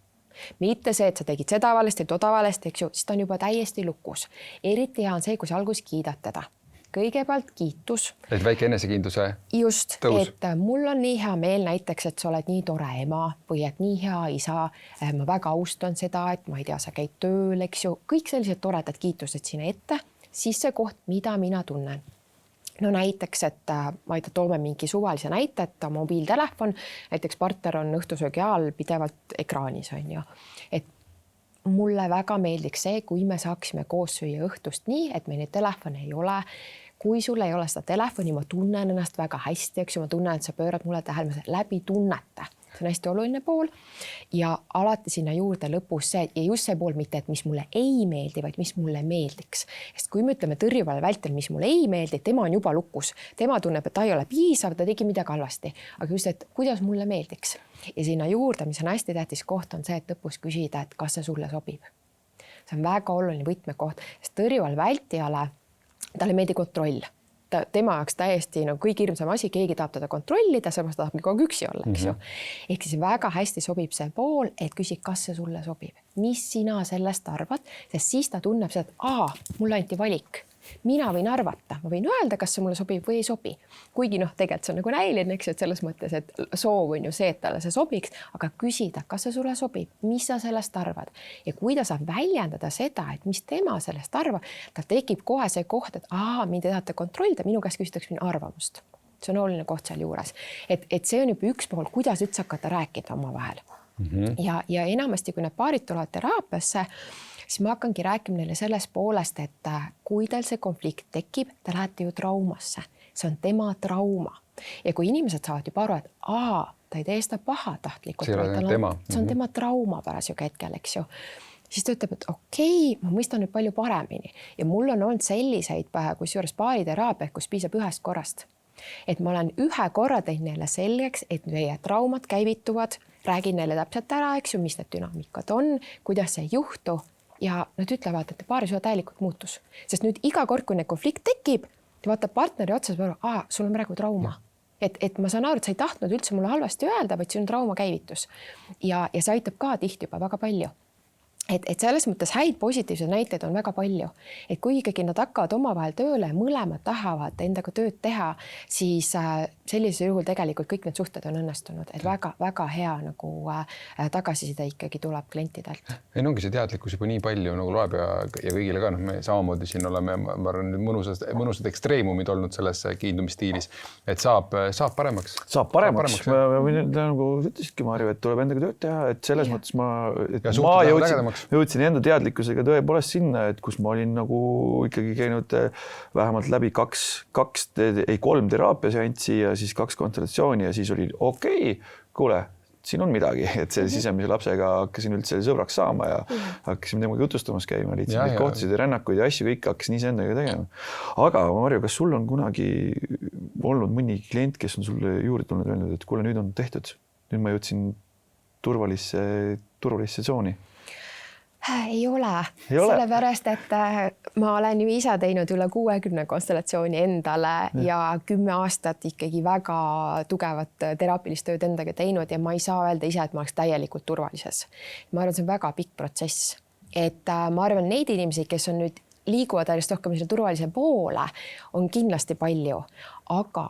Mitte see, et sa tegid seda valesti, toda valesti, eks ju, siis ta on juba täiesti lukus. Eriti hea on see, kui sa alguses kiidad teda. Kõigepealt kiitus. Et väike enesekindluse just, tõus. Et mul on nii hea meel näiteks, et sa oled nii tore ema või et nii hea isa. Ma väga austan seda, et ma ei tea, sa käid tööl, eks ju. Kõik sellised toredad kiitused sinna ette. Siis see koht, mida mina tunnen. No näiteks, et ma ei tea, toome mingi suvalise näite, et mobiiltelefon, näiteks partner on õhtusöögi ajal pidevalt ekraanis, on ju. Et mulle väga meeldiks see, kui me saaksime koos süüa õhtust nii, et meil neid telefone ei ole. Kui sul ei ole seda telefoni, ma tunnen ennast väga hästi, eks ju, ma tunnen, et sa pöörad mulle tähelepanu läbi tunnete. See on hästi oluline pool ja alati sinna juurde lõpus see ja just see pool mitte, et mis mulle ei meeldi, vaid mis mulle meeldiks. Sest kui me ütleme tõrjuvale vältel, mis mulle ei meeldi, tema on juba lukus. Tema tunneb, et ta ei ole piisav, ta tegi midagi halvasti. Aga just, et kuidas mulle meeldiks. Ja sinna juurde, mis on hästi tähtis koht, on see, et lõpus küsida, et kas see sulle sobib. See on väga oluline võtmekoht, sest tõrjuvale vältijale talle meeldi kontroll. Tema jaoks täiesti kõige hirmsam asi, keegi tahab teda kontrollida, sellepärast tahab kogu aeg üksi olla, eks ju. Ehk siis väga hästi sobib see pool, et küsi, kas see sulle sobib. Mis sina sellest arvad, sest siis ta tunneb seda, et mulle anti valik. Mina võin arvata, ma võin öelda, kas see mulle sobib või ei sobi. Kuigi tegelikult see on nagu näiline, eks ju, et selles mõttes, et soov on ju see, et talle see sobiks, aga küsida, kas see sulle sobib, mis sa sellest arvad. Ja kui ta saab väljendada seda, et mis tema sellest arvab, ta tekib kohe see koht, et mind tahate kontrollida, minu käest küsitakse minu arvamust. See on oluline koht seal juures. Et see on juba üks pool, kuidas üldse hakata rääkida oma vahel. Ja enamasti, kui need paarid tulevad teraapiasse, siis ma hakkangi rääkima neile sellest poolest, et kui tal see konflikt tekib, te lähete ju traumasse. See on tema trauma. Ja kui inimesed saavad juba aru, et ta ei tee seda pahatahtlikult, see on tema trauma parasjagu hetkel, eks ju. Siis ta ütleb, et okei, ma mõistan nüüd palju paremini. Ja mul on olnud selliseid kusjuures paariteraapia, kus piisab ühest korrast. Et ma olen ühe korra teinud neile selgeks, et meie traumad käivituvad, räägin neile täpselt ära, eks ju, mis need dünaamikad on, kuidas see ei juhtu. Ja nad ütlevad, et paari suhe täielikult muutus. Sest nüüd iga kord, kui need konflikt tekib, te vaatab partneri otsas, sul on praegu trauma. Et ma saan aru, et sa ei tahtnud üldse mulle halvasti öelda, vaid see on trauma käivitus. Ja see aitab ka tihti juba väga palju. et selles mõttes häid positiivseid näiteid on väga palju, et kui ikkagi nad hakkavad omavahel tööle ja mõlemad tahavad endaga tööd teha, siis sellisel juhul tegelikult kõik need suhted on õnnestunud, et väga hea nagu tagasiside ikkagi tuleb klientidelt. Ei, ongi see teadlikkus juba nii palju nagu loeb ja kõigile ka, me samamoodi siin oleme, ma arvan, mõnusad ekstreemumid olnud selles kiindumisstiilis, et saab paremaks. Saab paremaks. Nagu ütlesidki, Marju, et tuleb endaga tööd teha, et selles mõttes ma jõudsin enda teadlikkusega tõepoolest sinna, et kus ma olin nagu ikkagi käinud vähemalt läbi 3 teraapiaseanssi ja siis 2 konsultatsiooni ja siis oli okei, kuule, siin on midagi, et see sisemise lapsega hakkasin üldse sõbraks saama ja hakkasime temaga jutustamas käima, liitsin neid kohtusid ja rännakuid ja asju kõik hakkasin iseendaga tegema. Aga Marju, kas sul on kunagi olnud mõni klient, kes on sulle juurde tulnud öelnud, et kuule, nüüd on tehtud, nüüd ma jõudsin turvalisse tsooni? Ei ole, sellepärast, et ma olen ju ise teinud üle 60 konstellatsiooni endale ja 10 aastat ikkagi väga tugevat teraapilist tööd endaga teinud ja ma ei saa öelda ise, et ma oleks täielikult turvalises. Ma arvan, see on väga pikk protsess, et ma arvan, neid inimesi, kes on nüüd liiguvad järjest rohkem selle turvalise poole, on kindlasti palju, aga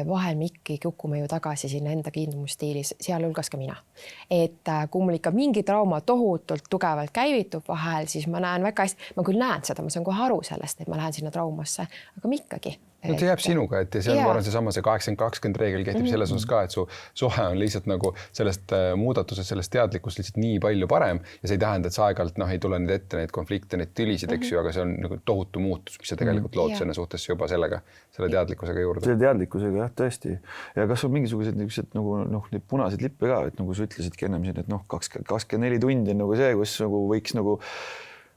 vahel me ikkagi kukume ju tagasi sinna enda kiindumusstiilis, sealhulgas ka mina. Et kui mul ikka mingi trauma tohutult tugevalt käivitub vahel, siis ma näen väga hästi, ma küll näen seda, ma saan kohe aru sellest, et ma lähen sinna traumasse, aga ma ikkagi. No see jääb sinuga, et seal ma arvan, see 80-20 reegel kehtib selles osas ka, et su suhe on lihtsalt nagu sellest muudatusest, sellest teadlikkust lihtsalt nii palju parem ja see ei tähenda, et sa aeg-ajalt ei tule neid ette, neid konflikte, neid tülisid, eks ju, aga see on nagu tohutu muutus, mis sa tegelikult lood sinna suhtesse juba selle teadlikkusega juurde. Selle teadlikkusega, jah, tõesti. Ja kas on mingisugused nagu need punased lippe ka, et nagu sa ütlesidki ennem siin, et 24 tundi on nagu see, kus nagu võiks nagu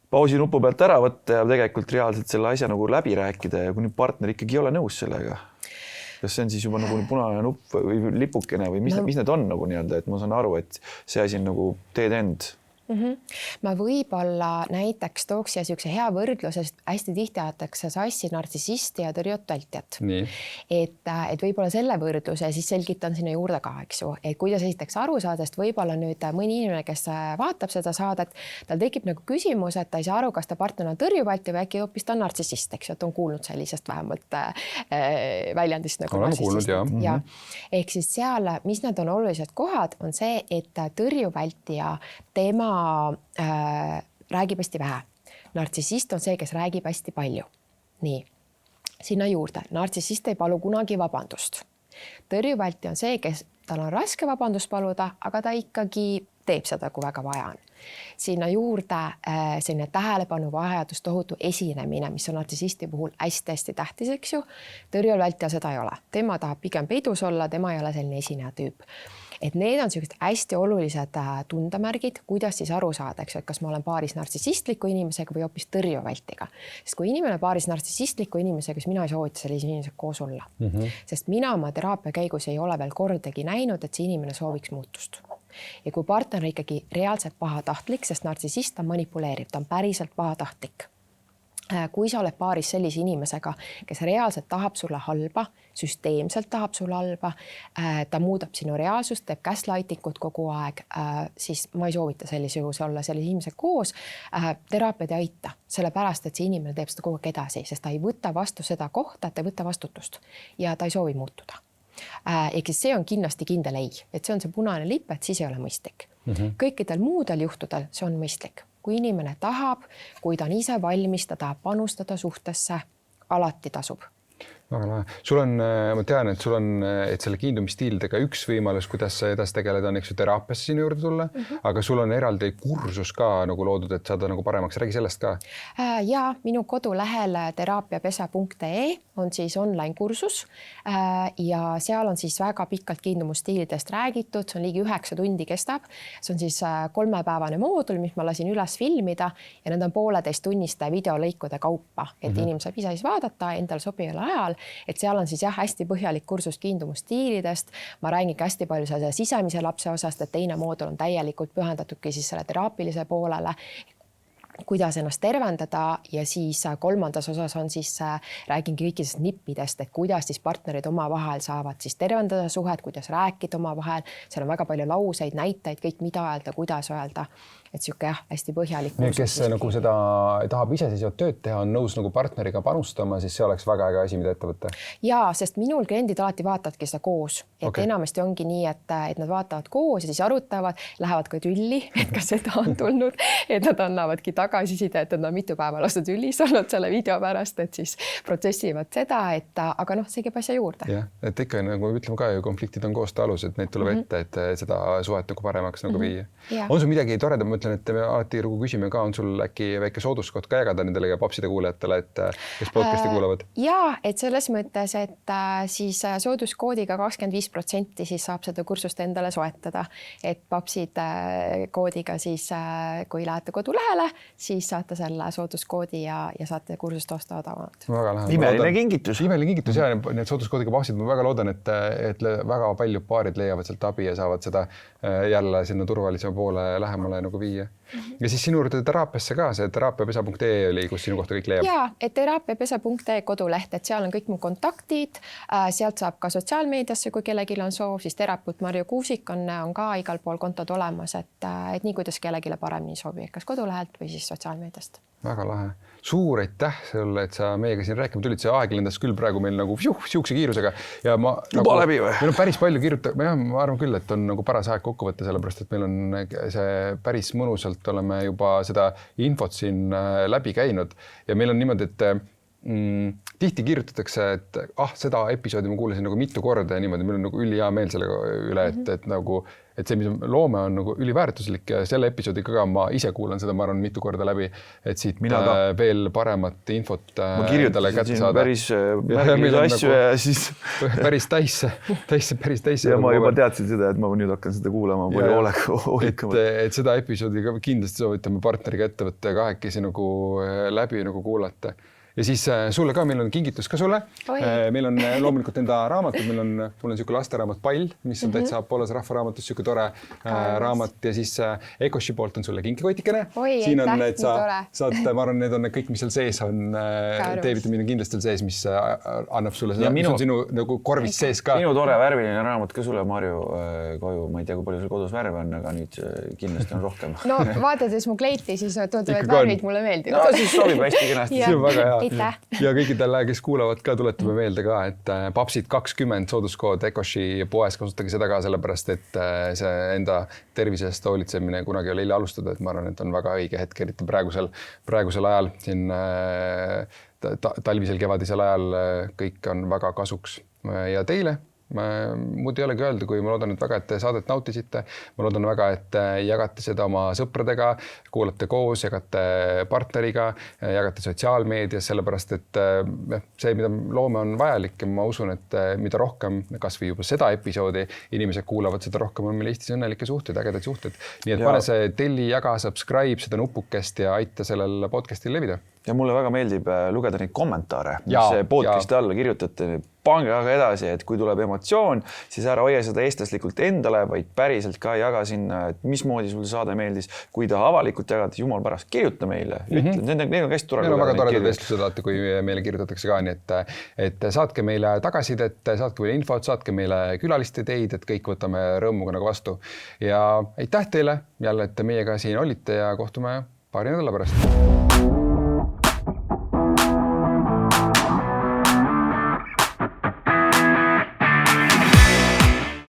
pausi nupu pealt ära võtta ja tegelikult reaalselt selle asja nagu läbi rääkida ja kui nüüd partner ikkagi ei ole nõus sellega. Kas see on siis juba nagu punane nupp või lipukene või mis need on nagu nii-öelda, et ma saan aru, et see asi on nagu teed end. Ma võib-olla näiteks tooks siukse hea võrdluse, sest hästi tihti aetakse sassi nartsissisti ja tõrjut vältjat. Et võib-olla selle võrdluse siis selgitan sinna juurde ka, eks ju, et kuidas esiteks aru saada, sest võib-olla nüüd mõni inimene, kes vaatab seda saadet, tal tekib nagu küsimus, et ta ei saa aru, kas ta partner on tõrjuvältja või äkki hoopis ta on nartsissist, eks ju, et on kuulnud sellisest vähemalt väljendist nagu nartsissist. Ja ehk siis seal, mis need on olulised kohad, on see, et tõrjuvältja tema räägib hästi vähe. Nartsissist on see, kes räägib hästi palju. Nii, sinna juurde. Nartsissist ei palu kunagi vabandust. Tõrjuvältja on see, kes tal on raske vabandust paluda, aga ta ikkagi teeb seda, kui väga vaja on. Sinna juurde selline tähelepanu vajadus tohutu esinemine, mis on nartsissisti puhul hästi tähtis, eks ju. Tõrjuvältja seda ei ole. Tema tahab pigem peidus olla, tema ei ole selline esineja tüüp. Et need on sellised hästi olulised tundemärgid, kuidas siis aru saada, eks, et kas ma olen paaris nartsissistliku inimesega või hoopis tõrjuvältiga. Sest kui inimene paaris nartsissistliku inimesega, siis mina ei soovita sellise inimesega koos olla. Sest mina oma teraapia käigus ei ole veel kordagi näinud, et see inimene sooviks muutust. Ja kui partner on ikkagi reaalselt pahatahtlik, sest nartsissist on manipuleeriv, ta on päriselt pahatahtlik. Kui sa oled paaris sellise inimesega, kes reaalselt tahab sulle halba, süsteemselt tahab sulle halba, ta muudab sinu reaalsust, teeb gaslightingut kogu aeg, siis ma ei soovita sellise juhus olla sellise inimesega koos. Teraapiad ei aita, sellepärast, et see inimene teeb seda kogu aeg edasi, sest ta ei võta vastu seda kohta, ta ei võta vastutust ja ta ei soovi muutuda. Ehk siis see on kindlasti kindel ei, et see on see punane lipp, et siis ei ole mõistlik. Kõikidel muudel juhtudel see on mõistlik. Kui inimene tahab, kui ta on ise valmis, ta tahab panustada suhtesse, alati tasub. Väga lahe. Sul on, ma tean, et sul on, et selle kiindumisstiilidega üks võimalus, kuidas sa edasi tegeleda, on eks ju teraapiasse sinu juurde tulla, aga sul on eraldi kursus ka nagu loodud, et saada nagu paremaks. Räägi sellest ka. Ja minu kodulehel teraapiapesa.ee on siis online kursus ja seal on siis väga pikalt kiindumusstiilidest räägitud, see on ligi 9 tundi kestab. See on siis 3-päevane moodul, mis ma lasin üles filmida ja need on 1,5 tunniste videolõikude kaupa, et inimene saab ise siis vaadata endal sobival ajal. Et seal on siis jah, hästi põhjalik kursus kiindumusstiilidest. Ma räägin hästi palju selle sisemise lapse osast, et teine moodul on täielikult pühendatudki siis selle teraapilise poolele. kuidas ennast tervendada ja siis kolmandas osas on siis räägingi kõikidest nippidest, et kuidas siis partnerid omavahel saavad siis tervendada suhet, kuidas rääkida omavahel. Seal on väga palju lauseid, näiteid, kõik mida öelda, kuidas öelda. Et siuke hästi põhjalik. Kes nagu seda tahab iseseisvat tööd teha, on nõus nagu partneriga panustama, siis see oleks väga äge asi, mida ette võtta. Jaa, sest minul kliendid alati vaatavadki seda koos. Et enamasti ongi nii, et nad vaatavad koos ja siis arutavad, lähevad ka tülli, et kas seda on tulnud, et nad annavadki tagasiside, et nad on mitu päeva lastud tüllis olnud selle video pärast, et siis protsessivad seda, et aga see käib asja juurde. Jah, et ikka nagu ütleme ka ju konfliktid on koostöö alus, et neid tuleb ette, et seda suhet nagu paremaks nagu viia. On sul midagi toredam? Ütlen, et me alati nagu küsime ka, on sul äkki väike sooduskood ka jagada nendele papside kuulajatele, et kes podcasti kuulavad? Jaa, et selles mõttes, et siis sooduskoodiga 25% siis saab seda kursust endale soetada. Et papsid koodiga siis, kui lähete kodulehele, siis saate selle sooduskoodi ja saate kursust osta odavamalt. Imeline kingitus. Imeline kingitus ja need sooduskoodiga papsid, ma väga loodan, et väga paljud paarid leiavad sealt abi ja saavad seda jälle sinna turvalisema poole lähemale nagu viia. Ja siis sinu juurde teraapiasse ka, see teraapiapesa.ee oli, kus sinu kohta kõik leiab. Jaa, et teraapiapesa.ee koduleht, et seal on kõik mu kontaktid, sealt saab ka sotsiaalmeediasse, kui kellegil on soov, siis terapeut Marju Kuusik on ka igal pool kontod olemas, et nii kuidas kellegile paremini sobi, kas kodulehelt või siis sotsiaalmeediast. Väga lahe. Suur aitäh sulle, et sa meiega siin rääkima tulid. See aeg lendas küll praegu meil nagu siukse kiirusega. Ja juba läbi või? Meil on päris palju kirjutada. Ma arvan küll, et on nagu paras aeg kokku võtta, sellepärast, et meil on see päris mõnusalt oleme juba seda infot siin läbi käinud ja meil on niimoodi, et tihti kirjutatakse, et seda episoodi ma kuulasin nagu mitu korda ja niimoodi, meil on nagu ülihea meel selle üle, et nagu et see, mis loome on nagu üliväärtuslik ja selle episoodi ka ma ise kuulan seda, ma arvan, mitu korda läbi, et siit veel paremat infot endale kätte saada. Päris märgilisi asju ja siis päris täis. Ja ma juba teadsin seda, et ma nüüd hakkan seda kuulama palju hoolikama. Et seda episoodi ka kindlasti soovitame partneriga ettevõtte kahekesi nagu läbi nagu kuulata. Ja siis sulle ka, meil on kingitus ka sulle. Meil on loomulikult enda raamatud, mul on siuke lasteraamat Pall, mis on täitsa Apollos rahvaraamatus, siuke tore raamat ja siis Ecoshi poolt on sulle kinkikotikene. Siin on, et sa saad, ma arvan, need on kõik, mis seal sees on. D-vitamiin on kindlasti sees, mis annab sulle seda, mis on sinu nagu korvis sees ka. Minu tore värviline raamat ka sulle, Marju, koju. Ma ei tea, kui palju sul kodus värve on, aga nüüd kindlasti on rohkem. No vaatades mu kleiti, siis tundub, et värvid mulle meeldivad. No siis sobib hästi kenasti. See on väga hea. Ja kõikidele, kes kuulavad ka, tuletame meelde ka, et papsid 20 sooduskood Ecoshi poes, kasutage seda ka sellepärast, et see enda tervisest hoolitsemine kunagi oli alustada, et ma arvan, et on väga õige hetk, eriti praegusel ajal, siin talvisel kevadisel ajal kõik on väga kasuks ja teile. Muud ei olegi öelda, kui ma loodan, et väga, et te saadet nautisite. Ma loodan väga, et jagate seda oma sõpradega, kuulate koos, jagate partneriga, jagate sotsiaalmeedias, sellepärast, et see, mida loome, on vajalik ja ma usun, et mida rohkem kas või juba seda episoodi inimesed kuulavad, seda rohkem on meil Eestis õnnelikke suhteid, ägedaid suhteid. Nii et pane see telli, jaga, subscribe seda nupukest ja aita sellel podcastil levida. Ja mulle väga meeldib lugeda neid kommentaare, mis podcasti alla kirjutate. Pange aga edasi, et kui tuleb emotsioon, siis ära hoia seda eestlaslikult endale, vaid päriselt ka jaga sinna, et mismoodi sul saade meeldis. Kui ta avalikult jagada, jumal pärast, kirjuta meile. Need on hästi tore. Need on väga toredad vestlused, kui meile kirjutatakse ka, nii et saatke meile tagasidet, saatke meile infot, saatke meile külaliste ideid, et kõik võtame rõõmuga nagu vastu. Ja aitäh teile jälle, et te meiega siin olite ja kohtume paari nädala pärast.